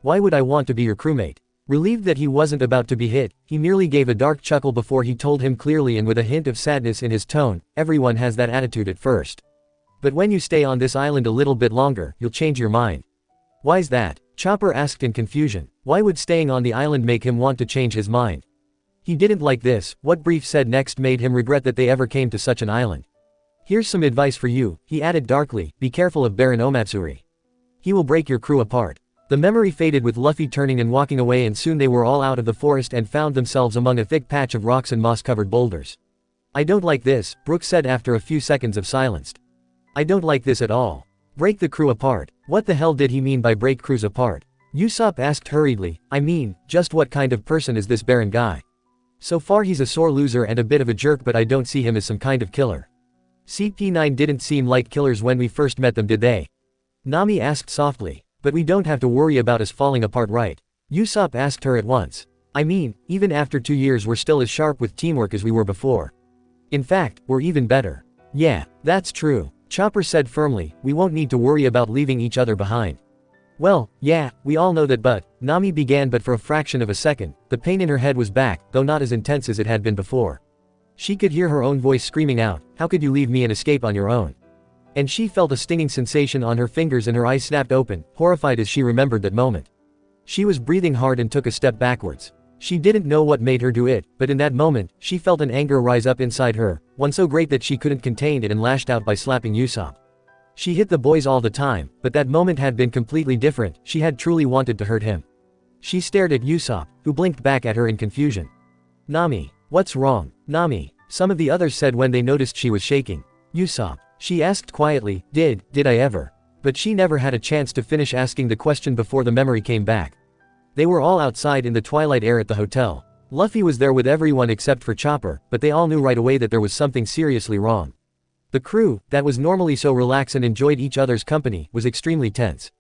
Why would I want to be your crewmate? Relieved that he wasn't about to be hit, he merely gave a dark chuckle before he told him clearly and with a hint of sadness in his tone, everyone has that attitude at first. But when you stay on this island a little bit longer, you'll change your mind. Why's that? Chopper asked in confusion. Why would staying on the island make him want to change his mind? He didn't like this. What Brief said next made him regret that they ever came to such an island. Here's some advice for you, he added darkly, be careful of Baron Omatsuri. He will break your crew apart. The memory faded with Luffy turning and walking away, and soon they were all out of the forest and found themselves among a thick patch of rocks and moss-covered boulders. I don't like this, Brook said after a few seconds of silence. I don't like this at all. Break the crew apart. What the hell did he mean by break crews apart? Usopp asked hurriedly, I mean, just what kind of person is this Baron guy? So far he's a sore loser and a bit of a jerk, but I don't see him as some kind of killer. CP9 didn't seem like killers when we first met them, did they? Nami asked softly. But we don't have to worry about us falling apart, right? Usopp asked her at once. I mean, even after 2 years we're still as sharp with teamwork as we were before. In fact, we're even better. Yeah, that's true, Chopper said firmly. We won't need to worry about leaving each other behind. Well, yeah, we all know that, but, Nami began, but for a fraction of a second, the pain in her head was back, though not as intense as it had been before. She could hear her own voice screaming out, how could you leave me and escape on your own? And she felt a stinging sensation on her fingers and her eyes snapped open, horrified as she remembered that moment. She was breathing hard and took a step backwards. She didn't know what made her do it, but in that moment, she felt an anger rise up inside her, one so great that she couldn't contain it and lashed out by slapping Usopp. She hit the boys all the time, but that moment had been completely different. She had truly wanted to hurt him. She stared at Usopp, who blinked back at her in confusion. Nami, what's wrong? Nami, some of the others said when they noticed she was shaking. Usopp, she asked quietly, did I ever? But she never had a chance to finish asking the question before the memory came back. They were all outside in the twilight air at the hotel. Luffy was there with everyone except for Chopper, but they all knew right away that there was something seriously wrong. The crew, that was normally so relaxed and enjoyed each other's company, was extremely tense.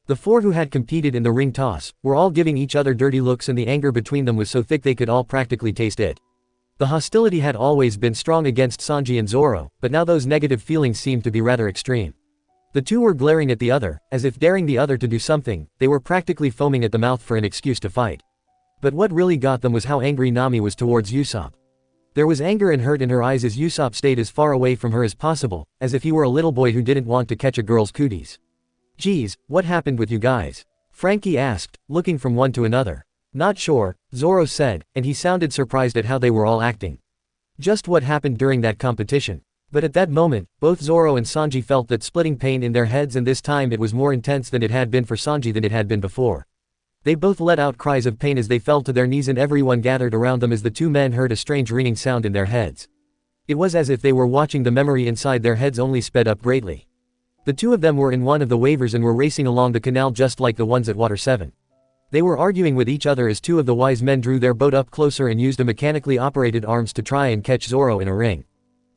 The 4 who had competed in the ring toss, were all giving each other dirty looks, and the anger between them was so thick they could all practically taste it. The hostility had always been strong against Sanji and Zoro, but now those negative feelings seemed to be rather extreme. The 2 were glaring at the other, as if daring the other to do something. They were practically foaming at the mouth for an excuse to fight. But what really got them was how angry Nami was towards Usopp. There was anger and hurt in her eyes as Usopp stayed as far away from her as possible, as if he were a little boy who didn't want to catch a girl's cooties. Geez, what happened with you guys? Frankie asked, looking from one to another. Not sure, Zoro said, and he sounded surprised at how they were all acting. Just what happened during that competition. But at that moment, both Zoro and Sanji felt that splitting pain in their heads, and this time it was more intense than it had been for Sanji than it had been before. They both let out cries of pain as they fell to their knees, and everyone gathered around them as the 2 men heard a strange ringing sound in their heads. It was as if they were watching the memory inside their heads only sped up greatly. The 2 of them were in one of the waivers and were racing along the canal just like the ones at Water 7. They were arguing with each other as 2 of the wise men drew their boat up closer and used a mechanically operated arms to try and catch Zoro in a ring.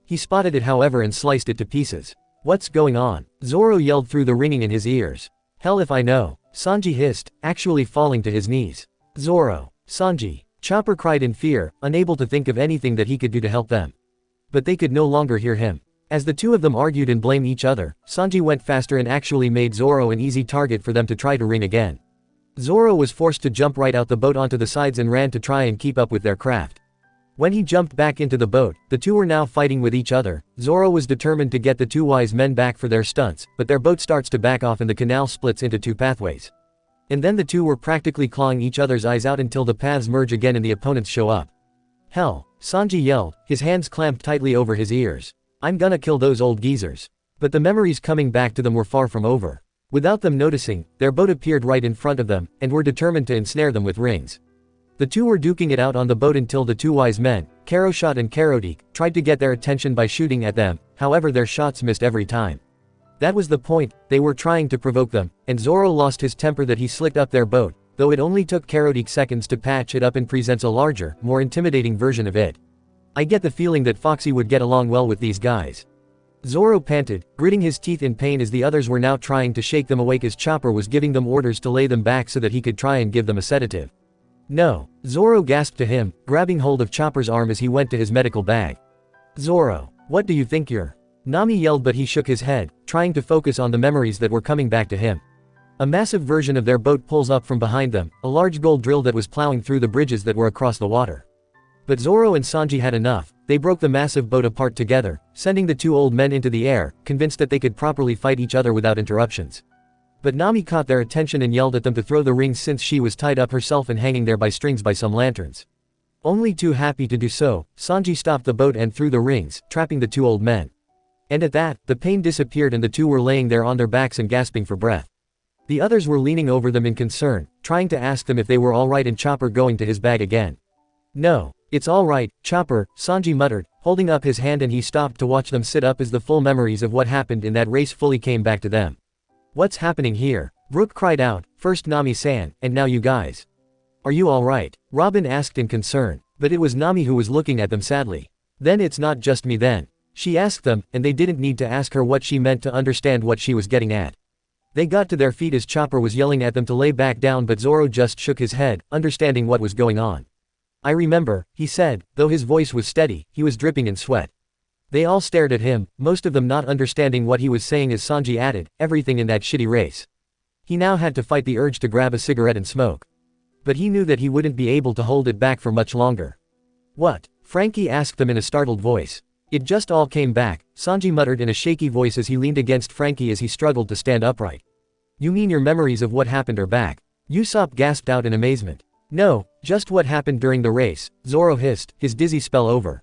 He spotted it, however, and sliced it to pieces. What's going on? Zoro yelled through the ringing in his ears. Hell if I know, Sanji hissed, actually falling to his knees. Zoro, Sanji, Chopper cried in fear, unable to think of anything that he could do to help them. But they could no longer hear him. As the 2 of them argued and blamed each other, Sanji went faster and actually made Zoro an easy target for them to try to ring again. Zoro was forced to jump right out the boat onto the sides and ran to try and keep up with their craft. When he jumped back into the boat, the 2 were now fighting with each other. Zoro was determined to get the 2 wise men back for their stunts, but their boat starts to back off and the canal splits into 2 pathways. And then the 2 were practically clawing each other's eyes out until the paths merge again and the opponents show up. Hell, Sanji yelled, his hands clamped tightly over his ears. I'm gonna kill those old geezers. But the memories coming back to them were far from over. Without them noticing, their boat appeared right in front of them, and were determined to ensnare them with rings. The 2 were duking it out on the boat until the 2 wise men, Karoshot and Karodik, tried to get their attention by shooting at them. However, their shots missed every time. That was the point, they were trying to provoke them, and Zoro lost his temper that he slicked up their boat, though it only took Karodik seconds to patch it up and presents a larger, more intimidating version of it. I get the feeling that Foxy would get along well with these guys. Zoro panted, gritting his teeth in pain as the others were now trying to shake them awake as Chopper was giving them orders to lay them back so that he could try and give them a sedative. No, Zoro gasped to him, grabbing hold of Chopper's arm as he went to his medical bag. Zoro, what do you think you're? Nami yelled, but he shook his head, trying to focus on the memories that were coming back to him. A massive version of their boat pulls up from behind them, a large gold drill that was plowing through the bridges that were across the water. But Zoro and Sanji had enough. They broke the massive boat apart together, sending the 2 old men into the air, convinced that they could properly fight each other without interruptions. But Nami caught their attention and yelled at them to throw the rings since she was tied up herself and hanging there by strings by some lanterns. Only too happy to do so, Sanji stopped the boat and threw the rings, trapping the 2 old men. And at that, the pain disappeared and the 2 were laying there on their backs and gasping for breath. The others were leaning over them in concern, trying to ask them if they were alright, and Chopper going to his bag again. No, it's alright, Chopper, Sanji muttered, holding up his hand, and he stopped to watch them sit up as the full memories of what happened in that race fully came back to them. What's happening here? Brooke cried out, first Nami-san, and now you guys. Are you alright? Robin asked in concern. But it was Nami who was looking at them sadly. Then it's not just me then. She asked them, and they didn't need to ask her what she meant to understand what she was getting at. They got to their feet as Chopper was yelling at them to lay back down, but Zoro just shook his head, understanding what was going on. I remember, he said, though his voice was steady, he was dripping in sweat. They all stared at him, most of them not understanding what he was saying as Sanji added, everything in that shitty race. He now had to fight the urge to grab a cigarette and smoke. But he knew that he wouldn't be able to hold it back for much longer. What? Frankie asked them in a startled voice. It just all came back, Sanji muttered in a shaky voice as he leaned against Frankie as he struggled to stand upright. You mean your memories of what happened are back? Usopp gasped out in amazement. No, just what happened during the race, Zoro hissed, his dizzy spell over.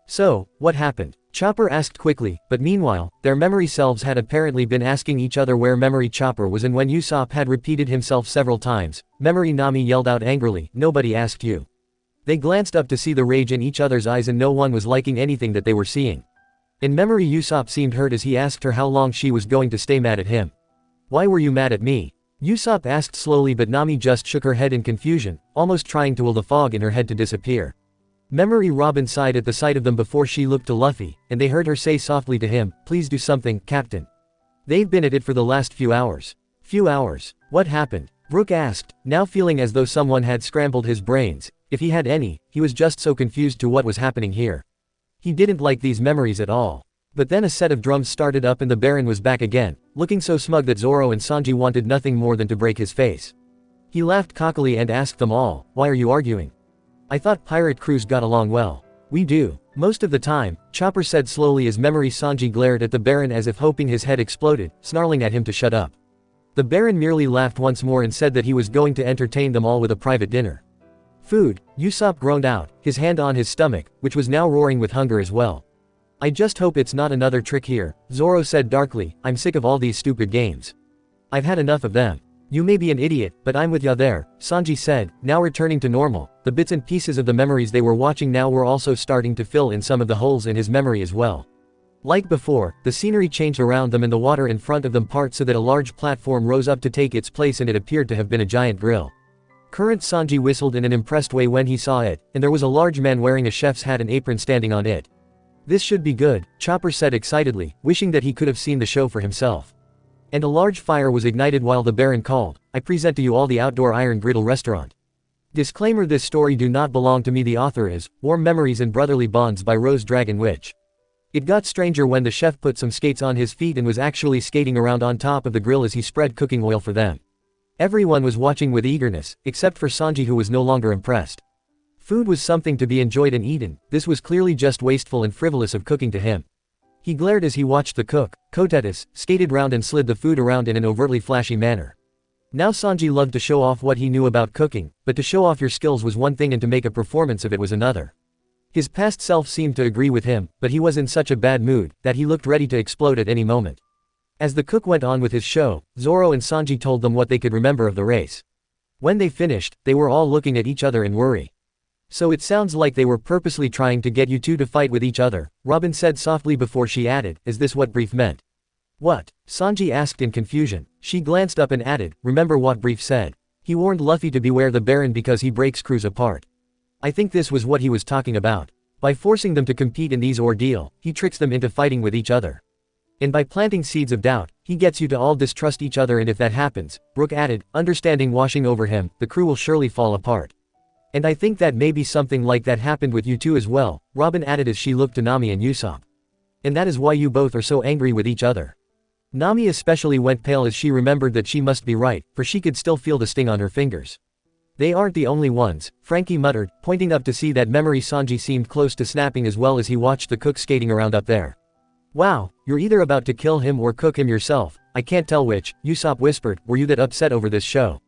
So, what happened? Chopper asked quickly, but meanwhile, their memory selves had apparently been asking each other where Memory Chopper was, and when Usopp had repeated himself several times, Memory Nami yelled out angrily, nobody asked you. They glanced up to see the rage in each other's eyes, and no one was liking anything that they were seeing. In memory, Usopp seemed hurt as he asked her how long she was going to stay mad at him. Why were you mad at me? Usopp asked slowly, but Nami just shook her head in confusion, almost trying to will the fog in her head to disappear. Memory Robin sighed at the sight of them before she looked to Luffy, and they heard her say softly to him, please do something, Captain. They've been at it for the last few hours. Few hours? What happened? Brook asked, now feeling as though someone had scrambled his brains. If he had any, he was just so confused to what was happening here. He didn't like these memories at all. But then a set of drums started up and the Baron was back again, looking so smug that Zoro and Sanji wanted nothing more than to break his face. He laughed cockily and asked them all, why are you arguing? I thought pirate crews got along well. We do. Most of the time, Chopper said slowly as Memory Sanji glared at the Baron as if hoping his head exploded, snarling at him to shut up. The Baron merely laughed once more and said that he was going to entertain them all with a private dinner. Food, Usopp groaned out, his hand on his stomach, which was now roaring with hunger as well. I just hope it's not another trick here, Zoro said darkly, I'm sick of all these stupid games. I've had enough of them. You may be an idiot, but I'm with ya there, Sanji said, now returning to normal. The bits and pieces of the memories they were watching now were also starting to fill in some of the holes in his memory as well. Like before, the scenery changed around them and the water in front of them parted so that a large platform rose up to take its place, and it appeared to have been a giant grill. Current Sanji whistled in an impressed way when he saw it, and there was a large man wearing a chef's hat and apron standing on it. This should be good, Chopper said excitedly, wishing that he could have seen the show for himself. And a large fire was ignited while the Baron called, I present to you all the outdoor Iron Griddle restaurant. Disclaimer: this story do not belong to me. The author is Warm Memories and Brotherly Bonds by RoseDragonWitch. It got stranger when the chef put some skates on his feet and was actually skating around on top of the grill as he spread cooking oil for them. Everyone was watching with eagerness, except for Sanji, who was no longer impressed. Food was something to be enjoyed and eaten, this was clearly just wasteful and frivolous of cooking to him. He glared as he watched the cook, Kotetis, skated round and slid the food around in an overtly flashy manner. Now Sanji loved to show off what he knew about cooking, but to show off your skills was one thing and to make a performance of it was another. His past self seemed to agree with him, but he was in such a bad mood that he looked ready to explode at any moment. As the cook went on with his show, Zoro and Sanji told them what they could remember of the race. When they finished, they were all looking at each other in worry. So it sounds like they were purposely trying to get you two to fight with each other, Robin said softly before she added, is this what Brief meant? What? Sanji asked in confusion. She glanced up and added, remember what Brief said. He warned Luffy to beware the Baron because he breaks crews apart. I think this was what he was talking about. By forcing them to compete in these ordeal, he tricks them into fighting with each other. And by planting seeds of doubt, he gets you to all distrust each other, and if that happens, Brook added, understanding washing over him, the crew will surely fall apart. And I think that maybe something like that happened with you two as well, Robin added as she looked to Nami and Usopp. And that is why you both are so angry with each other. Nami especially went pale as she remembered that she must be right, for she could still feel the sting on her fingers. They aren't the only ones, Frankie muttered, pointing up to see that Memory Sanji seemed close to snapping as well as he watched the cook skating around up there. Wow, you're either about to kill him or cook him yourself, I can't tell which, Usopp whispered, were you that upset over this show?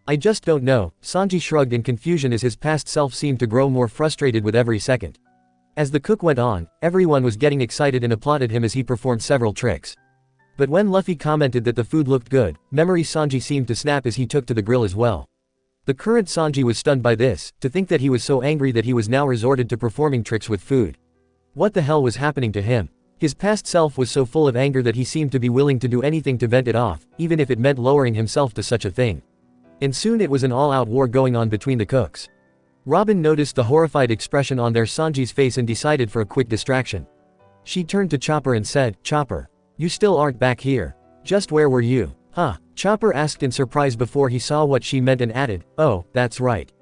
I just don't know, Sanji shrugged in confusion as his past self seemed to grow more frustrated with every second. As the cook went on, everyone was getting excited and applauded him as he performed several tricks. But when Luffy commented that the food looked good, Memory Sanji seemed to snap as he took to the grill as well. The current Sanji was stunned by this, to think that he was so angry that he was now resorted to performing tricks with food. What the hell was happening to him? His past self was so full of anger that he seemed to be willing to do anything to vent it off, even if it meant lowering himself to such a thing. And soon it was an all-out war going on between the cooks. Robin noticed the horrified expression on their Sanji's face and decided for a quick distraction. She turned to Chopper and said, "Chopper, you still aren't back here. Just where were you?" "Huh?" Chopper asked in surprise before he saw what she meant and added, "Oh, that's right.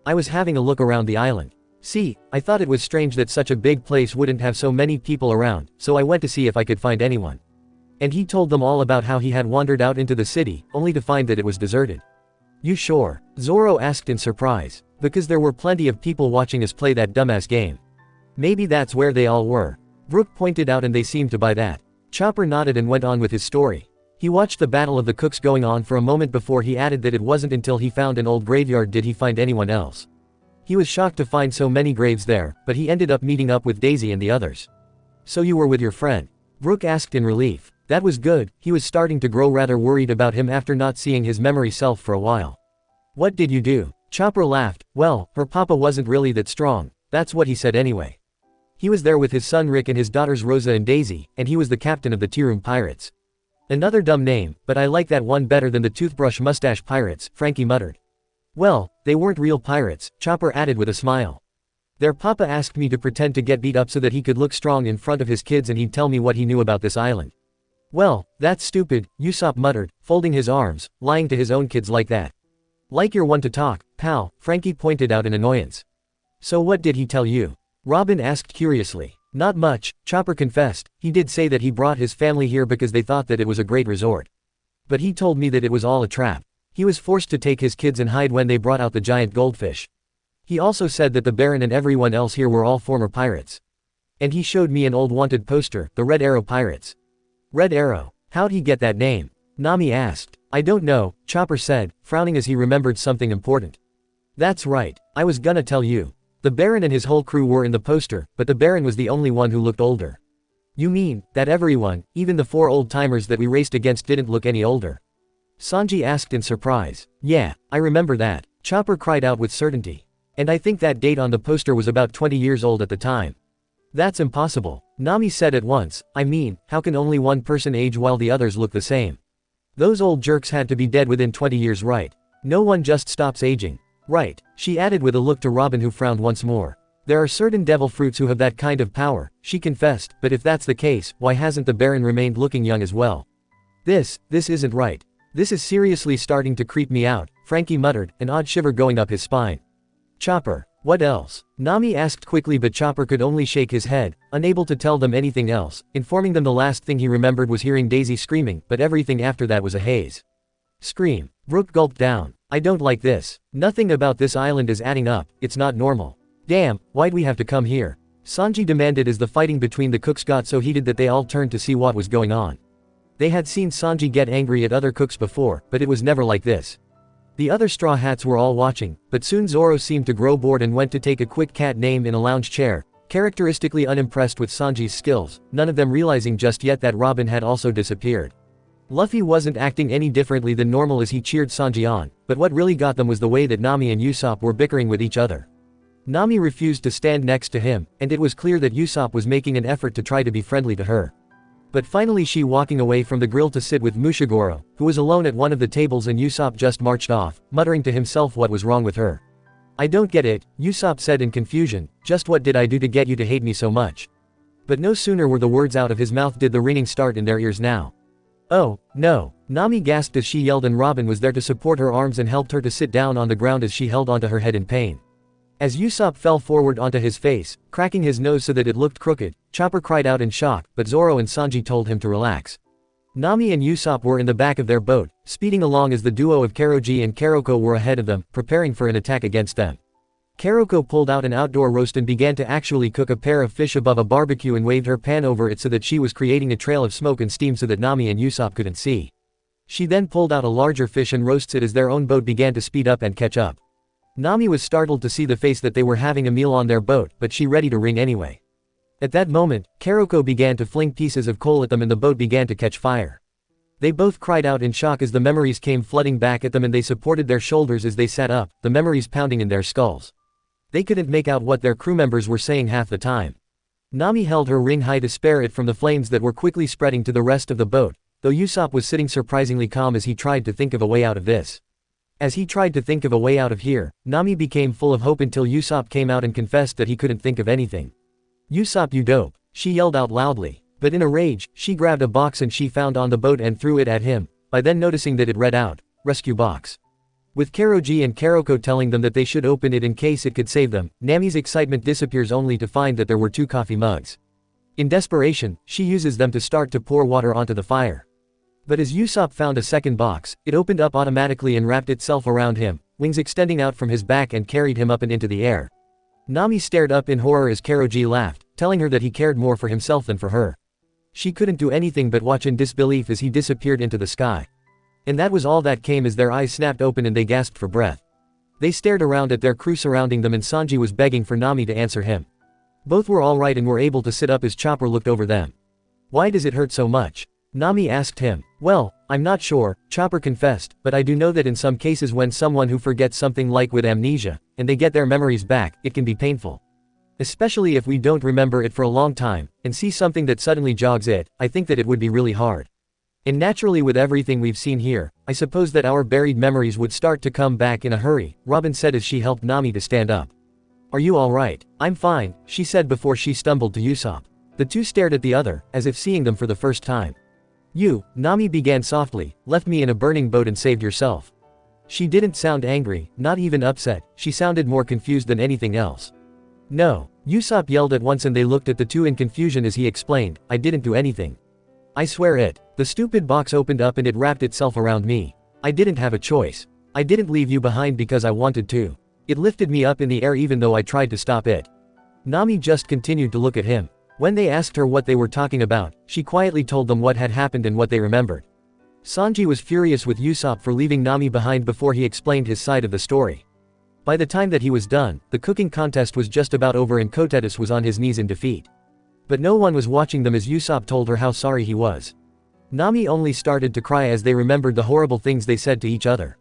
I was having a look around the island. See, I thought it was strange that such a big place wouldn't have so many people around, so I went to see if I could find anyone." And he told them all about how he had wandered out into the city, only to find that it was deserted. "You sure?" Zoro asked in surprise. "Because there were plenty of people watching us play that dumbass game. Maybe that's where they all were," Brook pointed out, and they seemed to buy that. Chopper nodded and went on with his story. He watched the battle of the cooks going on for a moment before he added that it wasn't until he found an old graveyard did he find anyone else. He was shocked to find so many graves there, but he ended up meeting up with Daisy and the others. "So you were with your friend?" Brook asked in relief. That was good, he was starting to grow rather worried about him after not seeing his memory self for a while. "What did you do?" Chopper laughed. "Well, her papa wasn't really that strong, that's what he said anyway. He was there with his son Rick and his daughters Rosa and Daisy, and he was the captain of the Tea Room Pirates." "Another dumb name, but I like that one better than the Toothbrush Mustache Pirates," Frankie muttered. "Well, they weren't real pirates," Chopper added with a smile. "Their papa asked me to pretend to get beat up so that he could look strong in front of his kids and he'd tell me what he knew about this island." "Well, that's stupid," Usopp muttered, folding his arms, lying to his own kids like that. "Like you're one to talk, pal," Frankie pointed out in annoyance. "So what did he tell you?" Robin asked curiously. "Not much," Chopper confessed. "He did say that he brought his family here because they thought that it was a great resort. But he told me that it was all a trap. He was forced to take his kids and hide when they brought out the giant goldfish. He also said that the Baron and everyone else here were all former pirates. And he showed me an old wanted poster, the Red Arrow Pirates." "Red Arrow? How'd he get that name?" Nami asked. "I don't know," Chopper said, frowning as he remembered something important. "That's right, I was gonna tell you. The Baron and his whole crew were in the poster, but the Baron was the only one who looked older." "You mean, that everyone, even the 4 old-timers that we raced against didn't look any older?" Sanji asked in surprise. "Yeah, I remember that," Chopper cried out with certainty. "And I think that date on the poster was about 20 years old at the time." "That's impossible," Nami said at once. "I mean, how can only one person age while the others look the same? Those old jerks had to be dead within 20 years, right? No one just stops aging. Right," she added with a look to Robin, who frowned once more. "There are certain devil fruits who have that kind of power," she confessed, "but if that's the case, why hasn't the Baron remained looking young as well? This isn't right. This is seriously starting to creep me out," Frankie muttered, an odd shiver going up his spine. "Chopper, what else?" Nami asked quickly, but Chopper could only shake his head, unable to tell them anything else, informing them the last thing he remembered was hearing Daisy screaming, but everything after that was a haze. "Scream." Brook gulped down. "I don't like this. Nothing about this island is adding up, it's not normal. Damn, why'd we have to come here?" Sanji demanded as the fighting between the cooks got so heated that they all turned to see what was going on. They had seen Sanji get angry at other cooks before, but it was never like this. The other Straw Hats were all watching, but soon Zoro seemed to grow bored and went to take a quick cat nap in a lounge chair, characteristically unimpressed with Sanji's skills, none of them realizing just yet that Robin had also disappeared. Luffy wasn't acting any differently than normal as he cheered Sanji on, but what really got them was the way that Nami and Usopp were bickering with each other. Nami refused to stand next to him, and it was clear that Usopp was making an effort to try to be friendly to her. But finally she walking away from the grill to sit with Mushigoro, who was alone at one of the tables, and Usopp just marched off, muttering to himself what was wrong with her. "I don't get it," Usopp said in confusion, "just what did I do to get you to hate me so much?" But no sooner were the words out of his mouth did the ringing start in their ears now. "Oh, no," Nami gasped as she yelled, and Robin was there to support her arms and helped her to sit down on the ground as she held onto her head in pain. As Usopp fell forward onto his face, cracking his nose so that it looked crooked, Chopper cried out in shock, but Zoro and Sanji told him to relax. Nami and Usopp were in the back of their boat, speeding along as the duo of Karoji and Karoko were ahead of them, preparing for an attack against them. Karoko pulled out an outdoor roast and began to actually cook a pair of fish above a barbecue and waved her pan over it so that she was creating a trail of smoke and steam so that Nami and Usopp couldn't see. She then pulled out a larger fish and roasts it as their own boat began to speed up and catch up. Nami was startled to see the face that they were having a meal on their boat, but she ready to ring anyway. At that moment, Karoko began to fling pieces of coal at them and the boat began to catch fire. They both cried out in shock as the memories came flooding back at them, and they supported their shoulders as they sat up, the memories pounding in their skulls. They couldn't make out what their crew members were saying half the time. Nami held her ring high to spare it from the flames that were quickly spreading to the rest of the boat, though Usopp was sitting surprisingly calm as he tried to think of a way out of this. As he tried to think of a way out of here, Nami became full of hope until Usopp came out and confessed that he couldn't think of anything. "Usopp, you dope," she yelled out loudly. But in a rage, she grabbed a box and she found on the boat and threw it at him, by then noticing that it read out, "Rescue Box." With Karoji and Karoko telling them that they should open it in case it could save them, Nami's excitement disappears only to find that there were 2 coffee mugs. In desperation, she uses them to start to pour water onto the fire. But as Usopp found a second box, it opened up automatically and wrapped itself around him, wings extending out from his back and carried him up and into the air. Nami stared up in horror as Karoji laughed, telling her that he cared more for himself than for her. She couldn't do anything but watch in disbelief as he disappeared into the sky. And that was all that came as their eyes snapped open and they gasped for breath. They stared around at their crew surrounding them and Sanji was begging for Nami to answer him. Both were alright and were able to sit up as Chopper looked over them. "Why does it hurt so much?" Nami asked him. "Well, I'm not sure," Chopper confessed, "but I do know that in some cases when someone who forgets something like with amnesia, and they get their memories back, it can be painful. Especially if we don't remember it for a long time, and see something that suddenly jogs it, I think that it would be really hard. And naturally with everything we've seen here, I suppose that our buried memories would start to come back in a hurry," Robin said as she helped Nami to stand up. "Are you alright?" "I'm fine," she said before she stumbled to Usopp. The two stared at the other, as if seeing them for the first time. "You," Nami began softly, "left me in a burning boat and saved yourself." She didn't sound angry, not even upset, she sounded more confused than anything else. "No," Usopp yelled at once and they looked at the two in confusion as he explained, "I didn't do anything. I swear it. The stupid box opened up and it wrapped itself around me. I didn't have a choice. I didn't leave you behind because I wanted to. It lifted me up in the air even though I tried to stop it." Nami just continued to look at him. When they asked her what they were talking about, she quietly told them what had happened and what they remembered. Sanji was furious with Usopp for leaving Nami behind before he explained his side of the story. By the time that he was done, the cooking contest was just about over and Kotetis was on his knees in defeat. But no one was watching them as Usopp told her how sorry he was. Nami only started to cry as they remembered the horrible things they said to each other.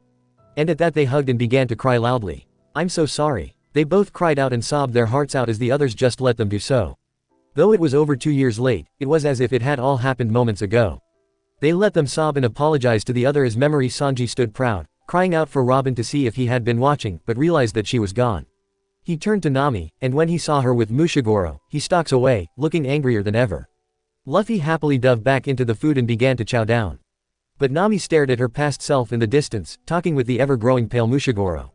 And at that they hugged and began to cry loudly. "I'm so sorry." They both cried out and sobbed their hearts out as the others just let them do so. Though it was over 2 years late, it was as if it had all happened moments ago. They let them sob and apologize to the other as memory. Sanji stood proud, crying out for Robin to see if he had been watching, but realized that she was gone. He turned to Nami, and when he saw her with Mushigoro, he stalks away, looking angrier than ever. Luffy happily dove back into the food and began to chow down. But Nami stared at her past self in the distance, talking with the ever-growing pale Mushigoro.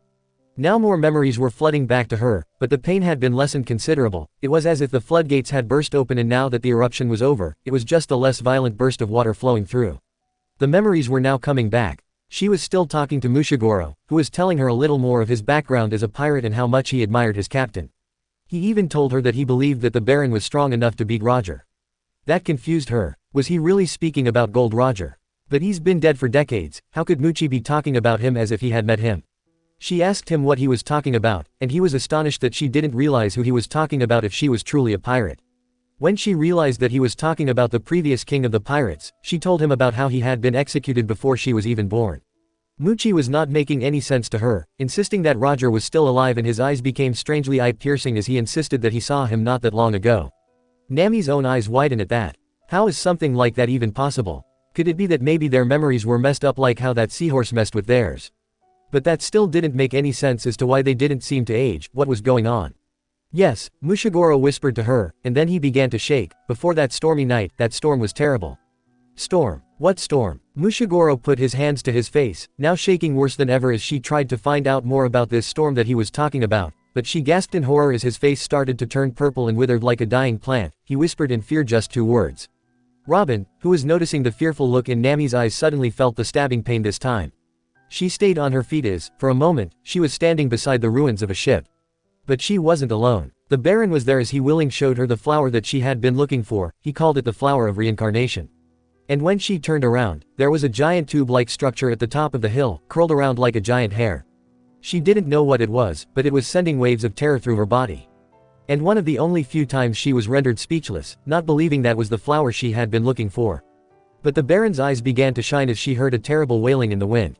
Now more memories were flooding back to her, but the pain had been lessened considerable. It was as if the floodgates had burst open and now that the eruption was over, it was just a less violent burst of water flowing through. The memories were now coming back. She was still talking to Mushigoro, who was telling her a little more of his background as a pirate and how much he admired his captain. He even told her that he believed that the Baron was strong enough to beat Roger. That confused her. Was he really speaking about Gold Roger? But he's been dead for decades, how could Muchi be talking about him as if he had met him? She asked him what he was talking about, and he was astonished that she didn't realize who he was talking about if she was truly a pirate. When she realized that he was talking about the previous king of the pirates, she told him about how he had been executed before she was even born. Muchi was not making any sense to her, insisting that Roger was still alive and his eyes became strangely eye-piercing as he insisted that he saw him not that long ago. Nami's own eyes widened at that. How is something like that even possible? Could it be that maybe their memories were messed up like how that seahorse messed with theirs? But that still didn't make any sense as to why they didn't seem to age. What was going on? "Yes," Mushigoro whispered to her, and then he began to shake. "Before that stormy night, that storm was terrible." "Storm? What storm?" Mushigoro put his hands to his face, now shaking worse than ever as she tried to find out more about this storm that he was talking about, but she gasped in horror as his face started to turn purple and withered like a dying plant. He whispered in fear just 2 words. Robin, who was noticing the fearful look in Nami's eyes, suddenly felt the stabbing pain this time. She stayed on her feet as, for a moment, she was standing beside the ruins of a ship. But she wasn't alone. The Baron was there as he willingly showed her the flower that she had been looking for. He called it the flower of reincarnation. And when she turned around, there was a giant tube-like structure at the top of the hill, curled around like a giant hair. She didn't know what it was, but it was sending waves of terror through her body. And one of the only few times she was rendered speechless, not believing that was the flower she had been looking for. But the Baron's eyes began to shine as she heard a terrible wailing in the wind.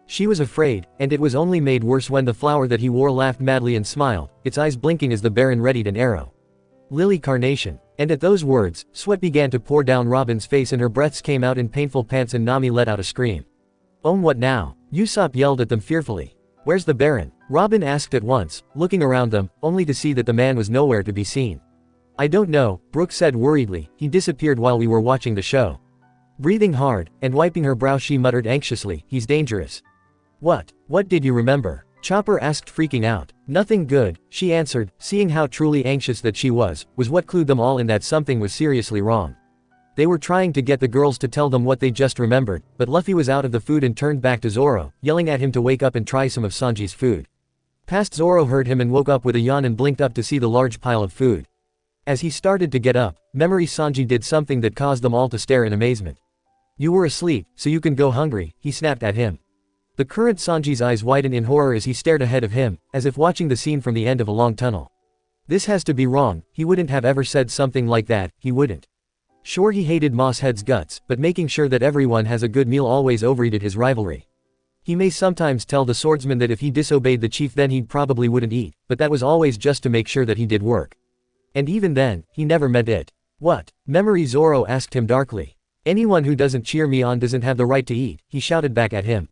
She was afraid, and it was only made worse when the flower that he wore laughed madly and smiled, its eyes blinking as the Baron readied an arrow. Lily Carnation. And at those words, sweat began to pour down Robin's face and her breaths came out in painful pants and Nami let out a scream. "Oh, what now?" Usopp yelled at them fearfully. Where's the Baron? Robin asked at once, looking around them, only to see that the man was nowhere to be seen. I don't know, Brooke said worriedly, he disappeared while we were watching the show. Breathing hard, and wiping her brow she muttered anxiously, he's dangerous. What did you remember? Chopper asked freaking out. Nothing good, she answered, seeing how truly anxious that she was what clued them all in that something was seriously wrong. They were trying to get the girls to tell them what they just remembered, but Luffy was out of the food and turned back to Zoro, yelling at him to wake up and try some of Sanji's food. Past Zoro heard him and woke up with a yawn and blinked up to see the large pile of food. As he started to get up, Memory Sanji did something that caused them all to stare in amazement. You were asleep, so you can go hungry, he snapped at him. The current Sanji's eyes widened in horror as he stared ahead of him, as if watching the scene from the end of a long tunnel. This has to be wrong, he wouldn't have ever said something like that, he wouldn't. Sure he hated Mosshead's guts, but making sure that everyone has a good meal always overrated his rivalry. He may sometimes tell the swordsman that if he disobeyed the chief then he probably wouldn't eat, but that was always just to make sure that he did work. And even then, he never meant it. What? Memory Zoro asked him darkly. Anyone who doesn't cheer me on doesn't have the right to eat, he shouted back at him.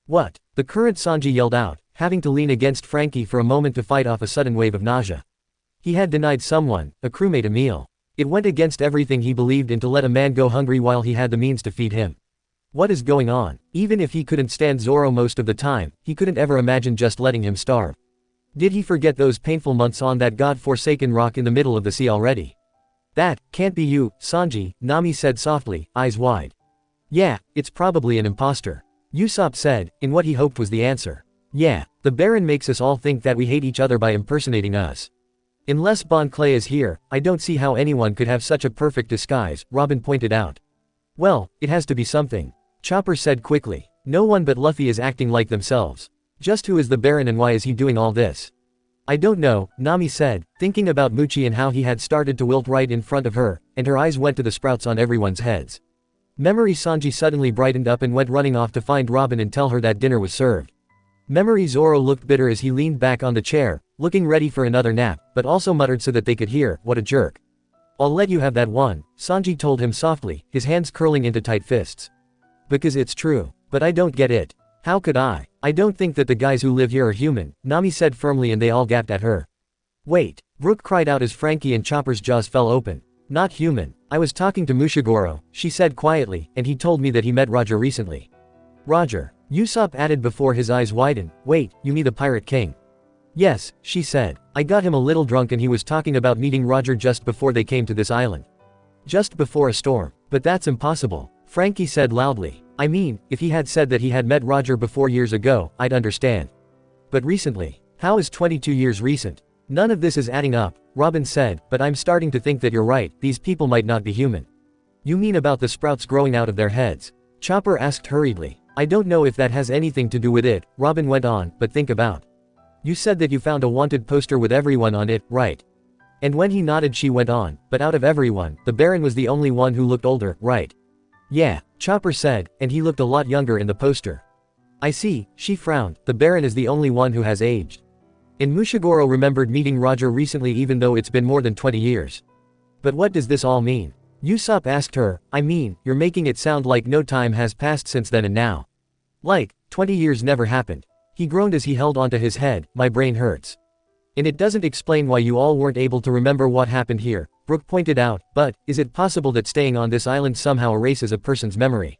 What? The current Sanji yelled out, having to lean against Frankie for a moment to fight off a sudden wave of nausea. He had denied someone, a crewmate, a meal. It went against everything he believed in to let a man go hungry while he had the means to feed him. What is going on? Even if he couldn't stand Zoro most of the time, he couldn't ever imagine just letting him starve. Did he forget those painful months on that god-forsaken rock in the middle of the sea already? That can't be you, Sanji, Nami said softly, eyes wide. Yeah, it's probably an imposter. Usopp said, in what he hoped was the answer. Yeah, the Baron makes us all think that we hate each other by impersonating us. Unless Bon Clay is here, I don't see how anyone could have such a perfect disguise, Robin pointed out. Well, it has to be something. Chopper said quickly. No one but Luffy is acting like themselves. Just who is the Baron and why is he doing all this? I don't know, Nami said, thinking about Muchi and how he had started to wilt right in front of her, and her eyes went to the sprouts on everyone's heads. Memory Sanji suddenly brightened up and went running off to find Robin and tell her that dinner was served. Memory Zoro looked bitter as he leaned back on the chair, looking ready for another nap, but also muttered so that they could hear, what a jerk. I'll let you have that one, Sanji told him softly, his hands curling into tight fists. Because it's true. But I don't get it. How could I? I don't think that the guys who live here are human, Nami said firmly and they all gaped at her. Wait, Brooke cried out as Frankie and Chopper's jaws fell open. Not human. I was talking to Mushigoro, she said quietly, and he told me that he met Roger recently. Roger. Usopp added before his eyes widened, wait, you mean the Pirate King? Yes, she said. I got him a little drunk and he was talking about meeting Roger just before they came to this island. Just before a storm. But that's impossible, Frankie said loudly. I mean, if he had said that he had met Roger before years ago, I'd understand. But recently? How is 22 years recent? None of this is adding up, Robin said, but I'm starting to think that you're right, these people might not be human. You mean about the sprouts growing out of their heads? Chopper asked hurriedly. I don't know if that has anything to do with it, Robin went on, but think about. You said that you found a wanted poster with everyone on it, right? And when he nodded she went on, but out of everyone, the Baron was the only one who looked older, right? Yeah, Chopper said, and he looked a lot younger in the poster. I see, she frowned, the Baron is the only one who has aged. And Mushigoro remembered meeting Roger recently even though it's been more than 20 years. But what does this all mean? Usopp asked her, I mean, you're making it sound like no time has passed since then and now. Like, 20 years never happened. He groaned as he held onto his head, my brain hurts. And it doesn't explain why you all weren't able to remember what happened here, Brooke pointed out, but, is it possible that staying on this island somehow erases a person's memory?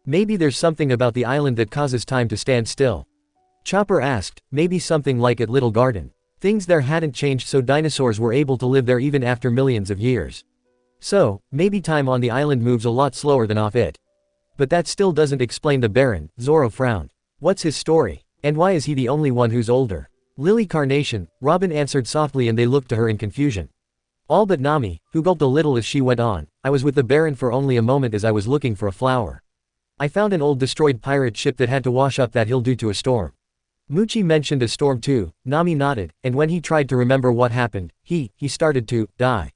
Maybe there's something about the island that causes time to stand still. Chopper asked, maybe something like at Little Garden. Things there hadn't changed so dinosaurs were able to live there even after millions of years. So, maybe time on the island moves a lot slower than off it. But that still doesn't explain the Baron, Zoro frowned. What's his story? And why is he the only one who's older? Lily Carnation, Robin answered softly and they looked to her in confusion. All but Nami, who gulped a little as she went on, I was with the Baron for only a moment as I was looking for a flower. I found an old destroyed pirate ship that had to wash up that hill due to a storm. Muchi mentioned a storm too, Nami nodded, and when he tried to remember what happened, he started to die.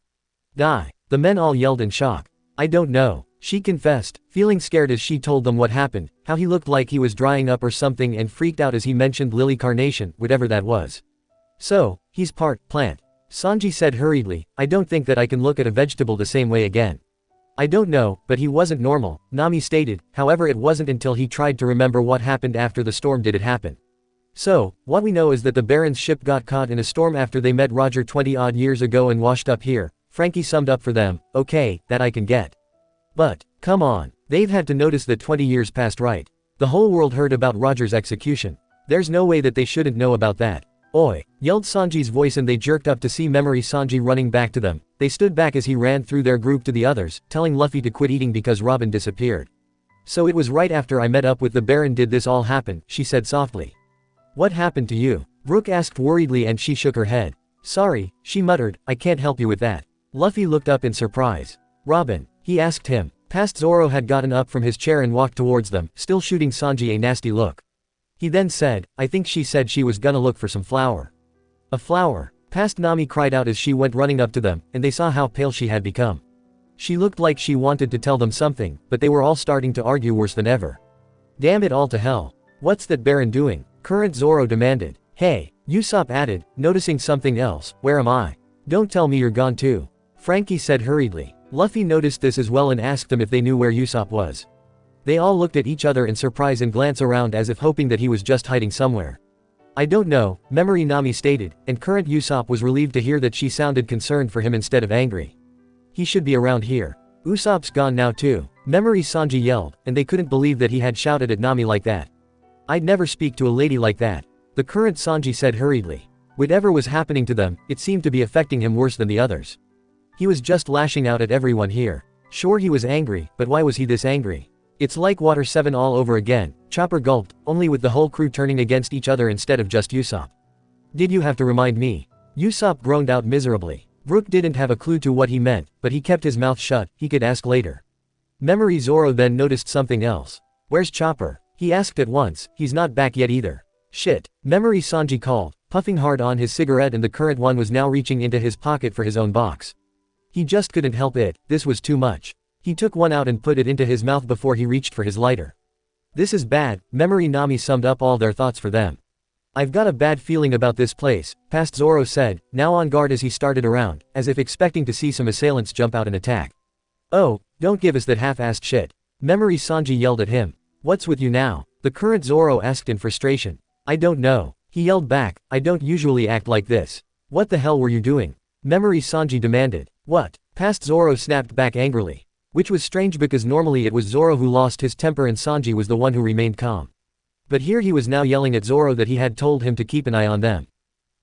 Die. The men all yelled in shock. I don't know, she confessed, feeling scared as she told them what happened, how he looked like he was drying up or something and freaked out as he mentioned Lily Carnation, whatever that was. So, he's part plant. Sanji said hurriedly, I don't think that I can look at a vegetable the same way again. I don't know, but he wasn't normal, Nami stated. However, it wasn't until he tried to remember what happened after the storm did it happen. So, what we know is that the Baron's ship got caught in a storm after they met Roger 20-odd years ago and washed up here. Frankie summed up for them. Okay, that I can get. But, come on, they've had to notice that 20 years passed, right? The whole world heard about Roger's execution. There's no way that they shouldn't know about that. Oi! Yelled Sanji's voice and they jerked up to see Memory Sanji running back to them. They stood back as he ran through their group to the others, telling Luffy to quit eating because Robin disappeared. So it was right after I met up with the Baron did this all happen, she said softly. What happened to you? Brooke asked worriedly and she shook her head. Sorry, she muttered, I can't help you with that. Luffy looked up in surprise. Robin, he asked him. Past Zoro had gotten up from his chair and walked towards them, still shooting Sanji a nasty look. He then said, I think she said she was gonna look for some flour. A flower. Past Nami cried out as she went running up to them, and they saw how pale she had become. She looked like she wanted to tell them something, but they were all starting to argue worse than ever. Damn it all to hell. What's that Baron doing? Current Zoro demanded. Hey, Usopp added, noticing something else, where am I? Don't tell me you're gone too. Frankie said hurriedly. Luffy noticed this as well and asked them if they knew where Usopp was. They all looked at each other in surprise and glanced around as if hoping that he was just hiding somewhere. I don't know, Memory Nami stated, and current Usopp was relieved to hear that she sounded concerned for him instead of angry. He should be around here. Usopp's gone now too. Memory Sanji yelled, and they couldn't believe that he had shouted at Nami like that. I'd never speak to a lady like that. The current Sanji said hurriedly. Whatever was happening to them, it seemed to be affecting him worse than the others. He was just lashing out at everyone here. Sure, he was angry, but why was he this angry? It's like Water 7 all over again, Chopper gulped, only with the whole crew turning against each other instead of just Usopp. Did you have to remind me? Usopp groaned out miserably. Brook didn't have a clue to what he meant, but he kept his mouth shut, he could ask later. Memory Zoro then noticed something else. Where's Chopper? He asked at once, he's not back yet either. Shit, Memory Sanji called, puffing hard on his cigarette and the current one was now reaching into his pocket for his own box. He just couldn't help it, this was too much. He took one out and put it into his mouth before he reached for his lighter. This is bad, Memory Nami summed up all their thoughts for them. I've got a bad feeling about this place, Past Zoro said, now on guard as he started around, as if expecting to see some assailants jump out and attack. Oh, don't give us that half-assed shit. Memory Sanji yelled at him. What's with you now? The current Zoro asked in frustration. I don't know. He yelled back, I don't usually act like this. What the hell were you doing? Memory Sanji demanded. What? Past Zoro snapped back angrily. Which was strange because normally it was Zoro who lost his temper and Sanji was the one who remained calm. But here he was now yelling at Zoro that he had told him to keep an eye on them.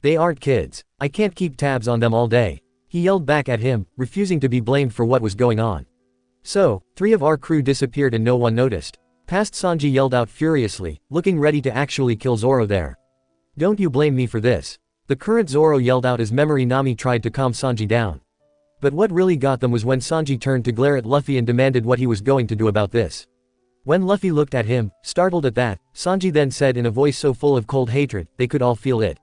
They aren't kids. I can't keep tabs on them all day. He yelled back at him, refusing to be blamed for what was going on. So, 3 of our crew disappeared and no one noticed. Past Sanji yelled out furiously, looking ready to actually kill Zoro there. Don't you blame me for this. The current Zoro yelled out as Memory Nami tried to calm Sanji down. But what really got them was when Sanji turned to glare at Luffy and demanded what he was going to do about this. When Luffy looked at him, startled at that, Sanji then said in a voice so full of cold hatred, they could all feel it.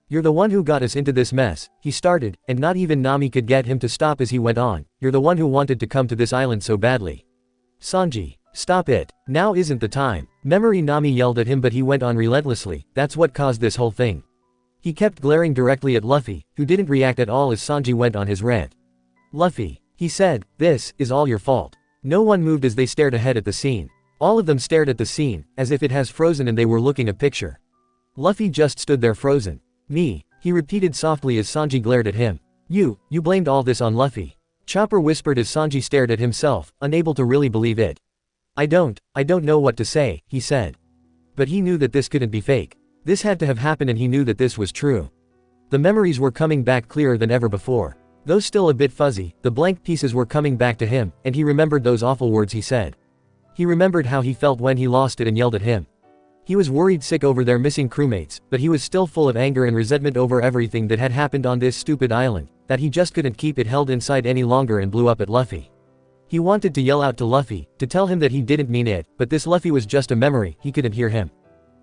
You're the one who got us into this mess, he started, and not even Nami could get him to stop as he went on. You're the one who wanted to come to this island so badly. Sanji, stop it. Now isn't the time. Memory Nami yelled at him but he went on relentlessly, that's what caused this whole thing. He kept glaring directly at Luffy, who didn't react at all as Sanji went on his rant. Luffy, he said, this is all your fault. No one moved as they stared ahead at the scene. All of them stared at the scene, as if it has frozen and they were looking a picture. Luffy just stood there frozen. Me, he repeated softly as Sanji glared at him. You blamed all this on Luffy. Chopper whispered as Sanji stared at himself, unable to really believe it. I don't know what to say, he said. But he knew that this couldn't be fake. This had to have happened and he knew that this was true. The memories were coming back clearer than ever before. Though still a bit fuzzy, the blank pieces were coming back to him, and he remembered those awful words he said. He remembered how he felt when he lost it and yelled at him. He was worried sick over their missing crewmates, but he was still full of anger and resentment over everything that had happened on this stupid island, that he just couldn't keep it held inside any longer and blew up at Luffy. He wanted to yell out to Luffy, to tell him that he didn't mean it, but this Luffy was just a memory, he couldn't hear him.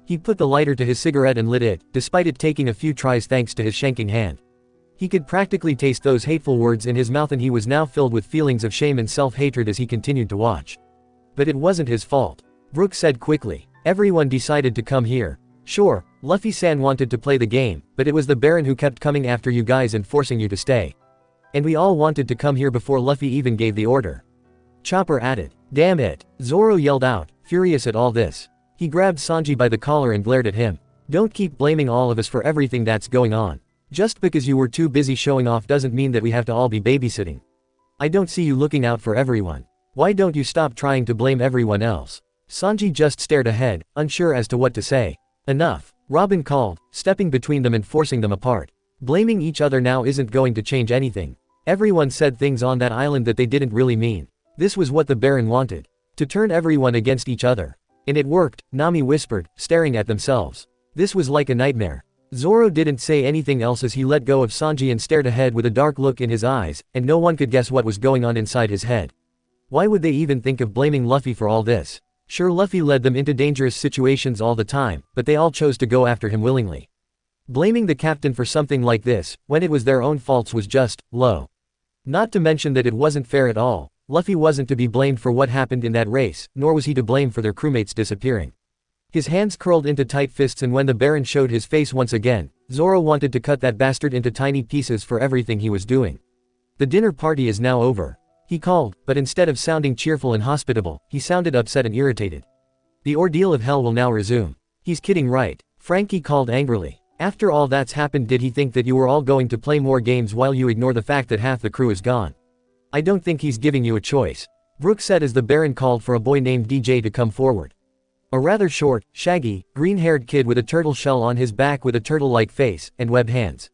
He put the lighter to his cigarette and lit it, despite it taking a few tries thanks to his shanking hand. He could practically taste those hateful words in his mouth and he was now filled with feelings of shame and self-hatred as he continued to watch. But it wasn't his fault. Brook said quickly. Everyone decided to come here. Sure, Luffy-san wanted to play the game, but it was the Baron who kept coming after you guys and forcing you to stay. And we all wanted to come here before Luffy even gave the order. Chopper added. Damn it. Zoro yelled out, furious at all this. He grabbed Sanji by the collar and glared at him. Don't keep blaming all of us for everything that's going on. Just because you were too busy showing off doesn't mean that we have to all be babysitting. I don't see you looking out for everyone. Why don't you stop trying to blame everyone else? Sanji just stared ahead, unsure as to what to say. Enough, Robin called, stepping between them and forcing them apart. Blaming each other now isn't going to change anything. Everyone said things on that island that they didn't really mean. This was what the Baron wanted. To turn everyone against each other. And it worked, Nami whispered, staring at themselves. This was like a nightmare. Zoro didn't say anything else as he let go of Sanji and stared ahead with a dark look in his eyes, and no one could guess what was going on inside his head. Why would they even think of blaming Luffy for all this? Sure, Luffy led them into dangerous situations all the time, but they all chose to go after him willingly. Blaming the captain for something like this, when it was their own faults, was just low. Not to mention that it wasn't fair at all. Luffy wasn't to be blamed for what happened in that race, nor was he to blame for their crewmates disappearing. His hands curled into tight fists, and when the Baron showed his face once again, Zoro wanted to cut that bastard into tiny pieces for everything he was doing. The dinner party is now over, he called, but instead of sounding cheerful and hospitable, he sounded upset and irritated. The ordeal of hell will now resume. He's kidding, right? Frankie called angrily. After all that's happened, did he think that you were all going to play more games while you ignore the fact that half the crew is gone? I don't think he's giving you a choice, Brooke said as the Baron called for a boy named DJ to come forward. A rather short, shaggy, green-haired kid with a turtle shell on his back with a turtle-like face and webbed hands.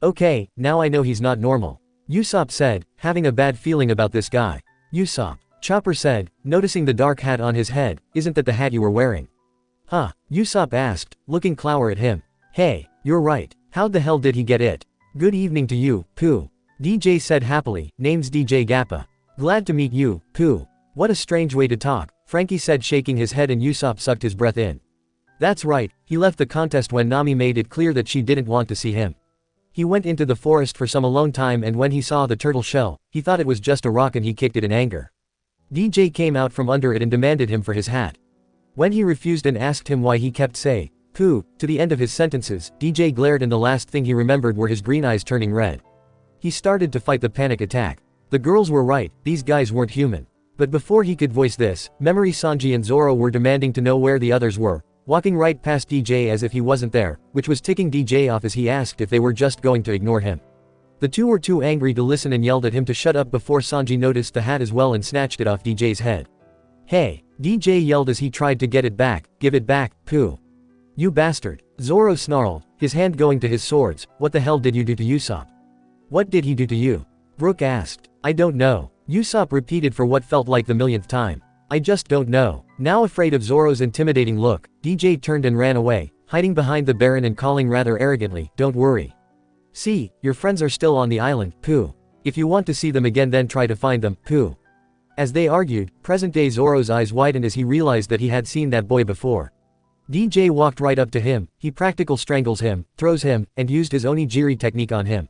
Okay, now I know he's not normal, Usopp said, having a bad feeling about this guy. Usopp, Chopper said, noticing the dark hat on his head. Isn't that the hat you were wearing? Huh, Usopp asked, looking clower at him. Hey, you're right, how the hell did he get it? Good evening to you, Pooh. DJ said happily, name's DJ Gappa. Glad to meet you, Pooh. What a strange way to talk, Frankie said, shaking his head, and Usopp sucked his breath in. That's right, he left the contest when Nami made it clear that she didn't want to see him. He went into the forest for some alone time, and when he saw the turtle shell, he thought it was just a rock and he kicked it in anger. DJ came out from under it and demanded him for his hat. When he refused and asked him why, he kept saying, Pooh, to the end of his sentences. DJ glared, and the last thing he remembered were his green eyes turning red. He started to fight the panic attack. The girls were right, these guys weren't human. But before he could voice this, Memory, Sanji and Zoro were demanding to know where the others were, walking right past DJ as if he wasn't there, which was ticking DJ off as he asked if they were just going to ignore him. The two were too angry to listen and yelled at him to shut up before Sanji noticed the hat as well and snatched it off DJ's head. Hey, DJ yelled as he tried to get it back. Give it back, Pooh. You bastard, Zoro snarled, his hand going to his swords. What the hell did you do to Usopp? What did he do to you? Brooke asked. I don't know, Usopp repeated for what felt like the millionth time. I just don't know. Now afraid of Zoro's intimidating look, DJ turned and ran away, hiding behind the Baron and calling rather arrogantly, don't worry. See, your friends are still on the island, Pooh. If you want to see them again, then try to find them, Pooh. As they argued, present-day Zoro's eyes widened as he realized that he had seen that boy before. DJ walked right up to him, he practical strangles him, throws him, and used his onigiri technique on him.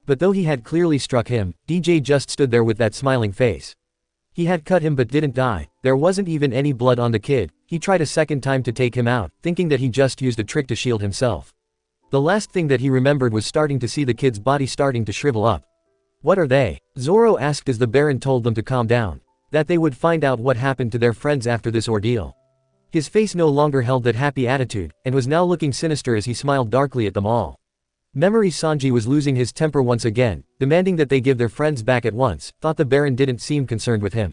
But though he had clearly struck him, DJ just stood there with that smiling face. He had cut him but didn't die. There wasn't even any blood on the kid. He tried a second time to take him out, thinking that he just used a trick to shield himself. The last thing that he remembered was starting to see the kid's body starting to shrivel up. What are they? Zoro asked as the Baron told them to calm down. That they would find out what happened to their friends after this ordeal. His face no longer held that happy attitude, and was now looking sinister as he smiled darkly at them all. Memory Sanji was losing his temper once again, demanding that they give their friends back at once. Thought the Baron didn't seem concerned with him.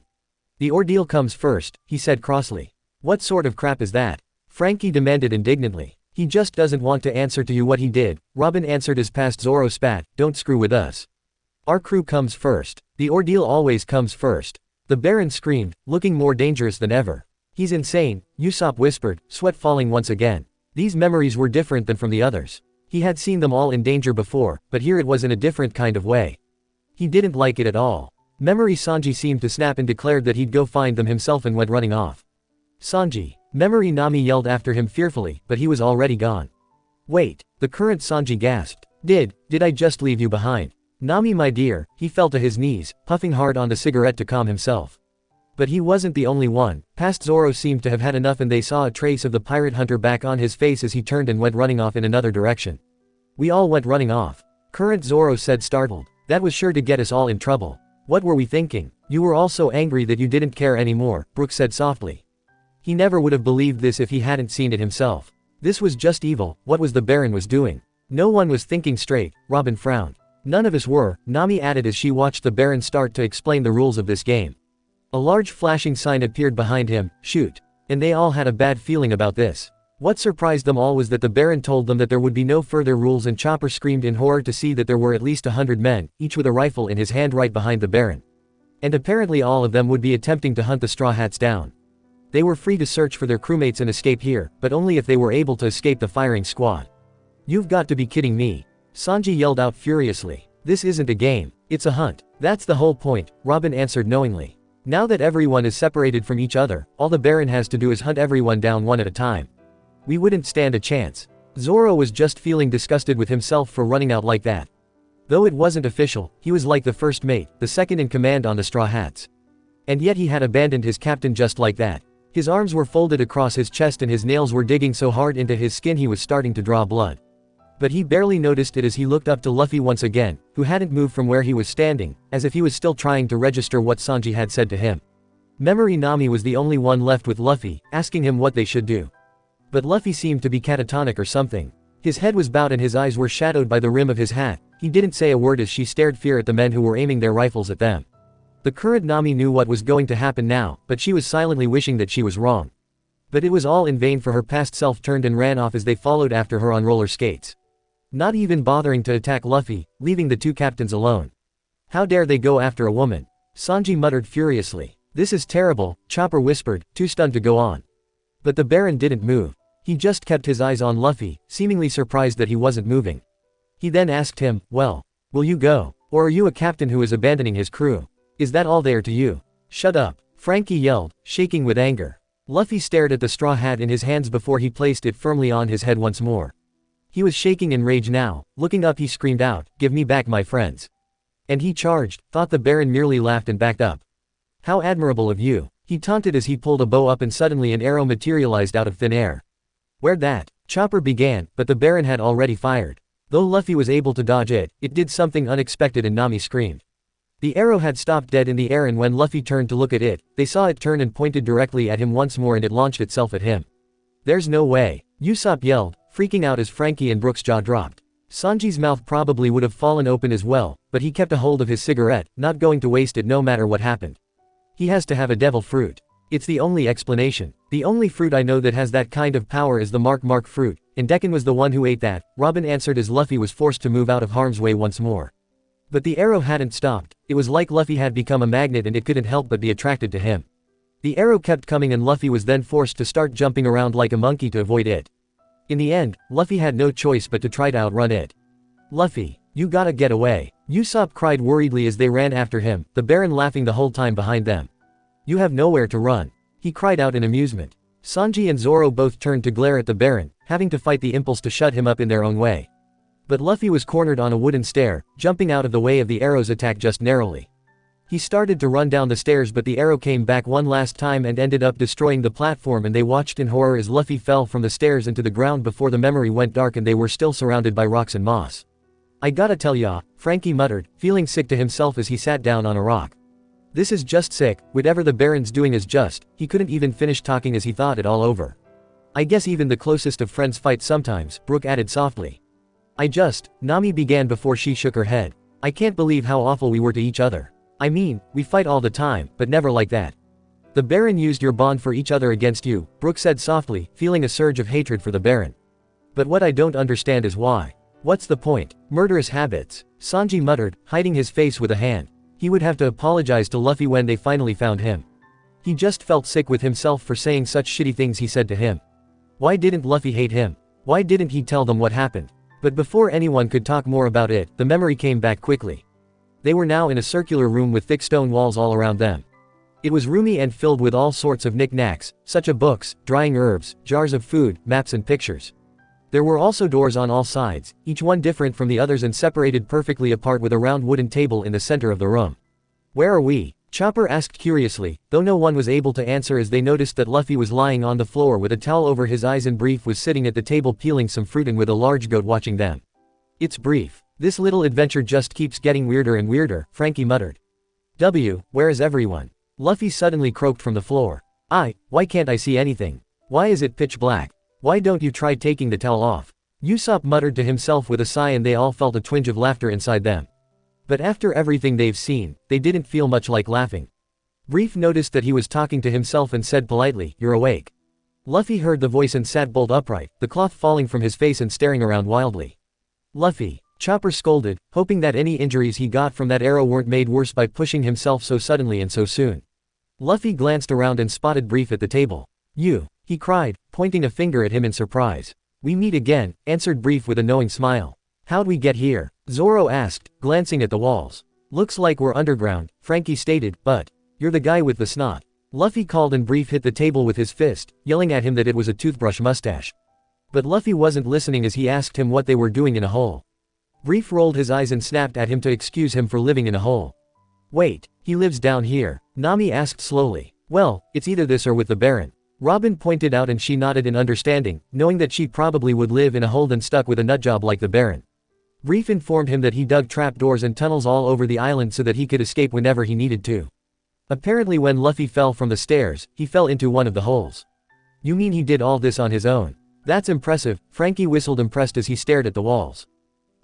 The ordeal comes first, he said crossly. What sort of crap is that? Frankie demanded indignantly. He just doesn't want to answer to you what he did, Robin answered as past Zoro spat, don't screw with us. Our crew comes first. The ordeal always comes first. The Baron screamed, looking more dangerous than ever. He's insane, Usopp whispered, sweat falling once again. These memories were different than from the others. He had seen them all in danger before, but here it was in a different kind of way. He didn't like it at all. Memory Sanji seemed to snap and declared that he'd go find them himself and went running off. Sanji, Memory Nami yelled after him fearfully, but he was already gone. Wait, the current Sanji gasped. Did I just leave you behind? Nami my dear, he fell to his knees, puffing hard on the cigarette to calm himself. But he wasn't the only one. Past Zoro seemed to have had enough, and they saw a trace of the pirate hunter back on his face as he turned and went running off in another direction. We all went running off. Current Zoro said startled. That was sure to get us all in trouble. What were we thinking? You were all so angry that you didn't care anymore, Brook said softly. He never would have believed this if he hadn't seen it himself. This was just evil. What was the Baron was doing? No one was thinking straight. Robin frowned. None of us were, Nami added as she watched the Baron start to explain the rules of this game. A large flashing sign appeared behind him, shoot. And they all had a bad feeling about this. What surprised them all was that the Baron told them that there would be no further rules, and Chopper screamed in horror to see that there were at least 100 men, each with a rifle in his hand right behind the Baron. And apparently all of them would be attempting to hunt the Straw Hats down. They were free to search for their crewmates and escape here, but only if they were able to escape the firing squad. You've got to be kidding me. Sanji yelled out furiously. This isn't a game. It's a hunt. That's the whole point, Robin answered knowingly. Now that everyone is separated from each other, all the Baron has to do is hunt everyone down one at a time. We wouldn't stand a chance. Zoro was just feeling disgusted with himself for running out like that. Though it wasn't official, he was like the first mate, the second in command on the Straw Hats. And yet he had abandoned his captain just like that. His arms were folded across his chest and his nails were digging so hard into his skin he was starting to draw blood. But he barely noticed it as he looked up to Luffy once again, who hadn't moved from where he was standing, as if he was still trying to register what Sanji had said to him. Memory Nami was the only one left with Luffy, asking him what they should do. But Luffy seemed to be catatonic or something. His head was bowed and his eyes were shadowed by the rim of his hat. He didn't say a word as she stared fear at the men who were aiming their rifles at them. The current Nami knew what was going to happen now, but she was silently wishing that she was wrong. But it was all in vain, for her past self turned and ran off as they followed after her on roller skates. Not even bothering to attack Luffy, leaving the two captains alone. How dare they go after a woman? Sanji muttered furiously. This is terrible, Chopper whispered, too stunned to go on. But the Baron didn't move. He just kept his eyes on Luffy, seemingly surprised that he wasn't moving. He then asked him, well, will you go? Or are you a captain who is abandoning his crew? Is that all there to you? Shut up, Frankie yelled, shaking with anger. Luffy stared at the straw hat in his hands before he placed it firmly on his head once more. He was shaking in rage now. Looking up he screamed out, give me back my friends. And he charged, thought the Baron merely laughed and backed up. How admirable of you, he taunted as he pulled a bow up and suddenly an arrow materialized out of thin air. Where'd that? Chopper began, but the Baron had already fired. Though Luffy was able to dodge it, it did something unexpected and Nami screamed. The arrow had stopped dead in the air, and when Luffy turned to look at it, they saw it turn and pointed directly at him once more, and it launched itself at him. There's no way. Usopp yelled, freaking out as Frankie and Brook's jaw dropped. Sanji's mouth probably would have fallen open as well, but he kept a hold of his cigarette, not going to waste it no matter what happened. He has to have a devil fruit. It's the only explanation. The only fruit I know that has that kind of power is the Mark fruit, and Decken was the one who ate that, Robin answered as Luffy was forced to move out of harm's way once more. But the arrow hadn't stopped. It was like Luffy had become a magnet and it couldn't help but be attracted to him. The arrow kept coming and Luffy was then forced to start jumping around like a monkey to avoid it. In the end, Luffy had no choice but to try to outrun it. Luffy, you gotta get away. Usopp cried worriedly as they ran after him, the Baron laughing the whole time behind them. You have nowhere to run. He cried out in amusement. Sanji and Zoro both turned to glare at the Baron, having to fight the impulse to shut him up in their own way. But Luffy was cornered on a wooden stair, jumping out of the way of the arrow's attack just narrowly. He started to run down the stairs, but the arrow came back one last time and ended up destroying the platform, and they watched in horror as Luffy fell from the stairs into the ground before the memory went dark and they were still surrounded by rocks and moss. I gotta tell ya, Frankie muttered, feeling sick to himself as he sat down on a rock. This is just sick. Whatever the Baron's doing is just, he couldn't even finish talking as he thought it all over. I guess even the closest of friends fight sometimes, Brook added softly. Nami began before she shook her head. I can't believe how awful we were to each other. I mean, we fight all the time, but never like that. The Baron used your bond for each other against you, Brook said softly, feeling a surge of hatred for the Baron. But what I don't understand is why. What's the point? Murderous habits, Sanji muttered, hiding his face with a hand. He would have to apologize to Luffy when they finally found him. He just felt sick with himself for saying such shitty things he said to him. Why didn't Luffy hate him? Why didn't he tell them what happened? But before anyone could talk more about it, the memory came back quickly. They were now in a circular room with thick stone walls all around them. It was roomy and filled with all sorts of knickknacks, such as books, drying herbs, jars of food, maps and pictures. There were also doors on all sides, each one different from the others and separated perfectly apart, with a round wooden table in the center of the room. Where are we? Chopper asked curiously, though no one was able to answer as they noticed that Luffy was lying on the floor with a towel over his eyes and Brief was sitting at the table peeling some fruit and with a large goat watching them. It's Brief. This little adventure just keeps getting weirder and weirder, Frankie muttered. Where is everyone? Luffy suddenly croaked from the floor. Why can't I see anything? Why is it pitch black? Why don't you try taking the towel off? Usopp muttered to himself with a sigh, and they all felt a twinge of laughter inside them. But after everything they've seen, they didn't feel much like laughing. Reef noticed that he was talking to himself and said politely, "You're awake." Luffy heard the voice and sat bolt upright, the cloth falling from his face and staring around wildly. "Luffy," Chopper scolded, hoping that any injuries he got from that arrow weren't made worse by pushing himself so suddenly and so soon. Luffy glanced around and spotted Brief at the table. "You," he cried, pointing a finger at him in surprise. "We meet again," answered Brief with a knowing smile. "How'd we get here?" Zoro asked, glancing at the walls. "Looks like we're underground," Frankie stated, "but you're the guy with the snot." Luffy called and Brief hit the table with his fist, yelling at him that it was a toothbrush mustache. But Luffy wasn't listening as he asked him what they were doing in a hole. Brief rolled his eyes and snapped at him to excuse him for living in a hole. "Wait, he lives down here?" Nami asked slowly. "Well, it's either this or with the Baron," Robin pointed out, and she nodded in understanding, knowing that she probably would live in a hole and stuck with a nutjob like the Baron. Brief informed him that he dug trapdoors and tunnels all over the island so that he could escape whenever he needed to. Apparently when Luffy fell from the stairs, he fell into one of the holes. "You mean he did all this on his own? That's impressive," Frankie whistled, impressed as he stared at the walls.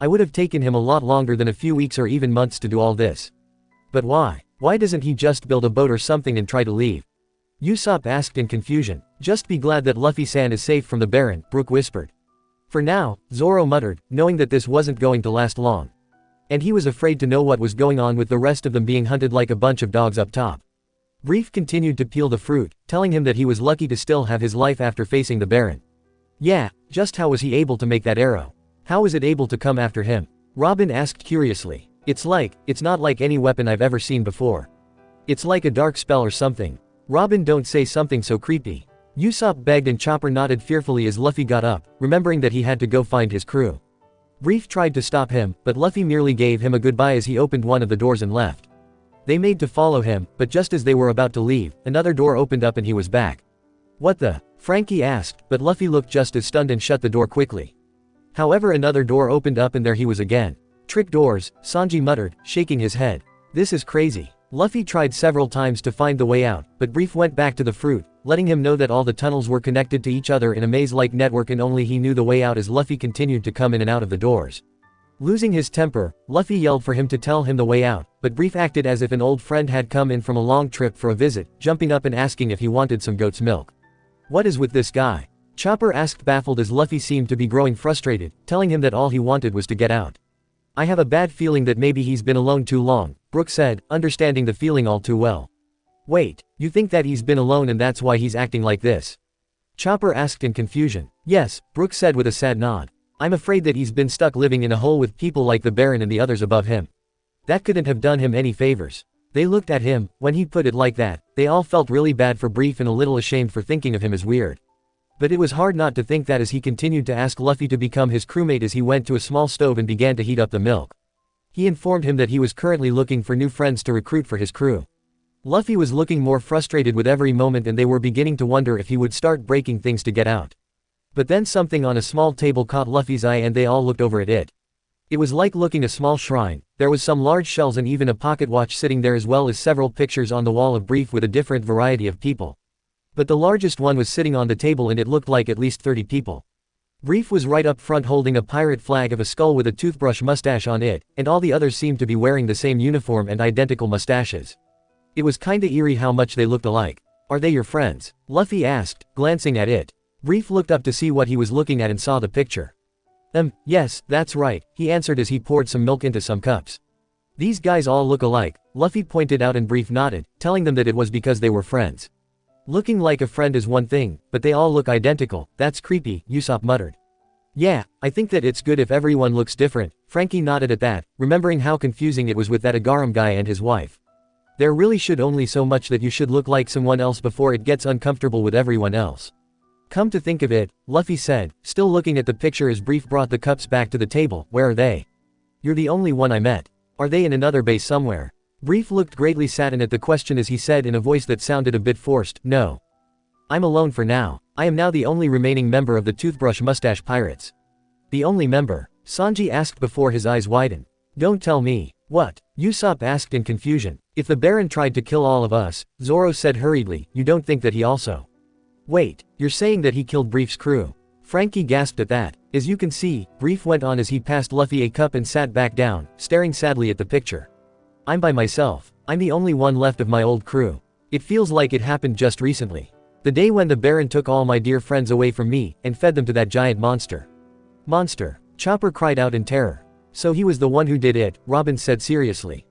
"I would have taken him a lot longer than a few weeks or even months to do all this." "But why? Why doesn't he just build a boat or something and try to leave?" Usopp asked in confusion. "Just be glad that Luffy-san is safe from the Baron," Brook whispered. "For now," Zoro muttered, knowing that this wasn't going to last long. And he was afraid to know what was going on with the rest of them being hunted like a bunch of dogs up top. Brief continued to peel the fruit, telling him that he was lucky to still have his life after facing the Baron. "Yeah, just how was he able to make that arrow? How was it able to come after him?" Robin asked curiously. It's not like any weapon I've ever seen before. It's like a dark spell or something." "Robin, don't say something so creepy," Usopp begged, and Chopper nodded fearfully as Luffy got up, remembering that he had to go find his crew. Brief tried to stop him, but Luffy merely gave him a goodbye as he opened one of the doors and left. They made to follow him, but just as they were about to leave, another door opened up and he was back. "What the?" Frankie asked, but Luffy looked just as stunned and shut the door quickly. However, another door opened up and there he was again. "Trick doors," Sanji muttered, shaking his head. "This is crazy." Luffy tried several times to find the way out, but Brief went back to the fruit, letting him know that all the tunnels were connected to each other in a maze-like network and only he knew the way out as Luffy continued to come in and out of the doors. Losing his temper, Luffy yelled for him to tell him the way out, but Brief acted as if an old friend had come in from a long trip for a visit, jumping up and asking if he wanted some goat's milk. "What is with this guy?" Chopper asked, baffled as Luffy seemed to be growing frustrated, telling him that all he wanted was to get out. "I have a bad feeling that maybe he's been alone too long," Brook said, understanding the feeling all too well. "Wait, you think that he's been alone and that's why he's acting like this?" Chopper asked in confusion. "Yes," Brook said with a sad nod. "I'm afraid that he's been stuck living in a hole with people like the Baron and the others above him. That couldn't have done him any favors." They looked at him. When he put it like that, they all felt really bad for Brief and a little ashamed for thinking of him as weird. But it was hard not to think that as he continued to ask Luffy to become his crewmate as he went to a small stove and began to heat up the milk. He informed him that he was currently looking for new friends to recruit for his crew. Luffy was looking more frustrated with every moment and they were beginning to wonder if he would start breaking things to get out. But then something on a small table caught Luffy's eye and they all looked over at it. It was like looking a small shrine. There was some large shells and even a pocket watch sitting there as well as several pictures on the wall of Brief with a different variety of people. But the largest one was sitting on the table and it looked like at least 30 people. Brief was right up front holding a pirate flag of a skull with a toothbrush mustache on it, and all the others seemed to be wearing the same uniform and identical mustaches. It was kinda eerie how much they looked alike. "Are they your friends?" Luffy asked, glancing at it. Brief looked up to see what he was looking at and saw the picture. Yes, that's right," he answered as he poured some milk into some cups. "These guys all look alike," Luffy pointed out and Brief nodded, telling them that it was because they were friends. "Looking like a friend is one thing, but they all look identical, that's creepy," Usopp muttered. "Yeah, I think that it's good if everyone looks different," Frankie nodded at that, remembering how confusing it was with that Agaram guy and his wife. "There really should only so much that you should look like someone else before it gets uncomfortable with everyone else." "Come to think of it," Luffy said, still looking at the picture as Brief brought the cups back to the table, "where are they? You're the only one I met. Are they in another base somewhere?" Brief looked greatly saddened at the question as he said in a voice that sounded a bit forced, "No. I'm alone for now. I am now the only remaining member of the Toothbrush Mustache Pirates." "The only member?" Sanji asked before his eyes widened. "Don't tell me." "What?" Usopp asked in confusion. If the Baron tried to kill all of us, Zoro said hurriedly, you don't think that he also. Wait, you're saying that he killed Brief's crew? Frankie gasped at that. As you can see, Brief went on as he passed Luffy a cup and sat back down, staring sadly at the picture. I'm by myself. I'm the only one left of my old crew. It feels like it happened just recently. The day when the Baron took all my dear friends away from me, and fed them to that giant monster. Monster. Chopper cried out in terror. So he was the one who did it, Robin said seriously.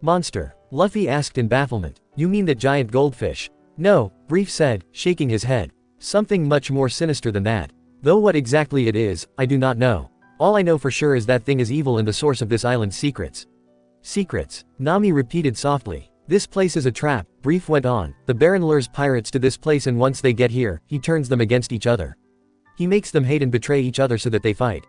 Monster. Luffy asked in bafflement. You mean that giant goldfish? No, Brief said, shaking his head. Something much more sinister than that. Though what exactly it is, I do not know. All I know for sure is that thing is evil and the source of this island's secrets. Secrets, Nami repeated softly. This place is a trap, Brief went on. The Baron lures pirates to this place and once they get here, he turns them against each other. He makes them hate and betray each other so that they fight.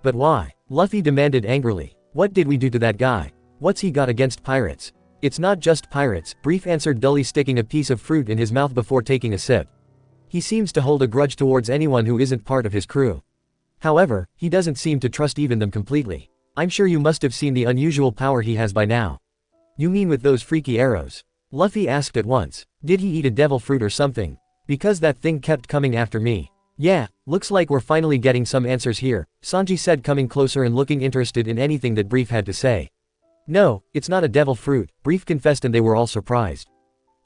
But why? Luffy demanded angrily. What did we do to that guy? What's he got against pirates? It's not just pirates, Brief answered dully, sticking a piece of fruit in his mouth before taking a sip. He seems to hold a grudge towards anyone who isn't part of his crew. However, he doesn't seem to trust even them completely. I'm sure you must have seen the unusual power he has by now. You mean with those freaky arrows? Luffy asked at once. Did he eat a devil fruit or something? Because that thing kept coming after me. Yeah, looks like we're finally getting some answers here, Sanji said, coming closer and looking interested in anything that Brief had to say. No, it's not a devil fruit, Brief confessed, and they were all surprised.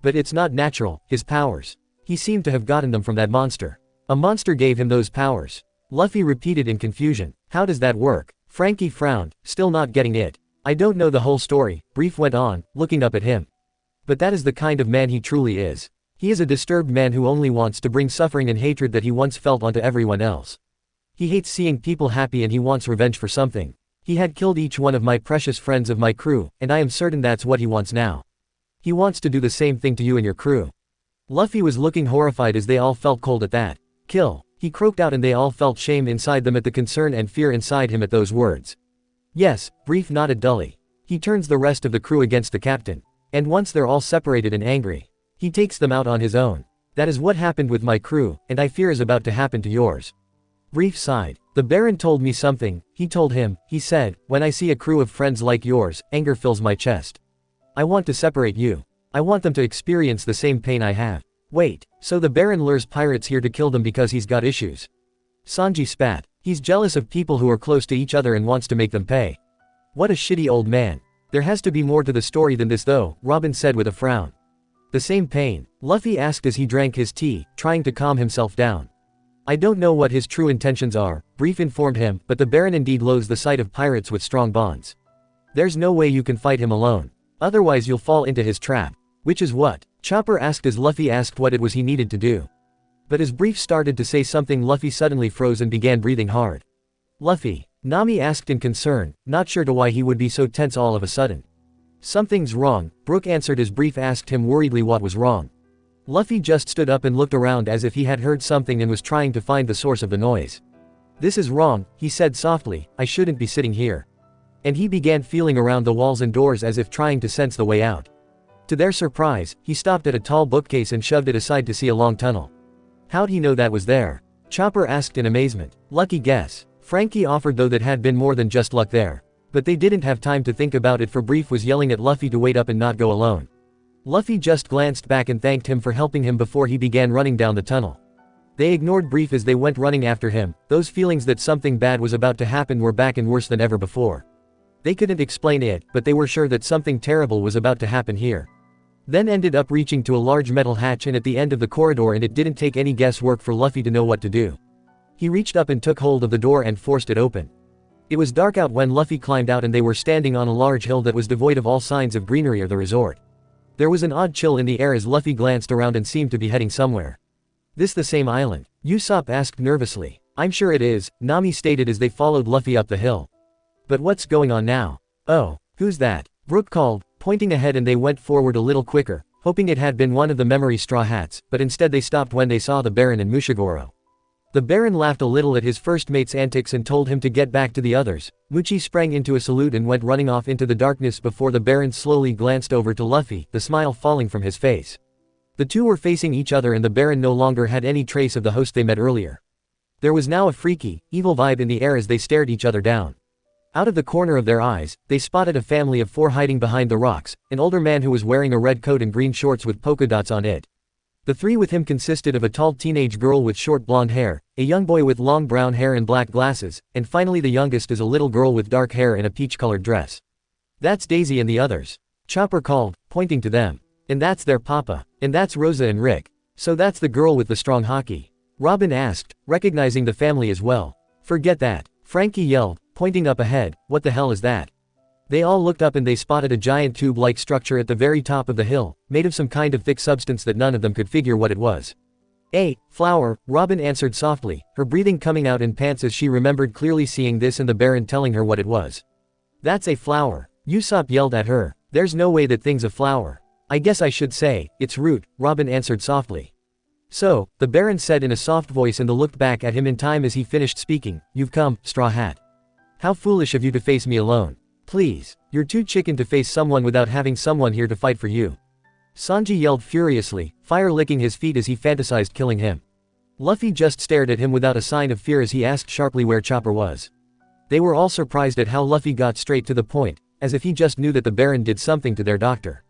But it's not natural, his powers. He seemed to have gotten them from that monster. A monster gave him those powers. Luffy repeated in confusion. How does that work? Frankie frowned, still not getting it. I don't know the whole story, Brief went on, looking up at him. But that is the kind of man he truly is. He is a disturbed man who only wants to bring suffering and hatred that he once felt onto everyone else. He hates seeing people happy and he wants revenge for something. He had killed each one of my precious friends of my crew, and I am certain that's what he wants now. He wants to do the same thing to you and your crew. Luffy was looking horrified as they all felt cold at that. Kill, he croaked out, and they all felt shame inside them at the concern and fear inside him at those words. Yes, Brief nodded dully. He turns the rest of the crew against the captain. And once they're all separated and angry, he takes them out on his own. That is what happened with my crew, and I fear is about to happen to yours. Brief sighed. The Baron told me something, he told him, he said, when I see a crew of friends like yours, anger fills my chest. I want to separate you. I want them to experience the same pain I have. Wait, so the Baron lures pirates here to kill them because he's got issues? Sanji spat. He's jealous of people who are close to each other and wants to make them pay. What a shitty old man. There has to be more to the story than this though, Robin said with a frown. The same pain? Luffy asked as he drank his tea, trying to calm himself down. I don't know what his true intentions are, Brief informed him, but the Baron indeed loathes the sight of pirates with strong bonds. There's no way you can fight him alone. Otherwise you'll fall into his trap. Which is what? Chopper asked as Luffy asked what it was he needed to do. But as Brief started to say something, Luffy suddenly froze and began breathing hard. Luffy? Nami asked in concern, not sure to why he would be so tense all of a sudden. Something's wrong, Brook answered as Brief asked him worriedly what was wrong. Luffy just stood up and looked around as if he had heard something and was trying to find the source of the noise. This is wrong, he said softly, I shouldn't be sitting here. And he began feeling around the walls and doors as if trying to sense the way out. To their surprise, he stopped at a tall bookcase and shoved it aside to see a long tunnel. How'd he know that was there? Chopper asked in amazement. Lucky guess. Frankie offered, though that had been more than just luck there. But they didn't have time to think about it, for Brief was yelling at Luffy to wait up and not go alone. Luffy just glanced back and thanked him for helping him before he began running down the tunnel. They ignored Brief as they went running after him. Those feelings that something bad was about to happen were back and worse than ever before. They couldn't explain it, but they were sure that something terrible was about to happen here. Then ended up reaching to a large metal hatch and at the end of the corridor, and it didn't take any guesswork for Luffy to know what to do. He reached up and took hold of the door and forced it open. It was dark out when Luffy climbed out, and they were standing on a large hill that was devoid of all signs of greenery or the resort. There was an odd chill in the air as Luffy glanced around and seemed to be heading somewhere. This the same island? Usopp asked nervously. I'm sure it is, Nami stated as they followed Luffy up the hill. But what's going on now? Oh, who's that? Brook called, pointing ahead, and they went forward a little quicker, hoping it had been one of the memory straw hats, but instead they stopped when they saw the Baron and Mushigoro. The Baron laughed a little at his first mate's antics and told him to get back to the others. Muchi sprang into a salute and went running off into the darkness before the Baron slowly glanced over to Luffy, the smile falling from his face. The two were facing each other, and the Baron no longer had any trace of the host they met earlier. There was now a freaky, evil vibe in the air as they stared each other down. Out of the corner of their eyes, they spotted a family of 4 hiding behind the rocks, an older man who was wearing a red coat and green shorts with polka dots on it. The 3 with him consisted of a tall teenage girl with short blonde hair, a young boy with long brown hair and black glasses, and finally the youngest is a little girl with dark hair and a peach-colored dress. "That's Daisy and the others," Chopper called, pointing to them. "And that's their papa. And that's Rosa and Rick. So that's the girl with the strong hockey?" Robin asked, recognizing the family as well. "Forget that," Frankie yelled, pointing up ahead. "What the hell is that?" They all looked up and they spotted a giant tube-like structure at the very top of the hill, made of some kind of thick substance that none of them could figure what it was. "A flower," Robin answered softly, her breathing coming out in pants as she remembered clearly seeing this and the Baron telling her what it was. "That's a flower," Usopp yelled at her. "There's no way that thing's a flower." "I guess I should say, it's root," Robin answered softly. "So," the Baron said in a soft voice and looked back at him in time as he finished speaking, "You've come, Straw Hat. How foolish of you to face me alone. Please, you're too chicken to face someone without having someone here to fight for you." Sanji yelled furiously, fire licking his feet as he fantasized killing him. Luffy just stared at him without a sign of fear as he asked sharply where Chopper was. They were all surprised at how Luffy got straight to the point, as if he just knew that the Baron did something to their doctor.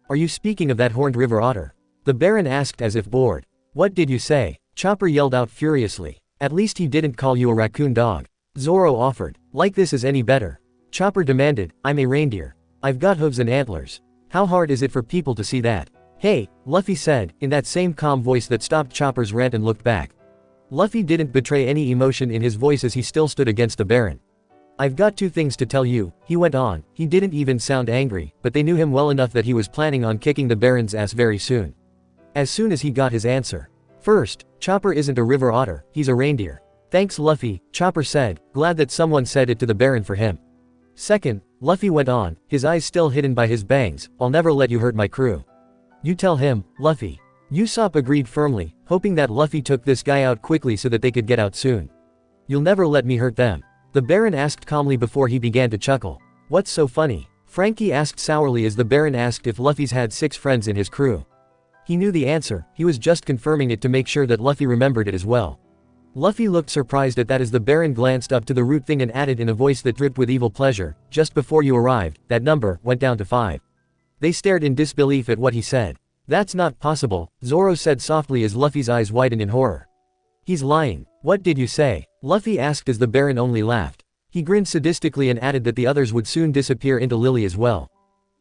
"Are you speaking of that horned river otter?" the Baron asked as if bored. "What did you say?" Chopper yelled out furiously. "At least he didn't call you a raccoon dog," Zoro offered. "Like this is any better?" Chopper demanded. "I'm a reindeer. I've got hooves and antlers. How hard is it for people to see that?" "Hey," Luffy said, in that same calm voice that stopped Chopper's rant and looked back. Luffy didn't betray any emotion in his voice as he still stood against the Baron. "I've got 2 things to tell you," he went on. He didn't even sound angry, but they knew him well enough that he was planning on kicking the Baron's ass very soon. As soon as he got his answer. "First, Chopper isn't a river otter, he's a reindeer." "Thanks Luffy," Chopper said, glad that someone said it to the Baron for him. "Second," Luffy went on, his eyes still hidden by his bangs, "I'll never let you hurt my crew." "You tell him, Luffy." Usopp agreed firmly, hoping that Luffy took this guy out quickly so that they could get out soon. "You'll never let me hurt them?" the Baron asked calmly before he began to chuckle. "What's so funny?" Frankie asked sourly as the Baron asked if Luffy's had 6 friends in his crew. He knew the answer, he was just confirming it to make sure that Luffy remembered it as well. Luffy looked surprised at that as the Baron glanced up to the root thing and added in a voice that dripped with evil pleasure, "Just before you arrived, that number went down to 5. They stared in disbelief at what he said. "That's not possible," Zoro said softly as Luffy's eyes widened in horror. "He's lying." "What did you say?" Luffy asked as the Baron only laughed. He grinned sadistically and added that the others would soon disappear into Lily as well.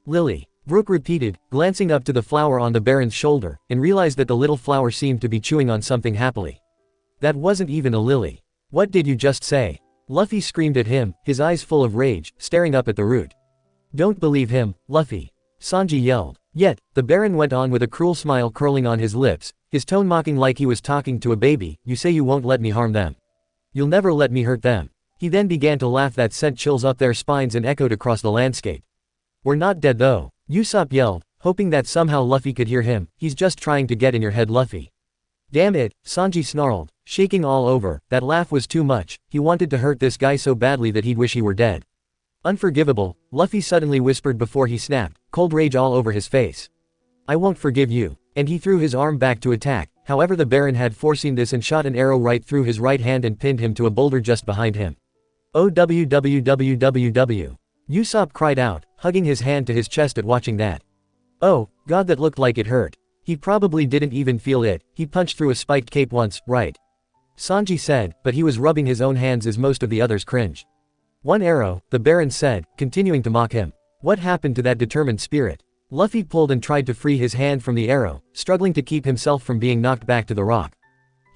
"Lily," Brook repeated, glancing up to the flower on the Baron's shoulder, and realized that the little flower seemed to be chewing on something happily. "That wasn't even a lily." "What did you just say?" Luffy screamed at him, his eyes full of rage, staring up at the root. "Don't believe him, Luffy," Sanji yelled. Yet, the Baron went on with a cruel smile curling on his lips, his tone mocking like he was talking to a baby. "You say you won't let me harm them. You'll never let me hurt them." He then began to laugh that sent chills up their spines and echoed across the landscape. "We're not dead though," Usopp yelled, hoping that somehow Luffy could hear him. "He's just trying to get in your head, Luffy." "Damn it," Sanji snarled, shaking all over. That laugh was too much, he wanted to hurt this guy so badly that he'd wish he were dead. "Unforgivable," Luffy suddenly whispered before he snapped, cold rage all over his face. "I won't forgive you," and he threw his arm back to attack. However, the Baron had foreseen this and shot an arrow right through his right hand and pinned him to a boulder just behind him. "OWWWWW." Usopp cried out, hugging his hand to his chest at watching that. "Oh, God, that looked like it hurt." "He probably didn't even feel it, he punched through a spiked cape once, right?" Sanji said, but he was rubbing his own hands as most of the others cringed. "1 arrow," the Baron said, continuing to mock him. "What happened to that determined spirit?" Luffy pulled and tried to free his hand from the arrow, struggling to keep himself from being knocked back to the rock.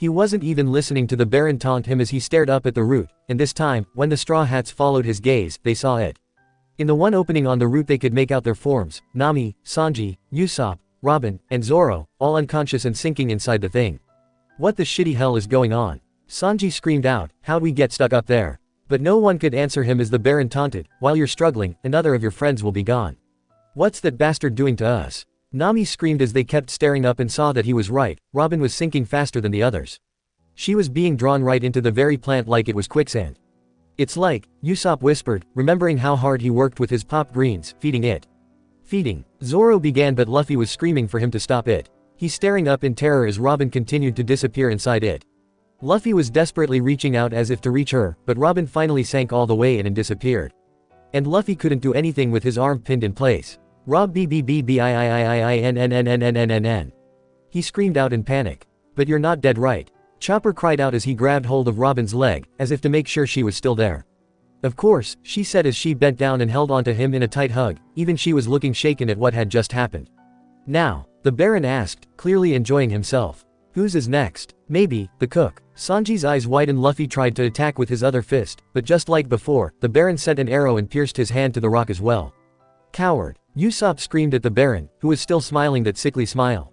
He wasn't even listening to the Baron taunt him as he stared up at the root, and this time, when the Straw Hats followed his gaze, they saw it. In the one opening on the root they could make out their forms, Nami, Sanji, Usopp, Robin, and Zoro, all unconscious and sinking inside the thing. "What the shitty hell is going on?" Sanji screamed out, "How'd we get stuck up there?" But no one could answer him as the Baron taunted, "While you're struggling, another of your friends will be gone." "What's that bastard doing to us?" Nami screamed as they kept staring up and saw that he was right. Robin was sinking faster than the others. She was being drawn right into the very plant like it was quicksand. "It's like," Usopp whispered, remembering how hard he worked with his pop greens, feeding it. "Feeding," Zoro began, but Luffy was screaming for him to stop it. He's staring up in terror as Robin continued to disappear inside it. Luffy was desperately reaching out as if to reach her, but Robin finally sank all the way in and disappeared. And Luffy couldn't do anything with his arm pinned in place. Rob BBBBIIIIIINNNNNNN. He screamed out in panic. But you're not dead, right? Chopper cried out as he grabbed hold of Robin's leg, as if to make sure she was still there. Of course, she said as she bent down and held onto him in a tight hug, even she was looking shaken at what had just happened. Now, the Baron asked, clearly enjoying himself. Whose is next? Maybe, the cook. Sanji's eyes widened. Luffy tried to attack with his other fist, but just like before, the Baron sent an arrow and pierced his hand to the rock as well. Coward. Usopp screamed at the Baron, who was still smiling that sickly smile.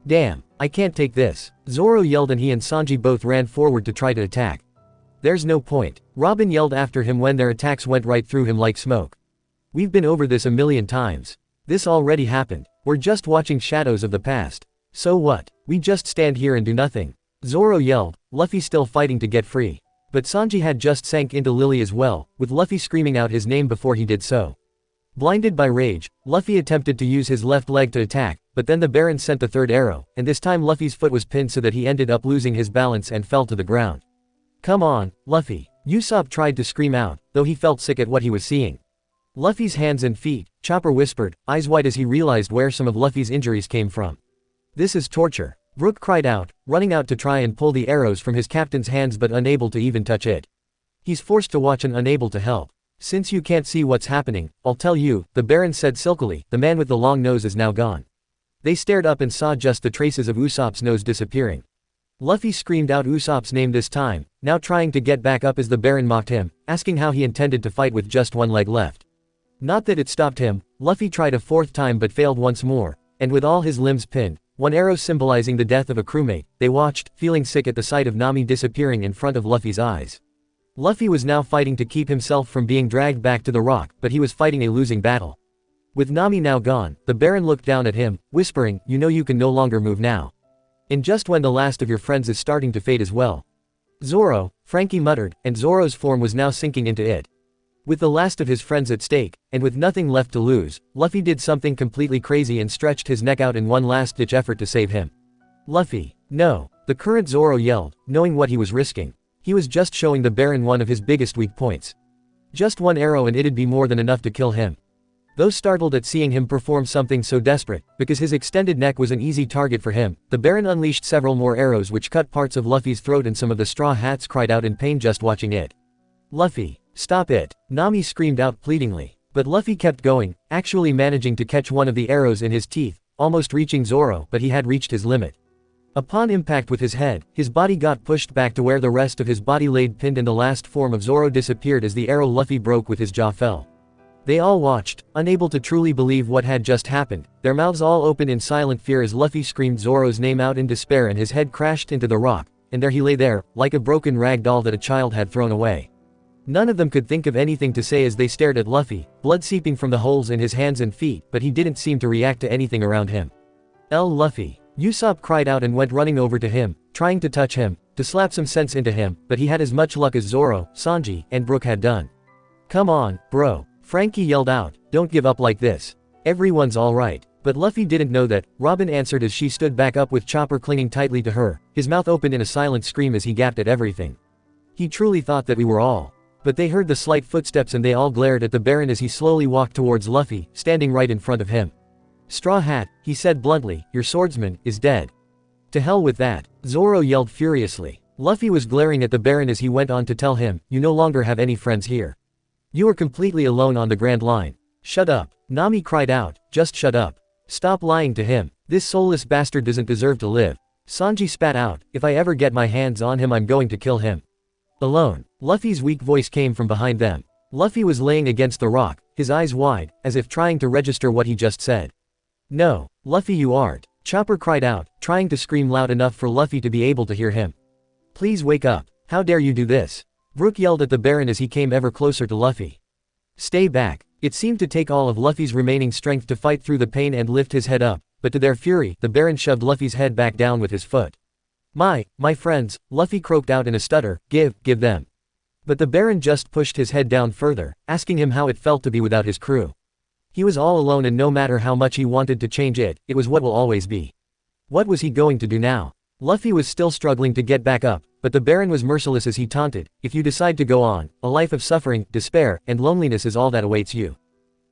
Damn, I can't take this. Zoro yelled and he and Sanji both ran forward to try to attack. There's no point. Robin yelled after him when their attacks went right through him like smoke. We've been over this a million times. This already happened. We're just watching shadows of the past. So what? We just stand here and do nothing. Zoro yelled, Luffy still fighting to get free. But Sanji had just sank into Lily as well, with Luffy screaming out his name before he did so. Blinded by rage, Luffy attempted to use his left leg to attack, but then the Baron sent the third arrow, and this time Luffy's foot was pinned so that he ended up losing his balance and fell to the ground. Come on, Luffy. Usopp tried to scream out, though he felt sick at what he was seeing. Luffy's hands and feet, Chopper whispered, eyes wide as he realized where some of Luffy's injuries came from. This is torture. Brook cried out, running out to try and pull the arrows from his captain's hands but unable to even touch it. He's forced to watch and unable to help. Since you can't see what's happening, I'll tell you, the Baron said silkily. The man with the long nose is now gone. They stared up and saw just the traces of Usopp's nose disappearing. Luffy screamed out Usopp's name this time, now trying to get back up as the Baron mocked him, asking how he intended to fight with just one leg left. Not that it stopped him. Luffy tried a fourth time but failed once more, and with all his limbs pinned, one arrow symbolizing the death of a crewmate, they watched, feeling sick at the sight of Nami disappearing in front of Luffy's eyes. Luffy was now fighting to keep himself from being dragged back to the rock, but he was fighting a losing battle. With Nami now gone, the Baron looked down at him, whispering, you know you can no longer move now. And just when the last of your friends is starting to fade as well. Zoro, Frankie muttered, and Zoro's form was now sinking into it. With the last of his friends at stake, and with nothing left to lose, Luffy did something completely crazy and stretched his neck out in one last-ditch effort to save him. Luffy. No. The current Zoro yelled, knowing what he was risking. He was just showing the Baron one of his biggest weak points. Just one arrow and it'd be more than enough to kill him. Though startled at seeing him perform something so desperate, because his extended neck was an easy target for him, the Baron unleashed several more arrows which cut parts of Luffy's throat and some of the Straw Hats cried out in pain just watching it. Luffy. Stop it. Nami screamed out pleadingly. But Luffy kept going, actually managing to catch one of the arrows in his teeth, almost reaching Zoro, but he had reached his limit. Upon impact with his head, his body got pushed back to where the rest of his body laid pinned and the last form of Zoro disappeared as the arrow Luffy broke with his jaw fell. They all watched, unable to truly believe what had just happened, their mouths all opened in silent fear as Luffy screamed Zoro's name out in despair and his head crashed into the rock, and there he lay there, like a broken rag doll that a child had thrown away. None of them could think of anything to say as they stared at Luffy, blood seeping from the holes in his hands and feet, but he didn't seem to react to anything around him. Luffy. Usopp cried out and went running over to him, trying to touch him, to slap some sense into him, but he had as much luck as Zoro, Sanji, and Brook had done. Come on, bro. Frankie yelled out, don't give up like this. Everyone's alright. But Luffy didn't know that. Robin answered as she stood back up with Chopper clinging tightly to her, his mouth opened in a silent scream as he gasped at everything. He truly thought that we were all. But they heard the slight footsteps and they all glared at the Baron as he slowly walked towards Luffy, standing right in front of him. Straw Hat, he said bluntly, your swordsman is dead. To hell with that. Zoro yelled furiously. Luffy was glaring at the Baron as he went on to tell him, you no longer have any friends here. You are completely alone on the Grand Line. Shut up. Nami cried out, just shut up. Stop lying to him. This soulless bastard doesn't deserve to live. Sanji spat out, if I ever get my hands on him I'm going to kill him. Alone. Luffy's weak voice came from behind them. Luffy was laying against the rock, his eyes wide, as if trying to register what he just said. No, Luffy you aren't. Chopper cried out, trying to scream loud enough for Luffy to be able to hear him. Please wake up. How dare you do this? Brook yelled at the Baron as he came ever closer to Luffy. Stay back. It seemed to take all of Luffy's remaining strength to fight through the pain and lift his head up, but to their fury, the Baron shoved Luffy's head back down with his foot. My friends, Luffy croaked out in a stutter, give them. But the Baron just pushed his head down further, asking him how it felt to be without his crew. He was all alone and no matter how much he wanted to change it, it was what will always be. What was he going to do now? Luffy was still struggling to get back up, but the Baron was merciless as he taunted, "If you decide to go on, a life of suffering, despair, and loneliness is all that awaits you.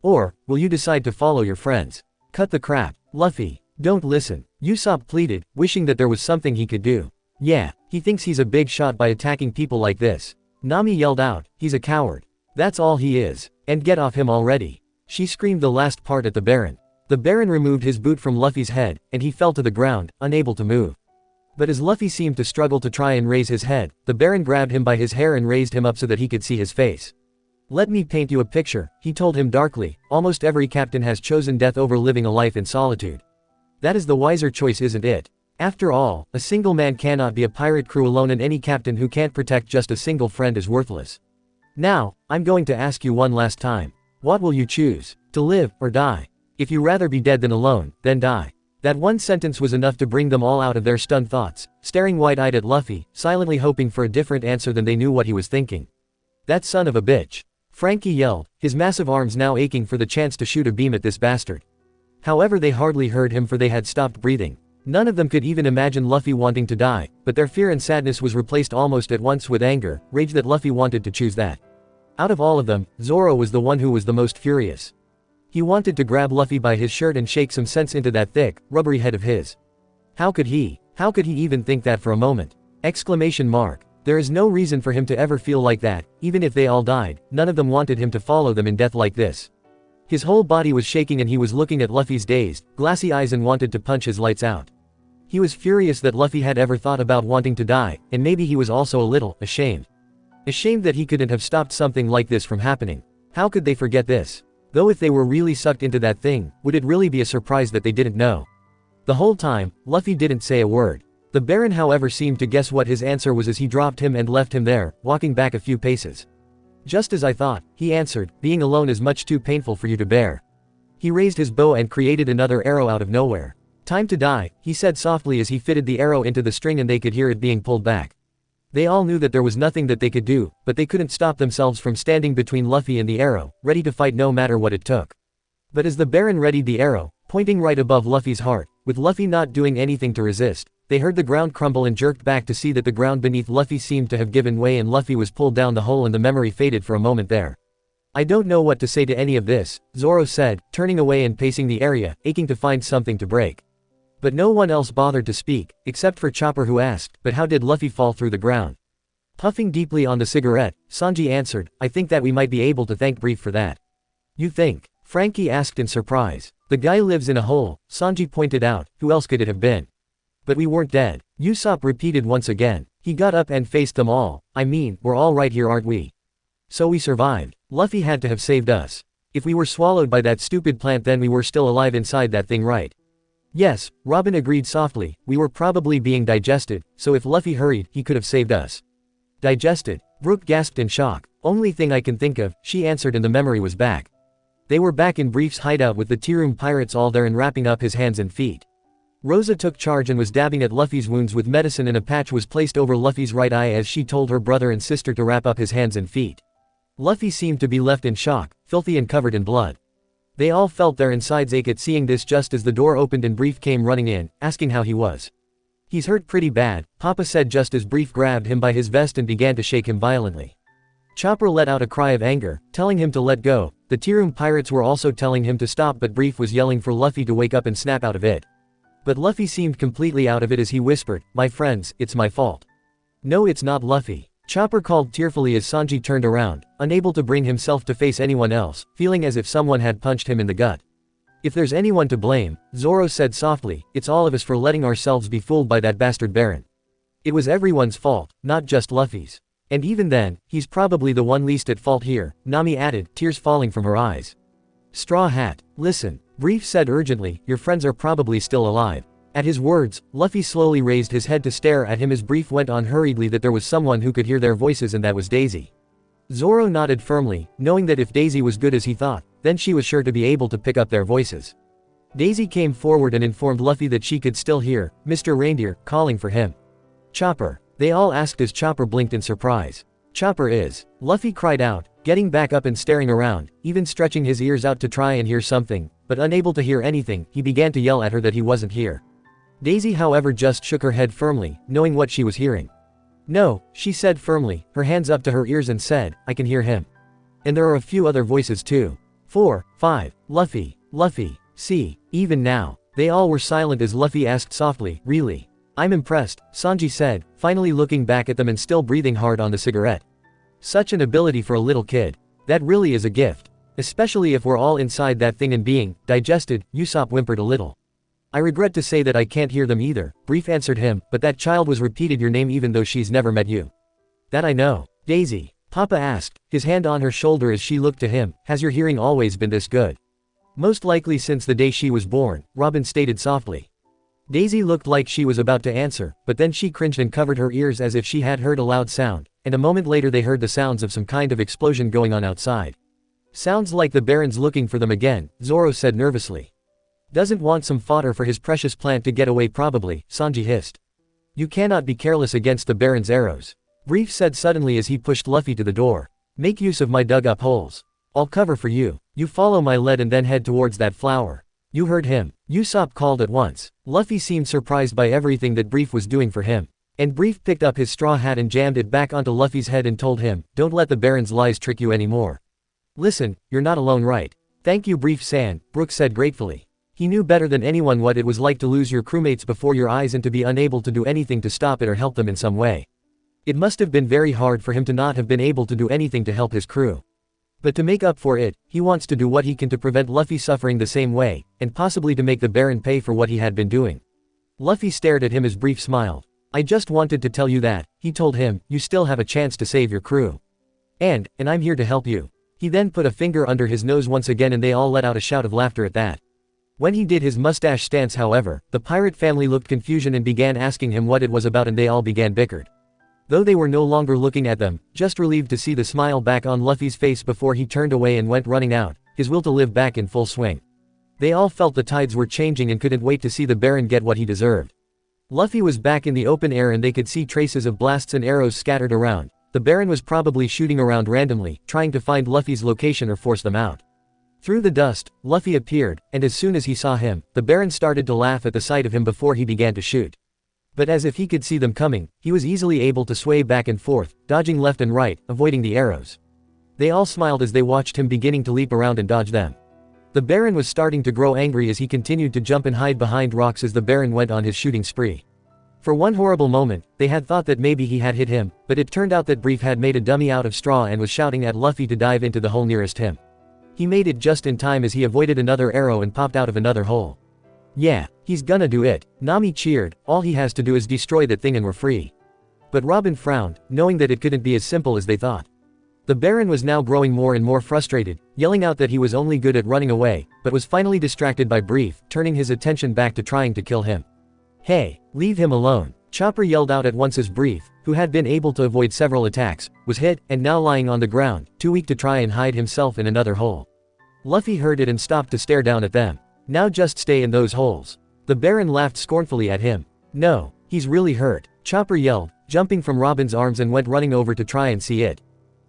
Or, will you decide to follow your friends? Cut the crap, Luffy. Don't listen," Usopp pleaded, wishing that there was something he could do. "Yeah, he thinks he's a big shot by attacking people like this." Nami yelled out, "He's a coward. That's all he is. And get off him already." She screamed the last part at the Baron. The Baron removed his boot from Luffy's head, and he fell to the ground, unable to move. But as Luffy seemed to struggle to try and raise his head, the Baron grabbed him by his hair and raised him up so that he could see his face. "Let me paint you a picture," he told him darkly. "Almost every captain has chosen death over living a life in solitude. That is the wiser choice, isn't it? After all, a single man cannot be a pirate crew alone, and any captain who can't protect just a single friend is worthless. Now, I'm going to ask you one last time. What will you choose? To live, or die? If you rather be dead than alone, then die." That one sentence was enough to bring them all out of their stunned thoughts, staring wide-eyed at Luffy, silently hoping for a different answer than they knew what he was thinking. "That son of a bitch!" Frankie yelled, his massive arms now aching for the chance to shoot a beam at this bastard. However, they hardly heard him, for they had stopped breathing. None of them could even imagine Luffy wanting to die, but their fear and sadness was replaced almost at once with anger, rage that Luffy wanted to choose that. Out of all of them, Zoro was the one who was the most furious. He wanted to grab Luffy by his shirt and shake some sense into that thick, rubbery head of his. How could he even think that for a moment? Exclamation mark. There is no reason for him to ever feel like that. Even if they all died, none of them wanted him to follow them in death like this. His whole body was shaking and he was looking at Luffy's dazed, glassy eyes and wanted to punch his lights out. He was furious that Luffy had ever thought about wanting to die, and maybe he was also a little ashamed. Ashamed that he couldn't have stopped something like this from happening. How could they forget this? Though if they were really sucked into that thing, would it really be a surprise that they didn't know? The whole time, Luffy didn't say a word. The Baron, however, seemed to guess what his answer was as he dropped him and left him there, walking back a few paces. "Just as I thought," he answered, "being alone is much too painful for you to bear." He raised his bow and created another arrow out of nowhere. "Time to die," he said softly as he fitted the arrow into the string, and they could hear it being pulled back. They all knew that there was nothing that they could do, but they couldn't stop themselves from standing between Luffy and the arrow, ready to fight no matter what it took. But as the Baron readied the arrow, pointing right above Luffy's heart, with Luffy not doing anything to resist, they heard the ground crumble and jerked back to see that the ground beneath Luffy seemed to have given way and Luffy was pulled down the hole, and the memory faded for a moment there. "I don't know what to say to any of this," Zoro said, turning away and pacing the area, aching to find something to break. But no one else bothered to speak, except for Chopper, who asked, "But how did Luffy fall through the ground?" Puffing deeply on the cigarette, Sanji answered, "I think that we might be able to thank Brief for that." "You think?" Frankie asked in surprise. "The guy lives in a hole," Sanji pointed out, "who else could it have been?" "But we weren't dead," Usopp repeated once again. He got up and faced them all. "I mean, we're all right here, aren't we? So we survived. Luffy had to have saved us. If we were swallowed by that stupid plant, then we were still alive inside that thing, right?" "Yes," Robin agreed softly, "we were probably being digested, so if Luffy hurried, he could have saved us." "Digested?" Brooke gasped in shock. "Only thing I can think of," she answered, and the memory was back. They were back in Brief's hideout with the Tea-Room pirates all there and wrapping up his hands and feet. Rosa took charge and was dabbing at Luffy's wounds with medicine, and a patch was placed over Luffy's right eye as she told her brother and sister to wrap up his hands and feet. Luffy seemed to be left in shock, filthy and covered in blood. They all felt their insides ache at seeing this just as the door opened and Brief came running in, asking how he was. "He's hurt pretty bad," Papa said just as Brief grabbed him by his vest and began to shake him violently. Chopper let out a cry of anger, telling him to let go. The Tea-Room pirates were also telling him to stop, but Brief was yelling for Luffy to wake up and snap out of it. But Luffy seemed completely out of it as he whispered, "My friends, it's my fault." "No, it's not, Luffy," Chopper called tearfully as Sanji turned around, unable to bring himself to face anyone else, feeling as if someone had punched him in the gut. "If there's anyone to blame," Zoro said softly, "it's all of us for letting ourselves be fooled by that bastard Baron. It was everyone's fault, not just Luffy's. And even then, he's probably the one least at fault here," Nami added, tears falling from her eyes. "Straw Hat, listen," Brief said urgently, "your friends are probably still alive." At his words, Luffy slowly raised his head to stare at him as Brief went on hurriedly that there was someone who could hear their voices, and that was Daisy. Zoro nodded firmly, knowing that if Daisy was good as he thought, then she was sure to be able to pick up their voices. Daisy came forward and informed Luffy that she could still hear Mr. Reindeer calling for him. "Chopper?" they all asked as Chopper blinked in surprise. "Chopper is," Luffy cried out, getting back up and staring around, even stretching his ears out to try and hear something, but unable to hear anything, he began to yell at her that he wasn't here. Daisy however just shook her head firmly, knowing what she was hearing. No, she said firmly, her hands up to her ears and said, I can hear him. And there are a few other voices too. 4, 5, Luffy, Luffy, see, even now. They all were silent as Luffy asked softly, really? I'm impressed, Sanji said, finally looking back at them and still breathing hard on the cigarette. Such an ability for a little kid. That really is a gift. Especially if we're all inside that thing and being digested, Usopp whimpered a little. I regret to say that I can't hear them either, Brief answered him, but that child was repeated your name even though she's never met you. That I know. Daisy, Papa asked, his hand on her shoulder as she looked to him, has your hearing always been this good? Most likely since the day she was born, Robin stated softly. Daisy looked like she was about to answer, but then she cringed and covered her ears as if she had heard a loud sound, and a moment later they heard the sounds of some kind of explosion going on outside. Sounds like the Baron's looking for them again, Zoro said nervously. Doesn't want some fodder for his precious plant to get away probably, Sanji hissed. You cannot be careless against the Baron's arrows. Brief said suddenly as he pushed Luffy to the door. Make use of my dug-up holes. I'll cover for you. You follow my lead and then head towards that flower. You heard him. Usopp called at once. Luffy seemed surprised by everything that Brief was doing for him. And Brief picked up his straw hat and jammed it back onto Luffy's head and told him, don't let the Baron's lies trick you anymore. Listen, you're not alone, right? Thank you Brief-san, Brook said gratefully. He knew better than anyone what it was like to lose your crewmates before your eyes and to be unable to do anything to stop it or help them in some way. It must have been very hard for him to not have been able to do anything to help his crew. But to make up for it, he wants to do what he can to prevent Luffy suffering the same way, and possibly to make the Baron pay for what he had been doing. Luffy stared at him as Brief smiled. I just wanted to tell you that, he told him, you still have a chance to save your crew. And I'm here to help you. He then put a finger under his nose once again and they all let out a shout of laughter at that. When he did his mustache stance however, the pirate family looked confusion and began asking him what it was about and they all began bickered. Though they were no longer looking at them, just relieved to see the smile back on Luffy's face before he turned away and went running out, his will to live back in full swing. They all felt the tides were changing and couldn't wait to see the Baron get what he deserved. Luffy was back in the open air and they could see traces of blasts and arrows scattered around. The Baron was probably shooting around randomly, trying to find Luffy's location or force them out. Through the dust, Luffy appeared, and as soon as he saw him, the Baron started to laugh at the sight of him before he began to shoot. But as if he could see them coming, he was easily able to sway back and forth, dodging left and right, avoiding the arrows. They all smiled as they watched him beginning to leap around and dodge them. The Baron was starting to grow angry as he continued to jump and hide behind rocks as the Baron went on his shooting spree. For one horrible moment, they had thought that maybe he had hit him, but it turned out that Brief had made a dummy out of straw and was shouting at Luffy to dive into the hole nearest him. He made it just in time as he avoided another arrow and popped out of another hole. Yeah, he's gonna do it, Nami cheered, all he has to do is destroy that thing and we're free. But Robin frowned, knowing that it couldn't be as simple as they thought. The Baron was now growing more and more frustrated, yelling out that he was only good at running away, but was finally distracted by Brief, turning his attention back to trying to kill him. Hey, leave him alone, Chopper yelled out at once as Brief, who had been able to avoid several attacks, was hit, and now lying on the ground, too weak to try and hide himself in another hole. Luffy heard it and stopped to stare down at them. Now just stay in those holes. The Baron laughed scornfully at him. No, he's really hurt, Chopper yelled, jumping from Robin's arms and went running over to try and see it.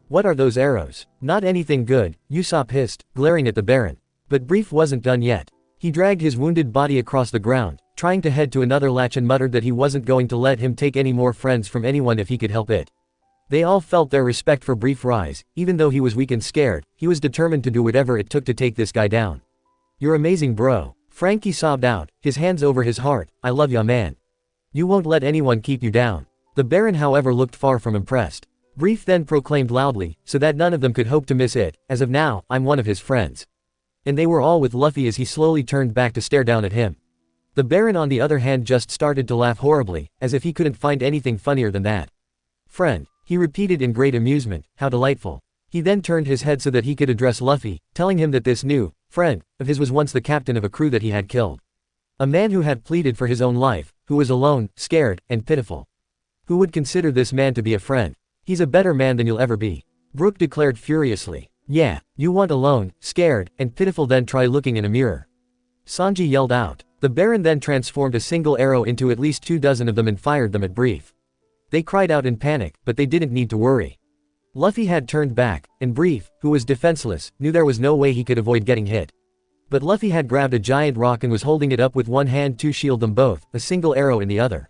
What are those arrows? Not anything good, Usopp hissed, glaring at the Baron. But Brief wasn't done yet. He dragged his wounded body across the ground, trying to head to another latch and muttered that he wasn't going to let him take any more friends from anyone if he could help it. They all felt their respect for Brief rise, even though he was weak and scared, he was determined to do whatever it took to take this guy down. You're amazing bro, Frankie sobbed out, his hands over his heart, I love ya man. You won't let anyone keep you down. The Baron however looked far from impressed. Brief then proclaimed loudly, so that none of them could hope to miss it, as of now, I'm one of his friends. And they were all with Luffy as he slowly turned back to stare down at him. The Baron on the other hand just started to laugh horribly, as if he couldn't find anything funnier than that. Friend, he repeated in great amusement, how delightful. He then turned his head so that he could address Luffy, telling him that this new friend of his was once the captain of a crew that he had killed. A man who had pleaded for his own life, who was alone, scared, and pitiful. Who would consider this man to be a friend? He's a better man than you'll ever be. Brook declared furiously. Yeah, you want alone, scared, and pitiful then try looking in a mirror. Sanji yelled out. The Baron then transformed a single arrow into at least 24 of them and fired them at Brief. They cried out in panic, but they didn't need to worry. Luffy had turned back, and Brief, who was defenseless, knew there was no way he could avoid getting hit. But Luffy had grabbed a giant rock and was holding it up with one hand to shield them both, a single arrow in the other.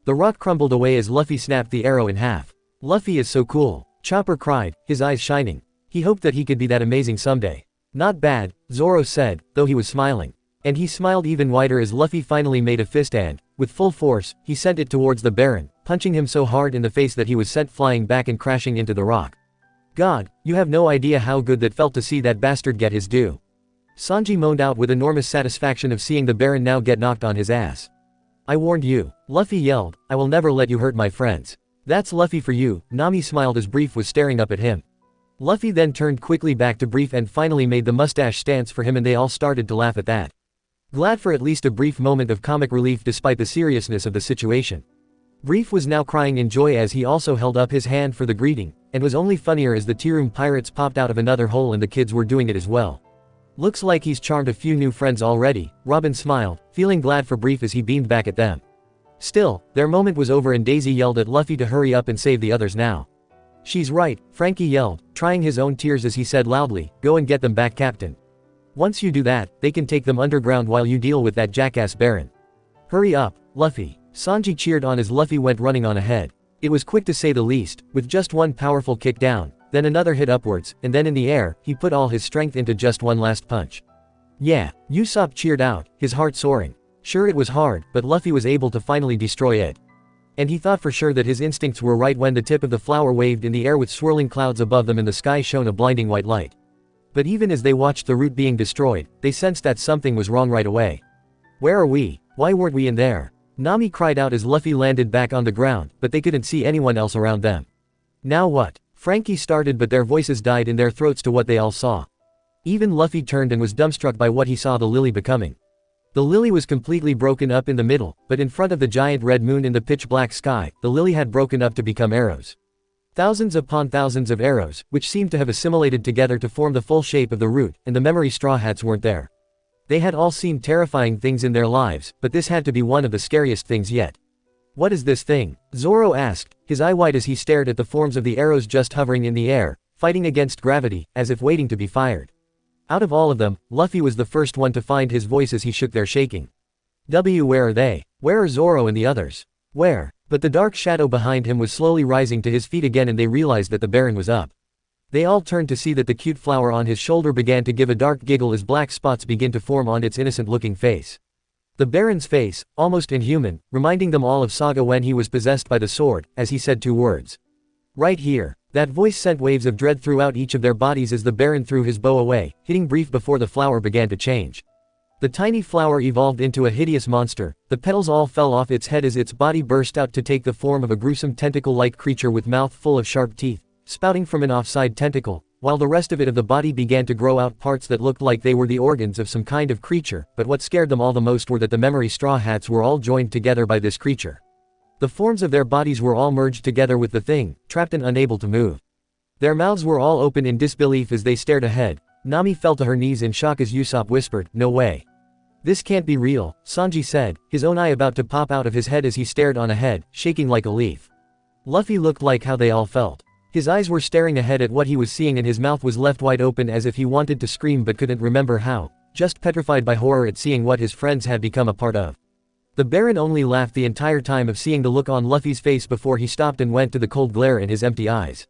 The rock crumbled away as Luffy snapped the arrow in half. Luffy is so cool, Chopper cried, his eyes shining. He hoped that he could be that amazing someday. Not bad, Zoro said, though he was smiling. And he smiled even wider as Luffy finally made a fist and, with full force, he sent it towards the Baron, punching him so hard in the face that he was sent flying back and crashing into the rock. God, you have no idea how good that felt to see that bastard get his due. Sanji moaned out with enormous satisfaction of seeing the Baron now get knocked on his ass. I warned you, Luffy yelled, I will never let you hurt my friends. That's Luffy for you, Nami smiled as Brief was staring up at him. Luffy then turned quickly back to Brief and finally made the mustache stance for him and they all started to laugh at that. Glad for at least a brief moment of comic relief despite the seriousness of the situation. Brief was now crying in joy as he also held up his hand for the greeting, and was only funnier as the tea room pirates popped out of another hole and the kids were doing it as well. Looks like he's charmed a few new friends already, Robin smiled, feeling glad for Brief as he beamed back at them. Still, their moment was over and Daisy yelled at Luffy to hurry up and save the others now. She's right, Frankie yelled, trying his own tears as he said loudly, go and get them back, Captain. Once you do that, they can take them underground while you deal with that jackass Baron. Hurry up, Luffy. Sanji cheered on as Luffy went running on ahead. It was quick to say the least, with just one powerful kick down, then another hit upwards, and then in the air, he put all his strength into just one last punch. Yeah, Usopp cheered out, his heart soaring. Sure it was hard, but Luffy was able to finally destroy it. And he thought for sure that his instincts were right when the tip of the flower waved in the air with swirling clouds above them and the sky shone a blinding white light. But even as they watched the root being destroyed, they sensed that something was wrong right away. Where are we? Why weren't we in there? Nami cried out as Luffy landed back on the ground, but they couldn't see anyone else around them. Now what? Frankie started but their voices died in their throats to what they all saw. Even Luffy turned and was dumbstruck by what he saw the lily becoming. The lily was completely broken up in the middle, but in front of the giant red moon in the pitch-black sky, the lily had broken up to become arrows. Thousands upon thousands of arrows, which seemed to have assimilated together to form the full shape of the root, and the memory Straw Hats weren't there. They had all seen terrifying things in their lives, but this had to be one of the scariest things yet. What is this thing? Zoro asked, his eye wide as he stared at the forms of the arrows just hovering in the air, fighting against gravity, as if waiting to be fired. Out of all of them, Luffy was the first one to find his voice as he shook their shaking. Where are they? Where are Zoro and the others? Where? But the dark shadow behind him was slowly rising to his feet again and they realized that the Baron was up. They all turned to see that the cute flower on his shoulder began to give a dark giggle as black spots began to form on its innocent-looking face. The Baron's face, almost inhuman, reminding them all of Saga when he was possessed by the sword, as he said two words. Right here. That voice sent waves of dread throughout each of their bodies as the Baron threw his bow away, hitting Brief before the flower began to change. The tiny flower evolved into a hideous monster, the petals all fell off its head as its body burst out to take the form of a gruesome tentacle-like creature with mouth full of sharp teeth, spouting from an offside tentacle, while the rest of the body began to grow out parts that looked like they were the organs of some kind of creature, but what scared them all the most were that the memory Straw Hats were all joined together by this creature. The forms of their bodies were all merged together with the thing, trapped and unable to move. Their mouths were all open in disbelief as they stared ahead. Nami fell to her knees in shock as Usopp whispered, "No way. This can't be real," Sanji said, his own eye about to pop out of his head as he stared on ahead, shaking like a leaf. Luffy looked like how they all felt. His eyes were staring ahead at what he was seeing and his mouth was left wide open as if he wanted to scream but couldn't remember how, just petrified by horror at seeing what his friends had become a part of. The Baron only laughed the entire time of seeing the look on Luffy's face before he stopped and went to the cold glare in his empty eyes.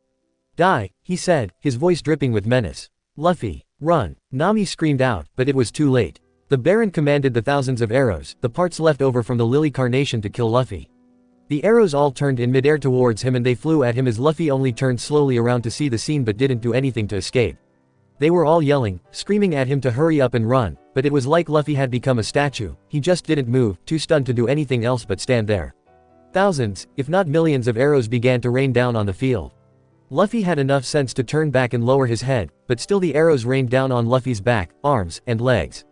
"Die," he said, his voice dripping with menace. "Luffy, run," Nami screamed out, but it was too late. The Baron commanded the thousands of arrows, the parts left over from the Lily Carnation to kill Luffy. The arrows all turned in midair towards him and they flew at him as Luffy only turned slowly around to see the scene but didn't do anything to escape. They were all yelling, screaming at him to hurry up and run, but it was like Luffy had become a statue, he just didn't move, too stunned to do anything else but stand there. Thousands, if not millions of arrows began to rain down on the field. Luffy had enough sense to turn back and lower his head, but still the arrows rained down on Luffy's back, arms, and legs.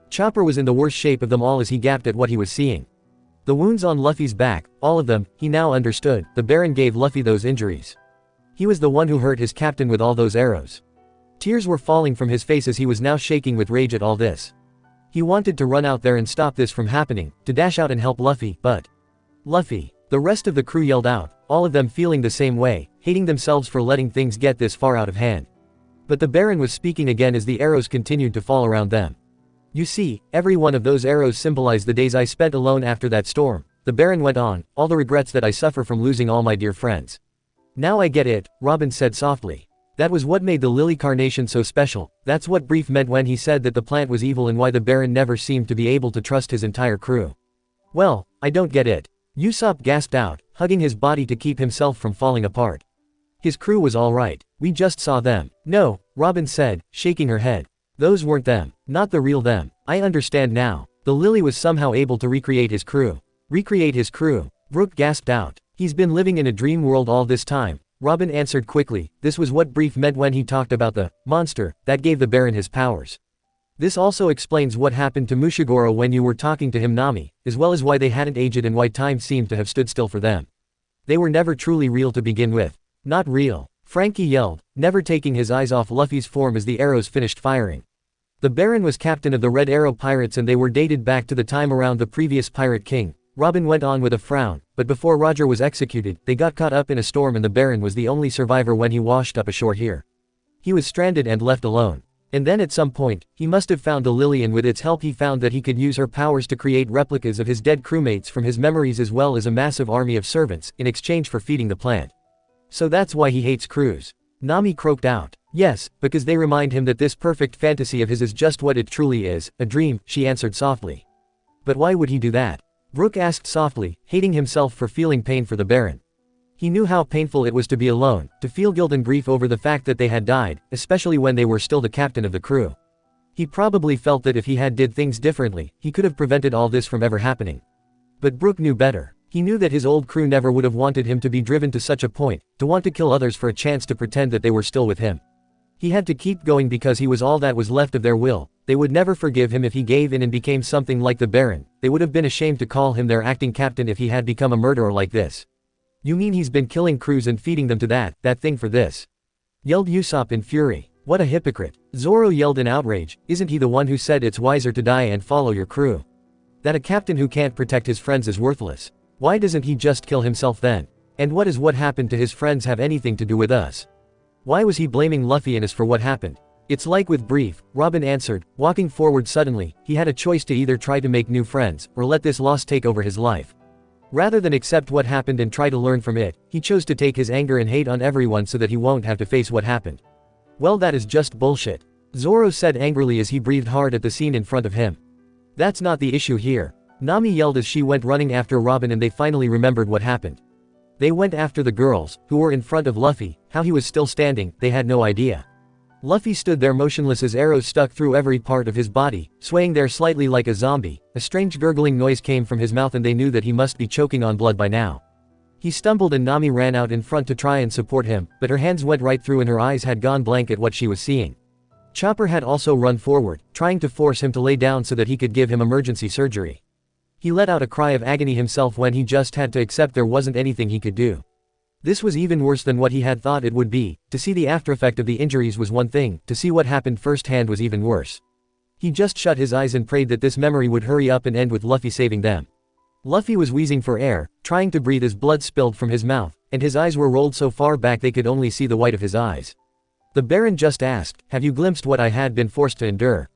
Chopper was in the worst shape of them all as he gaped at what he was seeing. The wounds on Luffy's back, all of them, he now understood, the Baron gave Luffy those injuries. He was the one who hurt his captain with all those arrows. Tears were falling from his face as he was now shaking with rage at all this. He wanted to run out there and stop this from happening, to dash out and help Luffy, but... Luffy! The rest of the crew yelled out, all of them feeling the same way, hating themselves for letting things get this far out of hand. But the Baron was speaking again as the arrows continued to fall around them. You see, every one of those arrows symbolized the days I spent alone after that storm, the Baron went on, all the regrets that I suffer from losing all my dear friends. Now I get it, Robin said softly. That was what made the lily carnation so special, that's what Brief meant when he said that the plant was evil and why the Baron never seemed to be able to trust his entire crew. Well, I don't get it. Usopp gasped out, hugging his body to keep himself from falling apart. His crew was alright, we just saw them. No, Robin said, shaking her head. Those weren't them, not the real them. I understand now. The lily was somehow able to recreate his crew. Recreate his crew? Brook gasped out. He's been living in a dream world all this time. Robin answered quickly, this was what Brief meant when he talked about the monster that gave the Baron his powers. This also explains what happened to Mushigoro when you were talking to him, Nami, as well as why they hadn't aged and why time seemed to have stood still for them. They were never truly real to begin with. Not real. Frankie yelled, never taking his eyes off Luffy's form as the arrows finished firing. The Baron was captain of the Red Arrow Pirates and they were dated back to the time around the previous Pirate King. Robin went on with a frown, but before Roger was executed, they got caught up in a storm and the Baron was the only survivor when he washed up ashore here. He was stranded and left alone. And then at some point, he must have found the lily and with its help he found that he could use her powers to create replicas of his dead crewmates from his memories as well as a massive army of servants in exchange for feeding the plant. So that's why he hates crews. Nami croaked out. Yes, because they remind him that this perfect fantasy of his is just what it truly is, a dream, she answered softly. But why would he do that? Brook asked softly, hating himself for feeling pain for the Baron. He knew how painful it was to be alone, to feel guilt and grief over the fact that they had died, especially when they were still the captain of the crew. He probably felt that if he had did things differently, he could have prevented all this from ever happening. But Brook knew better. He knew that his old crew never would have wanted him to be driven to such a point, to want to kill others for a chance to pretend that they were still with him. He had to keep going because he was all that was left of their will. They would never forgive him if he gave in and became something like the Baron. They would have been ashamed to call him their acting captain if he had become a murderer like this. You mean he's been killing crews and feeding them to that thing for this? Yelled Usopp in fury. What a hypocrite. Zoro yelled in outrage. Isn't he the one who said it's wiser to die and follow your crew? That a captain who can't protect his friends is worthless. Why doesn't he just kill himself then? And what does what happened to his friends have anything to do with us? Why was he blaming Luffy and us for what happened? It's like with Brief, Robin answered, walking forward suddenly. He had a choice to either try to make new friends, or let this loss take over his life. Rather than accept what happened and try to learn from it, he chose to take his anger and hate on everyone so that he won't have to face what happened. Well, that is just bullshit. Zoro said angrily as he breathed hard at the scene in front of him. That's not the issue here. Nami yelled as she went running after Robin and they finally remembered what happened. They went after the girls, who were in front of Luffy. How he was still standing, they had no idea. Luffy stood there motionless as arrows stuck through every part of his body, swaying there slightly like a zombie. A strange gurgling noise came from his mouth and they knew that he must be choking on blood by now. He stumbled and Nami ran out in front to try and support him, but her hands went right through and her eyes had gone blank at what she was seeing. Chopper had also run forward, trying to force him to lay down so that he could give him emergency surgery. He let out a cry of agony himself when he just had to accept there wasn't anything he could do. This was even worse than what he had thought it would be. To see the aftereffect of the injuries was one thing, to see what happened firsthand was even worse. He just shut his eyes and prayed that this memory would hurry up and end with Luffy saving them. Luffy was wheezing for air, trying to breathe as blood spilled from his mouth, and his eyes were rolled so far back they could only see the white of his eyes. The Baron just asked, have you glimpsed what I had been forced to endure?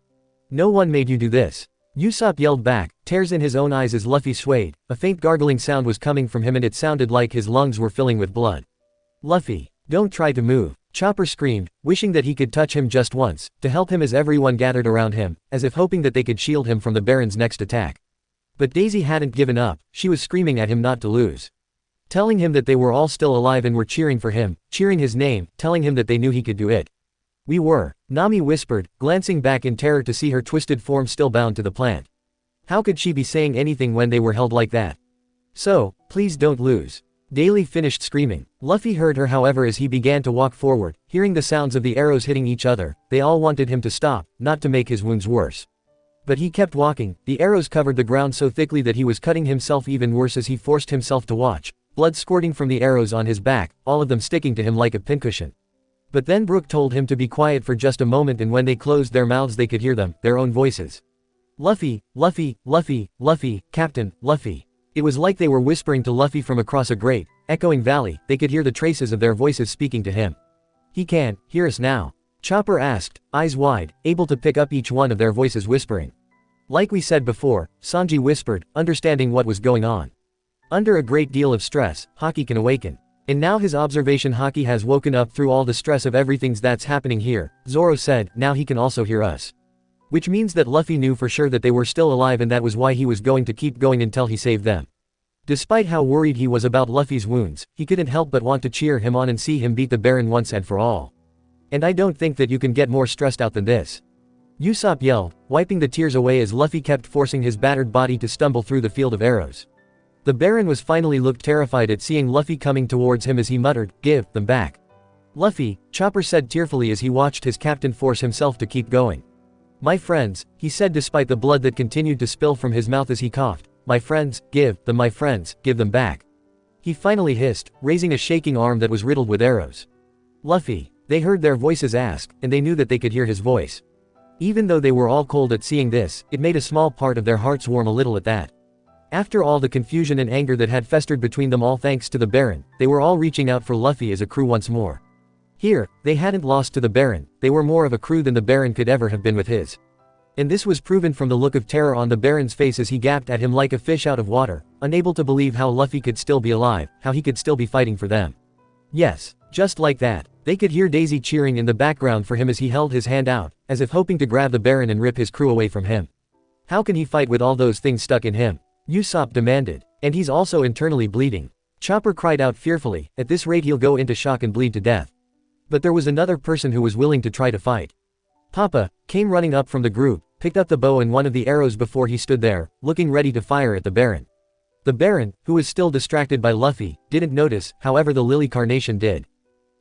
No one made you do this. Usopp yelled back, tears in his own eyes as Luffy swayed. A faint gargling sound was coming from him and it sounded like his lungs were filling with blood. Luffy, don't try to move. Chopper screamed, wishing that he could touch him just once, to help him as everyone gathered around him, as if hoping that they could shield him from the Baron's next attack. But Daisy hadn't given up. She was screaming at him not to lose. Telling him that they were all still alive and were cheering for him, cheering his name, telling him that they knew he could do it. We were, Nami whispered, glancing back in terror to see her twisted form still bound to the plant. How could she be saying anything when they were held like that? So, please don't lose. Daily finished screaming. Luffy heard her however as he began to walk forward, hearing the sounds of the arrows hitting each other. They all wanted him to stop, not to make his wounds worse. But he kept walking. The arrows covered the ground so thickly that he was cutting himself even worse as he forced himself to watch, blood squirting from the arrows on his back, all of them sticking to him like a pincushion. But then Brook told him to be quiet for just a moment and when they closed their mouths they could hear them, their own voices. Luffy, Luffy, Luffy, Luffy, Captain, Luffy. It was like they were whispering to Luffy from across a great, echoing valley. They could hear the traces of their voices speaking to him. He can't hear us now? Chopper asked, eyes wide, able to pick up each one of their voices whispering. Like we said before, Sanji whispered, understanding what was going on. Under a great deal of stress, Haki can awaken. And now his observation Haki has woken up through all the stress of everything that's happening here, Zoro said, now he can also hear us. Which means that Luffy knew for sure that they were still alive and that was why he was going to keep going until he saved them. Despite how worried he was about Luffy's wounds, he couldn't help but want to cheer him on and see him beat the Baron once and for all. And I don't think that you can get more stressed out than this. Usopp yelled, wiping the tears away as Luffy kept forcing his battered body to stumble through the field of arrows. The Baron was finally looked terrified at seeing Luffy coming towards him as he muttered, give them back. Luffy, Chopper said tearfully as he watched his captain force himself to keep going. My friends, he said despite the blood that continued to spill from his mouth as he coughed, my friends, give them back. He finally hissed, raising a shaking arm that was riddled with arrows. Luffy, they heard their voices ask, and they knew that they could hear his voice. Even though they were all cold at seeing this, it made a small part of their hearts warm a little at that. After all the confusion and anger that had festered between them all thanks to the Baron, they were all reaching out for Luffy as a crew once more. Here, they hadn't lost to the Baron, they were more of a crew than the Baron could ever have been with his. And this was proven from the look of terror on the Baron's face as he gaped at him like a fish out of water, unable to believe how Luffy could still be alive, how he could still be fighting for them. Yes, just like that, they could hear Daisy cheering in the background for him as he held his hand out, as if hoping to grab the Baron and rip his crew away from him. How can he fight with all those things stuck in him? Usopp demanded. And he's also internally bleeding. Chopper cried out fearfully, at this rate he'll go into shock and bleed to death. But there was another person who was willing to try to fight. Papa came running up from the group, picked up the bow and one of the arrows before he stood there, looking ready to fire at the Baron. The Baron, who was still distracted by Luffy, didn't notice, however the Lily Carnation did.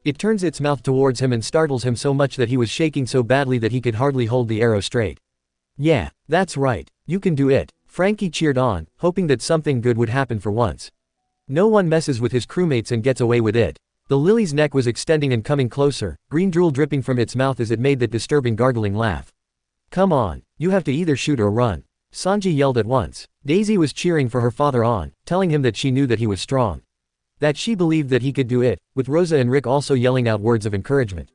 It turns its mouth towards him and startles him so much that he was shaking so badly that he could hardly hold the arrow straight. Yeah, that's right, you can do it, Frankie cheered on, hoping that something good would happen for once. No one messes with his crewmates and gets away with it. The Lily's neck was extending and coming closer, green drool dripping from its mouth as it made that disturbing gargling laugh. Come on, you have to either shoot or run. Sanji yelled at once. Daisy was cheering for her father on, telling him that she knew that he was strong. That she believed that he could do it, with Rosa and Rick also yelling out words of encouragement.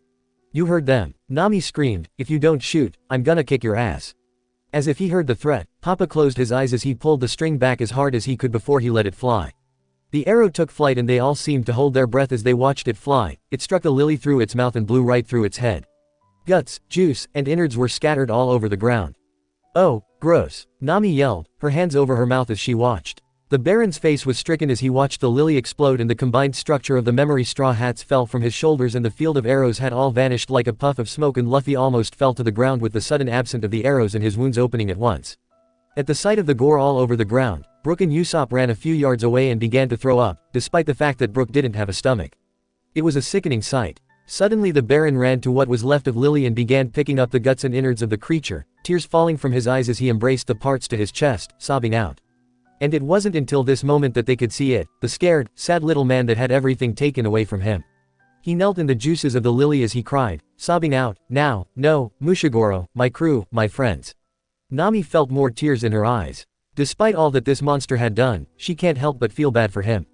You heard them. Nami screamed, if you don't shoot, I'm gonna kick your ass. As if he heard the threat, Papa closed his eyes as he pulled the string back as hard as he could before he let it fly. The arrow took flight and they all seemed to hold their breath as they watched it fly. It struck the lily through its mouth and blew right through its head. Guts, juice, and innards were scattered all over the ground. Oh, gross, Nami yelled, her hands over her mouth as she watched. The Baron's face was stricken as he watched the lily explode and the combined structure of the memory straw hats fell from his shoulders and the field of arrows had all vanished like a puff of smoke and Luffy almost fell to the ground with the sudden absence of the arrows and his wounds opening at once. At the sight of the gore all over the ground, Brook and Usopp ran a few yards away and began to throw up, despite the fact that Brook didn't have a stomach. It was a sickening sight. Suddenly the Baron ran to what was left of Lily and began picking up the guts and innards of the creature, tears falling from his eyes as he embraced the parts to his chest, sobbing out. And it wasn't until this moment that they could see it, the scared, sad little man that had everything taken away from him. He knelt in the juices of the lily as he cried, sobbing out, now, no, Mushigoro, my crew, my friends. Nami felt more tears in her eyes. Despite all that this monster had done, she can't help but feel bad for him.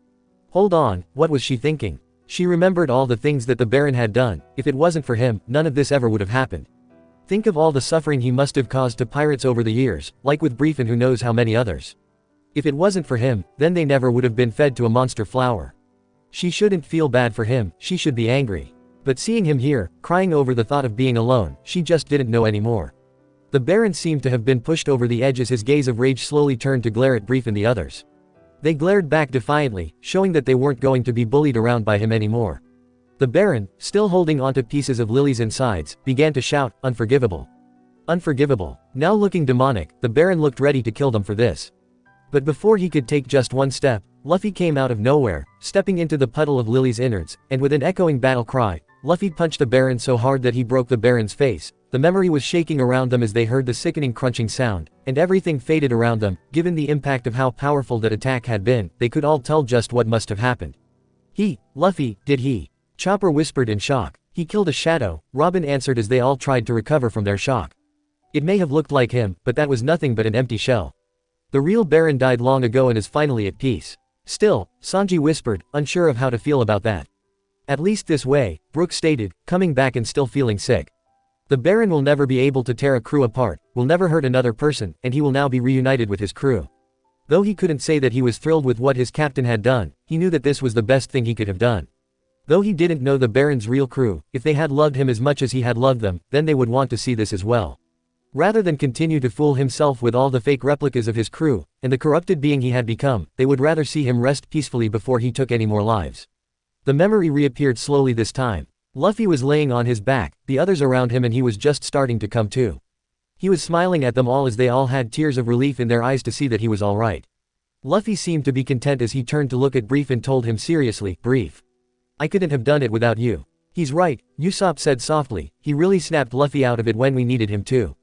Hold on, what was she thinking? She remembered all the things that the Baron had done. If it wasn't for him, none of this ever would have happened. Think of all the suffering he must have caused to pirates over the years, like with Brief and who knows how many others. If it wasn't for him, then they never would have been fed to a monster flower. She shouldn't feel bad for him, she should be angry. But seeing him here, crying over the thought of being alone, she just didn't know anymore. The Baron seemed to have been pushed over the edge as his gaze of rage slowly turned to glare at Brief and the others. They glared back defiantly, showing that they weren't going to be bullied around by him anymore. The Baron, still holding onto pieces of Lily's insides, began to shout, unforgivable. Unforgivable. Now looking demonic, the Baron looked ready to kill them for this. But before he could take just one step, Luffy came out of nowhere, stepping into the puddle of Lily's innards, and with an echoing battle cry, Luffy punched the Baron so hard that he broke the Baron's face. The memory was shaking around them as they heard the sickening crunching sound, and everything faded around them. Given the impact of how powerful that attack had been, they could all tell just what must have happened. Luffy, did he? Chopper whispered in shock. He killed a shadow, Robin answered as they all tried to recover from their shock. It may have looked like him, but that was nothing but an empty shell. The real Baron died long ago and is finally at peace. Still, Sanji whispered, unsure of how to feel about that. At least this way, Brook stated, coming back and still feeling sick. The Baron will never be able to tear a crew apart, will never hurt another person, and he will now be reunited with his crew. Though he couldn't say that he was thrilled with what his captain had done, he knew that this was the best thing he could have done. Though he didn't know the Baron's real crew, if they had loved him as much as he had loved them, then they would want to see this as well. Rather than continue to fool himself with all the fake replicas of his crew, and the corrupted being he had become, they would rather see him rest peacefully before he took any more lives. The memory reappeared slowly this time. Luffy was laying on his back, the others around him, and he was just starting to come to. He was smiling at them all as they all had tears of relief in their eyes to see that he was alright. Luffy seemed to be content as he turned to look at Brief and told him seriously, "Brief, I couldn't have done it without you." "He's right," Usopp said softly, "he really snapped Luffy out of it when we needed him to.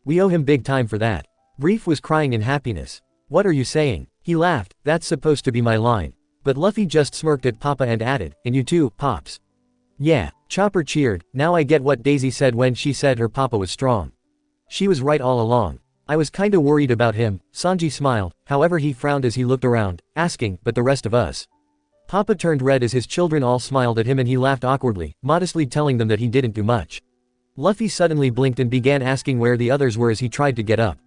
We owe him big time for that." Brief was crying in happiness. "What are you saying?" He laughed, "That's supposed to be my line." But Luffy just smirked at Papa and added, "And you too, Pops." "Yeah." Chopper cheered, "Now I get what Daisy said when she said her papa was strong. She was right all along. I was kinda worried about him." Sanji smiled, however he frowned as he looked around, asking, "But the rest of us?" Papa turned red as his children all smiled at him and he laughed awkwardly, modestly telling them that he didn't do much. Luffy suddenly blinked and began asking where the others were as he tried to get up.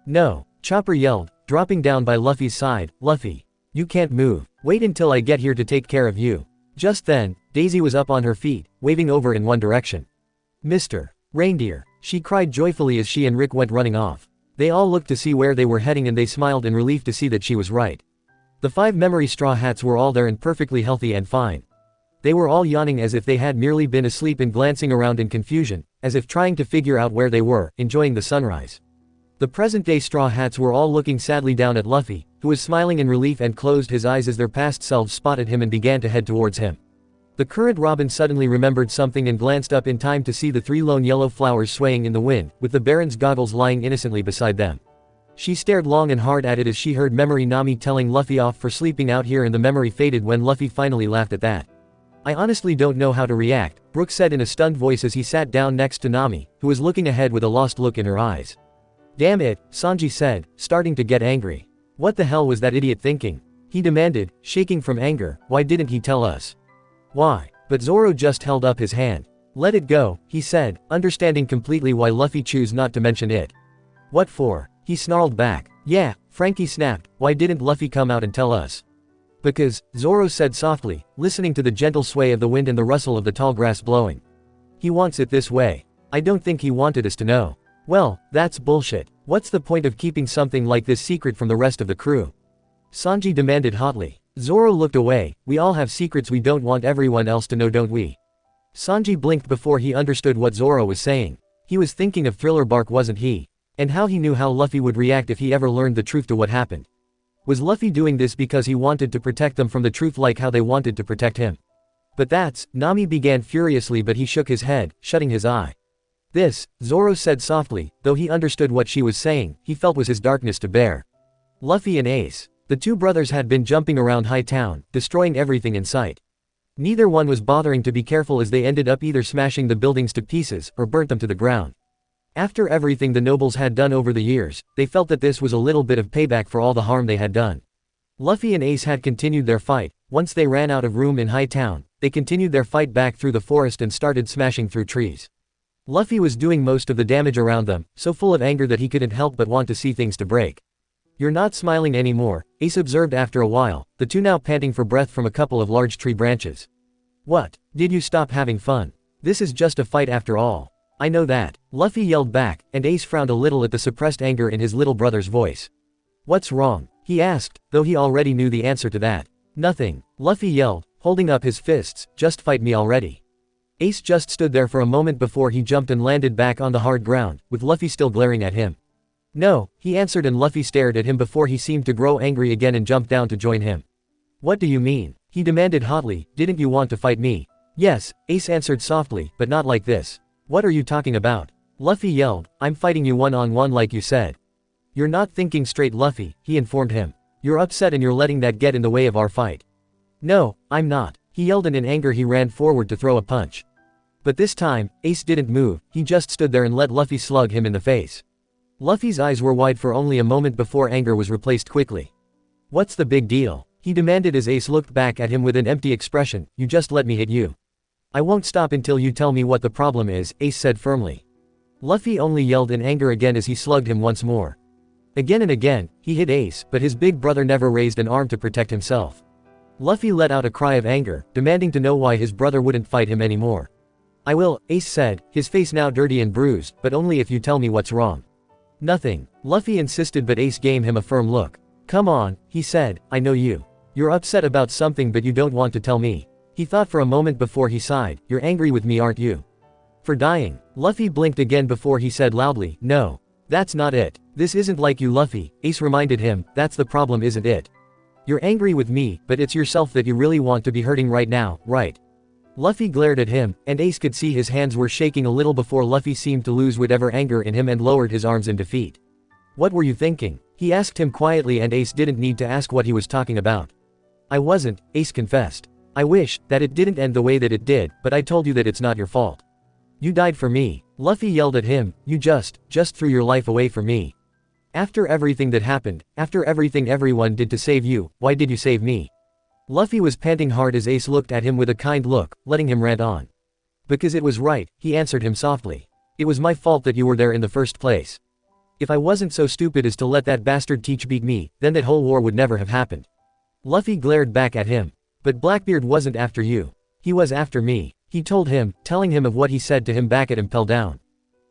"No," Chopper yelled, dropping down by Luffy's side, "Luffy, you can't move. Wait until I get here to take care of you." Just then, Daisy was up on her feet, waving over in one direction. "Mr. Reindeer," she cried joyfully as she and Rick went running off. They all looked to see where they were heading and they smiled in relief to see that she was right. The 5 memory straw hats were all there and perfectly healthy and fine. They were all yawning as if they had merely been asleep and glancing around in confusion, as if trying to figure out where they were, enjoying the sunrise. The present-day straw hats were all looking sadly down at Luffy, who was smiling in relief and closed his eyes as their past selves spotted him and began to head towards him. The current Robin suddenly remembered something and glanced up in time to see the 3 lone yellow flowers swaying in the wind, with the Baron's goggles lying innocently beside them. She stared long and hard at it as she heard Memory Nami telling Luffy off for sleeping out here, and the memory faded when Luffy finally laughed at that. "I honestly don't know how to react," Brook said in a stunned voice as he sat down next to Nami, who was looking ahead with a lost look in her eyes. "Damn it," Sanji said, starting to get angry. "What the hell was that idiot thinking?" he demanded, shaking from anger. "Why didn't he tell us?" "Why?" But Zoro just held up his hand. "Let it go," he said, understanding completely why Luffy chose not to mention it. "What for?" he snarled back. "Yeah," Frankie snapped, "why didn't Luffy come out and tell us?" "Because," Zoro said softly, listening to the gentle sway of the wind and the rustle of the tall grass blowing. "He wants it this way. I don't think he wanted us to know." "Well, that's bullshit. What's the point of keeping something like this secret from the rest of the crew?" Sanji demanded hotly. Zoro looked away. "We all have secrets we don't want everyone else to know, don't we?" Sanji blinked before he understood what Zoro was saying. He was thinking of Thriller Bark, wasn't he? And how he knew how Luffy would react if he ever learned the truth to what happened. Was Luffy doing this because he wanted to protect them from the truth like how they wanted to protect him? "But that's," Nami began furiously, but he shook his head, shutting his eye. "This," Zoro said softly, though he understood what she was saying, he felt was his darkness to bear. Luffy and Ace. The 2 brothers had been jumping around High Town, destroying everything in sight. Neither one was bothering to be careful as they ended up either smashing the buildings to pieces, or burnt them to the ground. After everything the nobles had done over the years, they felt that this was a little bit of payback for all the harm they had done. Luffy and Ace had continued their fight. Once they ran out of room in High Town, they continued their fight back through the forest and started smashing through trees. Luffy was doing most of the damage around them, so full of anger that he couldn't help but want to see things to break. "You're not smiling anymore," Ace observed after a while, the 2 now panting for breath from a couple of large tree branches. "What? Did you stop having fun? This is just a fight after all." "I know that," Luffy yelled back, and Ace frowned a little at the suppressed anger in his little brother's voice. "What's wrong?" he asked, though he already knew the answer to that. "Nothing," Luffy yelled, holding up his fists, "just fight me already." Ace just stood there for a moment before he jumped and landed back on the hard ground, with Luffy still glaring at him. "No," he answered, and Luffy stared at him before he seemed to grow angry again and jumped down to join him. "What do you mean?" he demanded hotly. "Didn't you want to fight me?" "Yes," Ace answered softly, "but not like this." "What are you talking about?" Luffy yelled. "I'm fighting you one-on-one like you said." "You're not thinking straight, Luffy," he informed him. "You're upset and you're letting that get in the way of our fight." "No, I'm not," he yelled, and in anger he ran forward to throw a punch. But this time, Ace didn't move, he just stood there and let Luffy slug him in the face. Luffy's eyes were wide for only a moment before anger was replaced quickly. "What's the big deal?" he demanded as Ace looked back at him with an empty expression. "You just let me hit you." "I won't stop until you tell me what the problem is," Ace said firmly. Luffy only yelled in anger again as he slugged him once more. Again and again, he hit Ace, but his big brother never raised an arm to protect himself. Luffy let out a cry of anger, demanding to know why his brother wouldn't fight him anymore. "I will," Ace said, his face now dirty and bruised, "but only if you tell me what's wrong." "Nothing," Luffy insisted, but Ace gave him a firm look. "Come on," he said, "I know you. You're upset about something but you don't want to tell me." He thought for a moment before he sighed. "You're angry with me, aren't you? For dying?" Luffy blinked again before he said loudly, "No. That's not it. This isn't like you, Luffy," Ace reminded him. "That's the problem, isn't it? You're angry with me, but it's yourself that you really want to be hurting right now, right?" Luffy glared at him, and Ace could see his hands were shaking a little before Luffy seemed to lose whatever anger in him and lowered his arms in defeat. "What were you thinking?" he asked him quietly, and Ace didn't need to ask what he was talking about. "I wasn't," Ace confessed. "I wish that it didn't end the way that it did, but I told you that it's not your fault. You died for me." Luffy yelled at him, "You just threw your life away for me. After everything that happened, after everything everyone did to save you, why did you save me?" Luffy was panting hard as Ace looked at him with a kind look, letting him rant on. "Because it was right," he answered him softly. "It was my fault that you were there in the first place. If I wasn't so stupid as to let that bastard Teach beat me, then that whole war would never have happened." Luffy glared back at him. "But Blackbeard wasn't after you. He was after me," he told him, telling him of what he said to him back at Impel Down.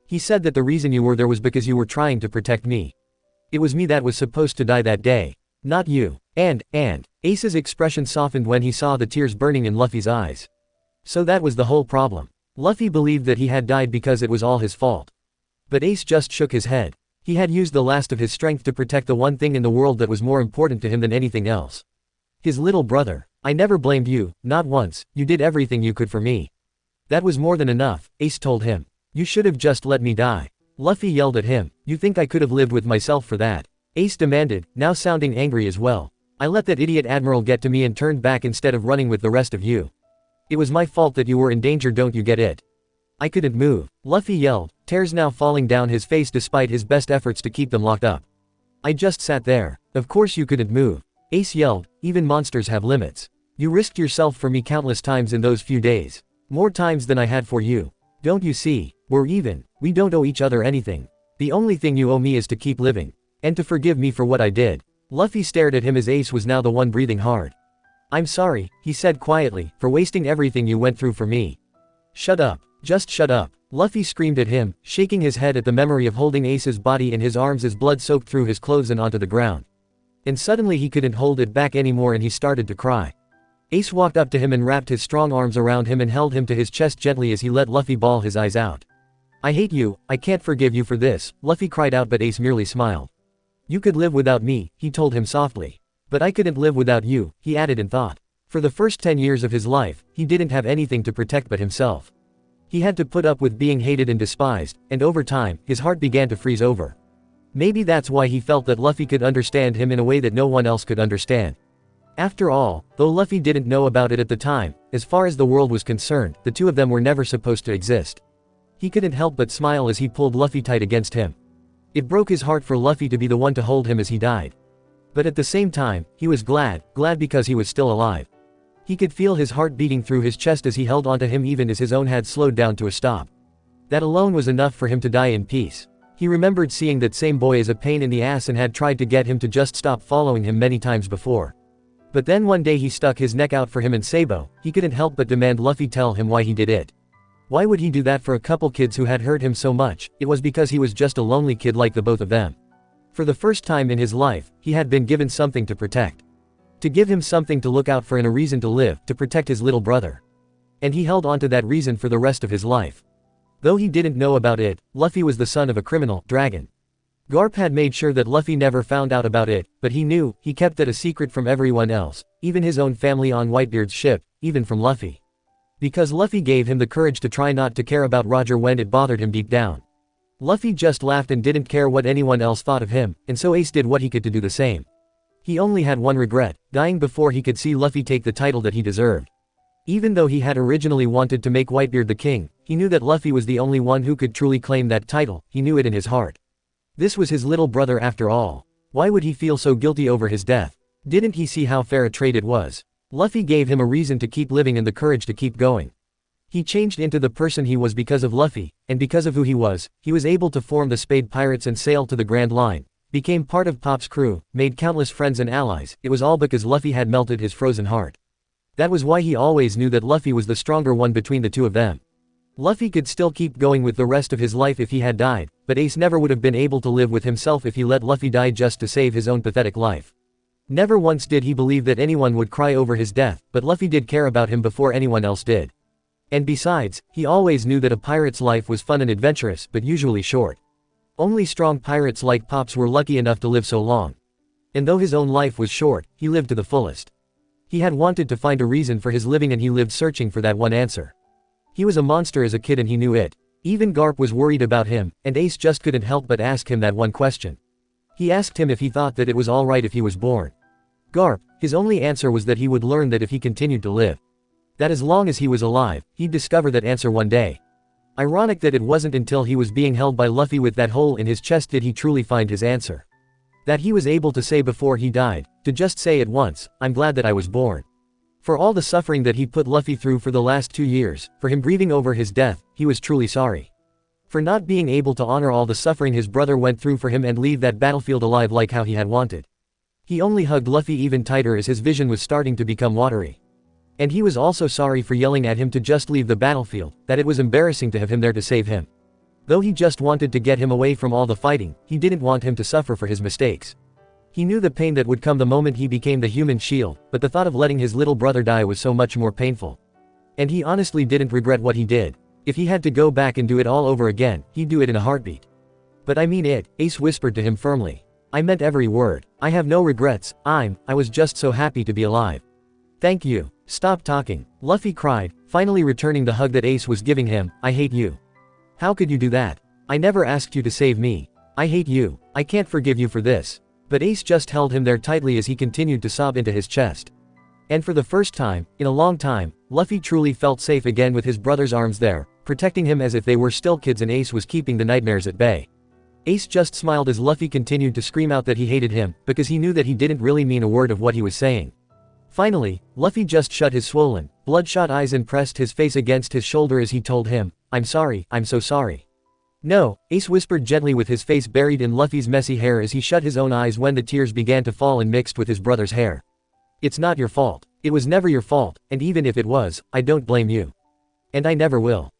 "He said that the reason you were there was because you were trying to protect me. It was me that was supposed to die that day. Not you." And, Ace's expression softened when he saw the tears burning in Luffy's eyes. So that was the whole problem. Luffy believed that he had died because it was all his fault. But Ace just shook his head. He had used the last of his strength to protect the one thing in the world that was more important to him than anything else. His little brother. "I never blamed you, not once. You did everything you could for me. That was more than enough," Ace told him. "You should have just let me die." Luffy yelled at him. "You think I could have lived with myself for that?" Ace demanded, now sounding angry as well. "I let that idiot admiral get to me and turned back instead of running with the rest of you. It was my fault that you were in danger, don't you get it? I couldn't move," Luffy yelled, tears now falling down his face despite his best efforts to keep them locked up. "I just sat there. Of course you couldn't move," Ace yelled. "Even monsters have limits. You risked yourself for me countless times in those few days. More times than I had for you. Don't you see? We're even. We don't owe each other anything. The only thing you owe me is to keep living. And to forgive me for what I did." Luffy stared at him as Ace was now the one breathing hard. "I'm sorry," he said quietly, "for wasting everything you went through for me." "Shut up. Just shut up," Luffy screamed at him, shaking his head at the memory of holding Ace's body in his arms as blood soaked through his clothes and onto the ground. And suddenly he couldn't hold it back anymore and he started to cry. Ace walked up to him and wrapped his strong arms around him and held him to his chest gently as he let Luffy bawl his eyes out. "I hate you, I can't forgive you for this," Luffy cried out, but Ace merely smiled. "You could live without me," he told him softly. "But I couldn't live without you," he added in thought. For the first 10 years of his life, he didn't have anything to protect but himself. He had to put up with being hated and despised, and over time, his heart began to freeze over. Maybe that's why he felt that Luffy could understand him in a way that no one else could understand. After all, though Luffy didn't know about it at the time, as far as the world was concerned, the two of them were never supposed to exist. He couldn't help but smile as he pulled Luffy tight against him. It broke his heart for Luffy to be the one to hold him as he died. But at the same time, he was glad because he was still alive. He could feel his heart beating through his chest as he held onto him even as his own had slowed down to a stop. That alone was enough for him to die in peace. He remembered seeing that same boy as a pain in the ass and had tried to get him to just stop following him many times before. But then one day he stuck his neck out for him and Sabo. He couldn't help but demand Luffy tell him why he did it. Why would he do that for a couple kids who had hurt him so much? It was because he was just a lonely kid like the both of them. For the first time in his life, he had been given something to protect. To give him something to look out for and a reason to live, to protect his little brother. And he held on to that reason for the rest of his life. Though he didn't know about it, Luffy was the son of a criminal, dragon. Garp had made sure that Luffy never found out about it, but he knew, he kept it a secret from everyone else, even his own family on Whitebeard's ship, even from Luffy. Because Luffy gave him the courage to try not to care about Roger when it bothered him deep down. Luffy just laughed and didn't care what anyone else thought of him, and so Ace did what he could to do the same. He only had one regret, dying before he could see Luffy take the title that he deserved. Even though he had originally wanted to make Whitebeard the king, he knew that Luffy was the only one who could truly claim that title, he knew it in his heart. This was his little brother after all. Why would he feel so guilty over his death? Didn't he see how fair a trade it was? Luffy gave him a reason to keep living and the courage to keep going. He changed into the person he was because of Luffy, and because of who he was able to form the Spade Pirates and sail to the Grand Line, became part of Pop's crew, made countless friends and allies. It was all because Luffy had melted his frozen heart. That was why he always knew that Luffy was the stronger one between the two of them. Luffy could still keep going with the rest of his life if he had died, but Ace never would have been able to live with himself if he let Luffy die just to save his own pathetic life. Never once did he believe that anyone would cry over his death, but Luffy did care about him before anyone else did. And besides, he always knew that a pirate's life was fun and adventurous, but usually short. Only strong pirates like Pops were lucky enough to live so long. And though his own life was short, he lived to the fullest. He had wanted to find a reason for his living and he lived searching for that one answer. He was a monster as a kid and he knew it. Even Garp was worried about him, and Ace just couldn't help but ask him that one question. He asked him if he thought that it was alright if he was born. Garp, his only answer was that he would learn that if he continued to live. That as long as he was alive, he'd discover that answer one day. Ironic that it wasn't until he was being held by Luffy with that hole in his chest did he truly find his answer. That he was able to say before he died, to just say it once, I'm glad that I was born. For all the suffering that he put Luffy through for the last 2 years, for him grieving over his death, he was truly sorry. For not being able to honor all the suffering his brother went through for him and leave that battlefield alive like how he had wanted. He only hugged Luffy even tighter as his vision was starting to become watery. And he was also sorry for yelling at him to just leave the battlefield, that it was embarrassing to have him there to save him. Though he just wanted to get him away from all the fighting, he didn't want him to suffer for his mistakes. He knew the pain that would come the moment he became the human shield, but the thought of letting his little brother die was so much more painful. And he honestly didn't regret what he did. If he had to go back and do it all over again, he'd do it in a heartbeat. But I mean it, Ace whispered to him firmly. I meant every word. I have no regrets, I was just so happy to be alive. Thank you. Stop talking. Luffy cried, finally returning the hug that Ace was giving him. I hate you. How could you do that? I never asked you to save me. I hate you. I can't forgive you for this. But Ace just held him there tightly as he continued to sob into his chest. And for the first time, in a long time, Luffy truly felt safe again with his brother's arms there, protecting him as if they were still kids and Ace was keeping the nightmares at bay. Ace just smiled as Luffy continued to scream out that he hated him, because he knew that he didn't really mean a word of what he was saying. Finally, Luffy just shut his swollen, bloodshot eyes and pressed his face against his shoulder as he told him, I'm sorry, I'm so sorry. No, Ace whispered gently with his face buried in Luffy's messy hair as he shut his own eyes when the tears began to fall and mixed with his brother's hair. It's not your fault. It was never your fault, and even if it was, I don't blame you. And I never will.